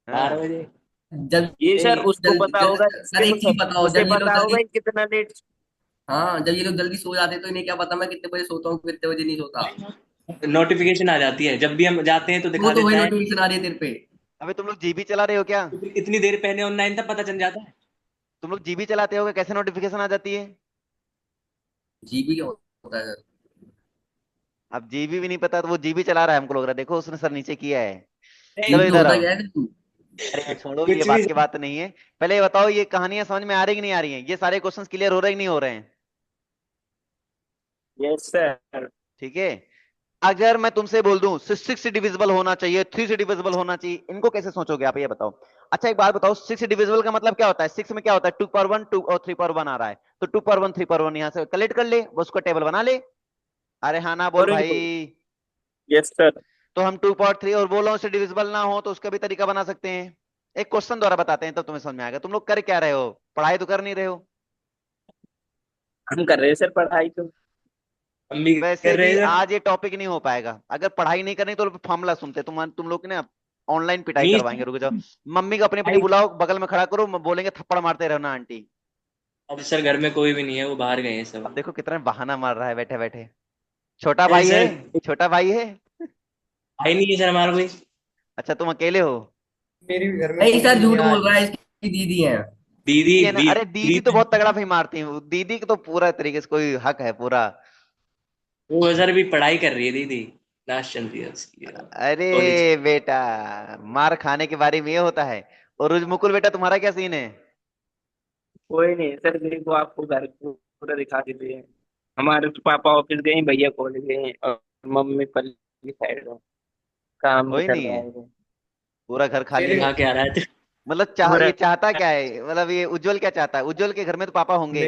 बारह हाँ। बजे जब ये सर उसको जल्दी पता होगा, सर, एक देखो चीज सर, बताओ, उसे जब ये लोग पता होगा जल्दी, कि कितना लेट। हाँ, जब ये लोग जल्दी सो जाते हैं तो इन्हें क्या पता मैं कितने बजे सोता हूँ, कितने बजे नहीं सोता? नोटिफिकेशन आ जाती है, जब भी हम जाते हैं तो वो दिखा तो वही देता है। नोटिफिकेशन आ रही है तेरे पे। अबे तुम लोग जीबी चला रहे हो क्या? इतनी देर पहले ऑनलाइन था, पता चल जाता है। तुम लोग जीबी चलाते होगे, कैसे नोटिफिकेशन आ जाती है? जीबी क्या होता है? अब जीबी भी नहीं पता तो वो जीबी चला रहा है, हमको लग रहा है, देखो उसने सर नीचे किया है। चलो जीबी इधर होता आओ। क्या है तुम? अरे छोड़ो, ये कुछ भी बात की बात नहीं है। पहले ये बताओ, ये कहानियां समझ में आ रही कि नहीं आ रही हैं? ये सारे क्वेश्चंस क्लियर हो रहे हैं कि नहीं हो रहे हैं? Yes sir. ठीक है। अगर मैं तुमसे बोल दूं 6 डिविजिबल होना चाहिए, 3 से डिविजिबल होना चाहिए, इनको कैसे सोचोगे आप, ये बताओ। अच्छा एक बात बताओ, 6 डिविजिबल का मतलब क्या होता है? 6 में क्या होता है, 2 पावर 1 2 और 3 पावर 1 आ रहा है, तो 2 पावर 1 3 पावर 1 यहाँ से कलेक्ट कर ले, वो उसको टेबल बना ले। अरे हाँ ना बोल और भाई। Yes sir. तो हम 2 पावर 3 और बोल रहा हूँ उससे डिविजिबल ना हो, तो उसका भी तरीका बना सकते हैं। एक क्वेश्चन द्वारा बताते हैं, तब तुम्हें समझ में आएगा। तुम लोग कर क्या रहे हो, पढ़ाई तो कर नहीं रहे हो। हम कर रहे हैं सर पढ़ाई तो। हम भी वैसे कर रहे भी हैं सर। आज ये टॉपिक नहीं हो पाएगा, अगर पढ़ाई नहीं करनी तो फॉर्मूला सुनते। तुम लोग ने ऑनलाइन पिटाई नहीं करवाएंगे, सर, रुक जाओ। मम्मी को अपनी अपनी भाई बुलाओ, बगल में खड़ा करो, बोलेंगे थप्पड़ मारते रहो ना आंटी। अब सर घर में कोई भी नहीं है, वो बाहर गए हैं अब सब। देखो कितना बहाना मार रहा है बैठे बैठे। छोटा अरे भाई है, सर, छोटा भाई है। भाई नहीं है सर हमारा कोई। अच्छा तुम अकेले हो? मेरे भी घर में नहीं कोई सर, नहीं है झूठ आज। बोल रहा है, इसकी दीदी है। दीदी दीदी है ना? अरे दीदी तो दीदी बहुत तगड़ा भाई मारती है, दीदी को तो पूरा तरीके से कोई हक है पूरा। वो सर भी पढ़ाई कर रही है दीदी। लास्ट चल रही है उसकी अरे कॉलेज। बेटा, मार खाने के बारे में ये होता है। और मुकुल बेटा, तुम्हारा क्या सीन है? कोई नहीं सर, देखो आपको घर को पूरा दिखा देते हैं। हमारे तो पापा ऑफिस गए हैं, भैया कॉलेज गए हैं, और मम्मी पल्ली साइड में काम कोई कर नहीं रहा है, है। पूरा घर खाली मेरे है। कहाँ के आ रहा है? मतलब हमारा ये चाहता क्या है, मतलब ये उज्जवल क्या चाहता है? उज्जवल के घर में तो पापा होंगे।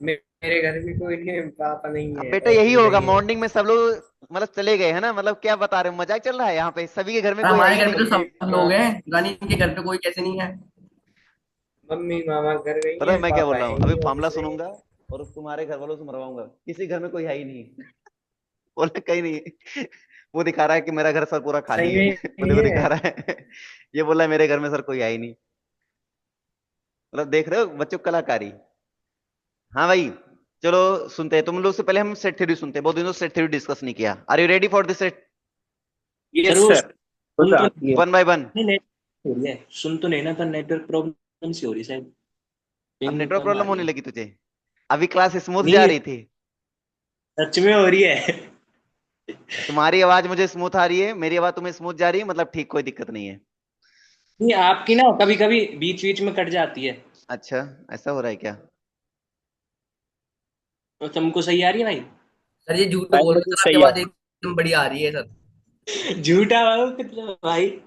मे, मेरे घर में कोई नहीं है, पापा नहीं अब है, बेटा एक यही भी होगा, नहीं है। मॉर्निंग में सब लोग मतलब चले गए है ना, मतलब क्या बता रहे हो, मजाक चल रहा है यहाँ पे, सभी के घर में और कोई है हमारे ही घर में तो नहीं। मम्मी सब माँ लोग हैं, रानी के घर पे कोई कैसे नहीं है? मम्मी मामा घर गई पता है है, मैं क्या बोल पापा रहा है हूँ, अभी नहीं, मामला ऑफिस गए हैं। सुनूंगा और तुम्हारे घर वालों से मरवाऊंगा, किसी घर में कोई है ही नहीं। बोले कहीं नहीं। वो दिखा रहा है कि मेरा घर सर पूरा खाली सही है। में मुझे नहीं वो है। दिखा रहा है। ये बोला मेरे घर में सर कोई है ही नहीं। मतलब देख रहे हो बच्चों की कलाकारी। हाँ भाई, चलो सुनते हैं। तुम लोग से पहले हम सेट थ्योरी सुनते हैं, बहुत दिनों से सेट थ्योरी डिस्कस नहीं किया। Are you ready for this set? Sir yes वो सर, खुद सुन तो आती है। One by one. नहीं, नेट हो रही है, सुन तो नहीं ना, पर नेटवर्क प्रॉब्लम सी हो रही है शायद। अब पिंग नेटवर्क कम आ प्रॉब्लम रही होने है। लगी तुझे? अभी क्लास स्मूथ जा नहीं, रही थी। सच में हो रही है। तुम्हारी आवाज मुझे स्मूथ आ रही है, मेरी आवाज तुम्हें स्मूथ जा रही है, मतलब ठीक, कोई दिक्कत नहीं है। नहीं, आपकी ना कभी कभी बीच बीच में कट जाती है। अच्छा, ऐसा हो रहा है क्या? तो तुमको सही आ रही है भाई? सर ये झूठ भाई बोल रहे मुझे हैं सर, आपकी सही आवाज आता एकदम बढ़िया आ रही है सर। झूठा भाई कितना भाई। ये सर,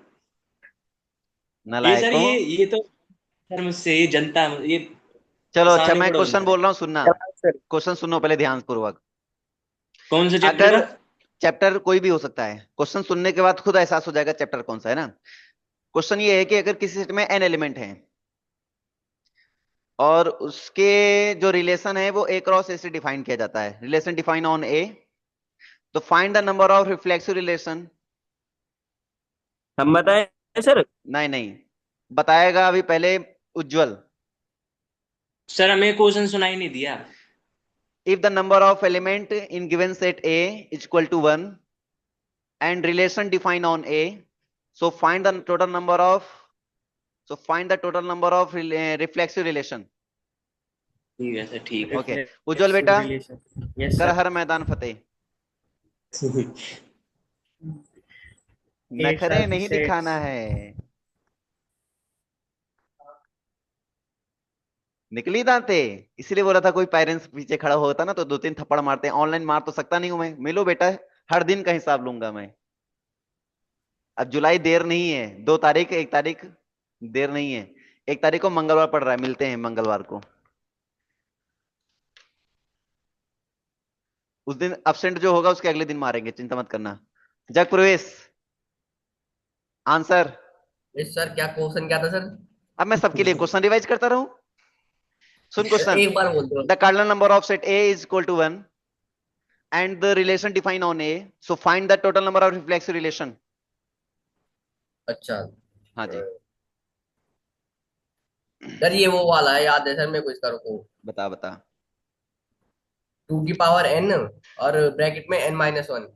नालायकों। ये तो सर मुझसे ये जनता ये चलो अच्छा, फंसाने मैं को क्वेश्चन ढूंढता है। बोल रहा हूँ, सुनना। है सर। क्वेश्चन सुनो पहले ध्यान पूर्वक। कौन से चैप्टर अगर का? चैप्टर कोई भी हो सकता है, क्वेश्चन सुनने के बाद खुद एहसास हो जाएगा चैप्टर कौन सा है ना। क्वेश्चन ये है कि अगर किसी सेट में n एलिमेंट है और उसके जो रिलेशन है वो a क्रॉस a से डिफाइन किया जाता है, रिलेशन डिफाइन ऑन a, तो find the number of reflexive relation. हम बताएं सर? नहीं नहीं, बताएगा अभी पहले उज्जवल। सर हमें क्वेश्चन सुनाई नहीं दिया। If the number of element in given set A is equal to 1 and relation defined on A, so find the total number of reflexive relation. ठीक है सर, ठीक है। ओके उज्जवल बेटा, रिलेशन। यस कर सर। हर मैदान फतेह। एट्स आर नखरे the नहीं sets. दिखाना है। निकली दांते, इसलिए बोला था कोई पेरेंट्स पीछे खड़ा होता ना तो 2-3 थप्पड़ मारते हैं। ऑनलाइन मार तो सकता नहीं हूं मैं, मिलो बेटा, हर दिन का हिसाब लूंगा मैं। अब जुलाई देर नहीं है, 2 तारीख, 1 तारीख देर नहीं है, 1 तारीख को मंगलवार पड़ रहा है, मिलते हैं मंगलवार को। उस दिन अब्सेंट जो होगा उसके अगले दिन मारेंगे, चिंता मत करना। जग प्रवेश आंसर। यस सर, क्या क्वेश्चन क्या था सर? अब मैं सबके लिए क्वेश्चन रिवाइज करता रहूं। सुन क्वेश्चन। एक बार बोल दो। The cardinal number of set A is equal to 1 and the relation defined on A, so find the total number of reflexive relation. अच्छा हाँ जी, सर, ये वो वाला है, याद है सर मेरे को, इसका रुको। बता बता। 2 की पावर n और ब्रैकेट में n-1।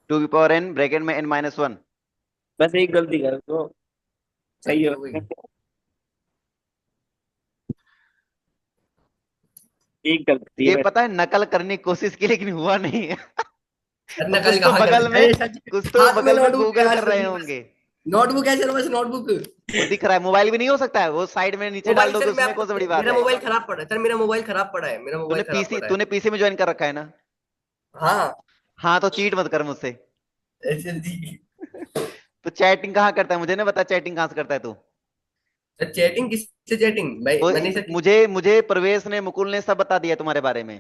2 की पावर n ब्रैकेट में n-1। बस एक गलती कर दो, सही गलती हो। हो गई। एक गलती है ये मेरे। पता है नकल करने की कोशिश की लेकिन हुआ नहीं है। सर और नकल कहाँ कर दी? अरे सर, कुछ तो हाथ में बगल में नोटबुक गूगल है कर सर रहे मेरे पास। होंगे। नोटबुक है सर, बस नोटबुक। वो दिख रहा है, मोबाइल भी नहीं हो सकता है, वो साइड में नीचे डाल मोबाइल दोगे सर, मैं उसमें, कौन सा बड़ी बात मेरा है। मोबाइल खराब पड़ा है सर, मेरा मोबाइल खराब पड़ा है, मेरा मोबाइल खराब पड़ा है। तूने पीसी में ज्वाइन कर रखा है ना। हाँ। हाँ तो चीट मत कर मुझसे। सर जी। तो चैटिंग कहाँ करता है मुझे ना बता, चैटिंग कहाँ से करता है तू। सर चैटिंग किससे? चैटिंग भाई तो मैंने सर। मुझे मुझे प्रवेश ने, मुकुल ने सब बता दिया तुम्हारे बारे में।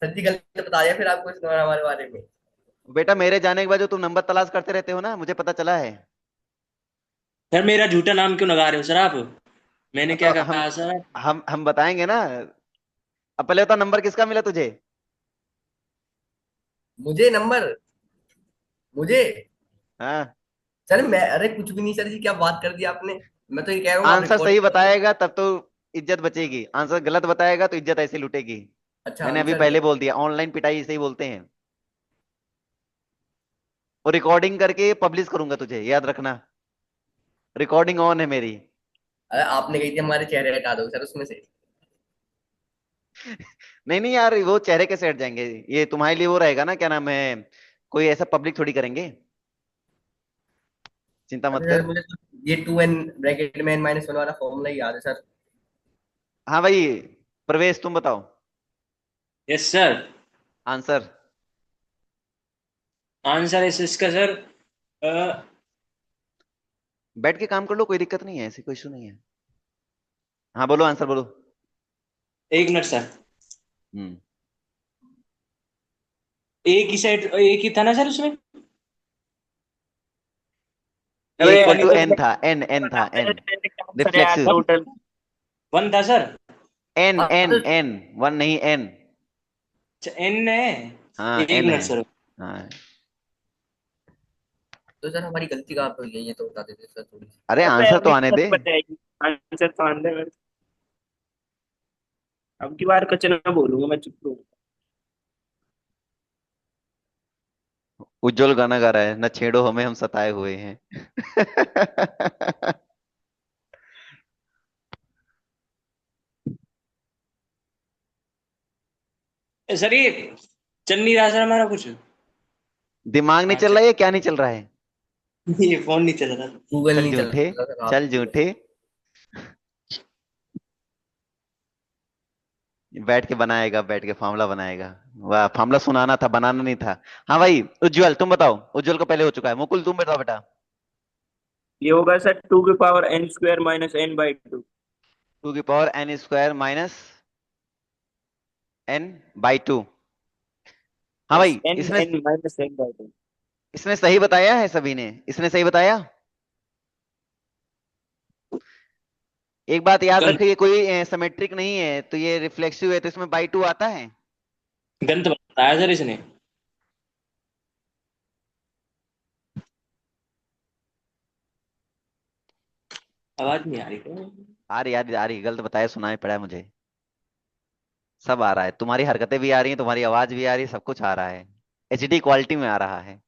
सर जी गलत बता दिया फिर आपको इस हमारे बारे में। बेटा मेरे जाने के बाद जो तुम नंबर तलाश करते रहते हो ना, मुझे पता चला है। सर मेरा झूठा नाम क्यों लगा रहे हो सर आप? मैंने तो क्या कहा सर? हम बताएंगे ना। अब पहले बता, नंबर किसका मिला तुझे। मुझे नंबर? मुझे? हाँ, सर मैं, अरे कुछ भी नहीं सर जी, क्या बात कर दी आपने। मैं तो ये कह रहा हूँ आप आंसर रिकॉर्ड सही करो। बताएगा तब तो इज्जत बचेगी, आंसर गलत बताएगा तो इज्जत ऐसे लुटेगी। अच्छा मैंने अभी आंसर। पहले बोल दिया, ऑनलाइन पिटाई इसे ही बोलते हैं। और रिकॉर्डिंग करके पब्लिश करूंगा तुझे, याद रखना, रिकॉर्डिंग ऑन है मेरी। अरे आपने कही थी हमारे चेहरे हटा दो सर उसमें से। नहीं नहीं यार, वो चेहरे कैसे हट जाएंगे, ये तुम्हारे लिए वो रहेगा ना, क्या नाम है, कोई ऐसा पब्लिक थोड़ी करेंगे, चिंता मत अरे सर कर। मुझे तो ये 2n ब्रैकेट में n-1 वाला फॉर्मूला ही याद है सर। हाँ भाई, प्रवेश तुम बताओ यस सर। आंसर। आंसर इस इसका सर बैठ के काम कर लो, कोई दिक्कत नहीं है, ऐसी कोई इशू नहीं है। हाँ बोलो, आंसर बोलो। 1 मिनट सर। हम्म। एक ही सेट, एक ही था ना सर उसमें? ए अबे इक्वल टू अनिरुद्ध, एन था, एन था, एन सर यार रिफ्लेक्सिव। One, total. 1 था सर। एन हाँ एन एन, वन नहीं, एन। अच्छा एन है। हाँ एक एन मिनट है। सर। हाँ, तो सर हमारी गलती कहाँ पे हुई है, ये तो बता देते सर थोड़ी सी। अरे अबे आंसर तो अभी आने सच दे। बताएगी, आंसर तो आने दे। अब की बार कुछ ना बोलूंगा, मैं चुप रहूंगा। उज्जवल गाना गा रहा है, न छेड़ो हमें हम सताए हुए हैं। सर ये चल नहीं रहा सर हमारा कुछ। दिमाग नहीं चल अच्छा, रहा है, ये क्या नहीं चल रहा है। ये फोन नहीं चल रहा। गूगल चल नहीं चल झूठे, रहा सर चल आपकी बस। झूठे, बैठ के बनाएगा, बैठ के फार्मूला बनाएगा। वाह, फार्मूला सुनाना था, बनाना नहीं था। हाँ भाई उज्जवल तुम बताओ, उज्जवल को पहले हो चुका है, मुकुल तुम बताओ बेटा। ये होगा सर 2 की पावर n² - n/2। 2 की पावर n² - n/2। हाँ भाई, एन इसने n minus n by two. इसने सही बताया है, सभी ने, इसने सही बताया। एक बात याद गलत। रखिए, ये कोई सिमेट्रिक नहीं है, तो ये रिफ्लेक्सिव है, तो इसमें बाई टू आता है। गलत बताया सर इसने। आवाज नहीं आ रही तो। आ रही, गलत बताया, सुनाई पड़ा है मुझे। सब आ रहा है, तुम्हारी हरकतें भी आ रही हैं, तुम्हारी आवाज भी आ रही है, सब कुछ आ रहा है। एचडी क्वालिटी में आ रहा है।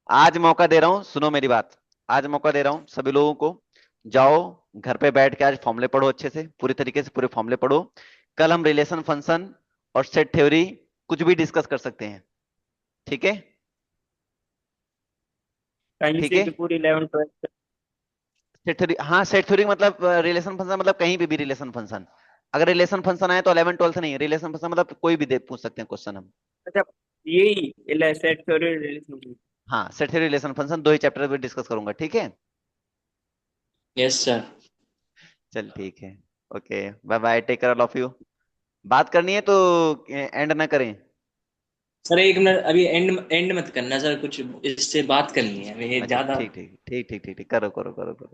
आज मौका दे रहा हूं, सुनो मेरी बात। आज मौका दे रहा हूं सभी लोगों को। जाओ, घर पे बैठ के आज फॉर्मूले पढ़ो, अच्छे से पूरी तरीके से पूरे फॉर्मूले पढ़ो। कल हम रिलेशन फंक्शन और सेट थ्योरी कुछ भी डिस्कस कर सकते हैं। ठीक है। कहीं ठीक से है। भी पूरी 11 12। सेट थ्योरी, हाँ सेट थ्योरी मतलब रिलेशन फंक्शन मतलब कहीं पे भी रिलेशन फंक्शन। अगर रिलेशन फंक्शन आए तो 11 12 नहीं, रिलेशन फंक्शन मतलब कोई भी दे पूछ सकते हैं क्वेश्चन हम। अच्छा, यही सेट थ्योरी रिलेशन। हाँ, सेट थ्योरी रिलेशन फंक्शन दो ही चैप्टर में डिस्कस करूंगा, ठीक है। Yes sir. चल ठीक है। Okay, bye bye, take care all of you. बात करनी है तो एंड ना करें। सर एक मिनट, अभी एंड एंड मत करना सर, कुछ इससे बात करनी है हमें अच्छा ज्यादा। ठीक ठीक ठीक ठीक ठीक ठीक, करो करो करो करो।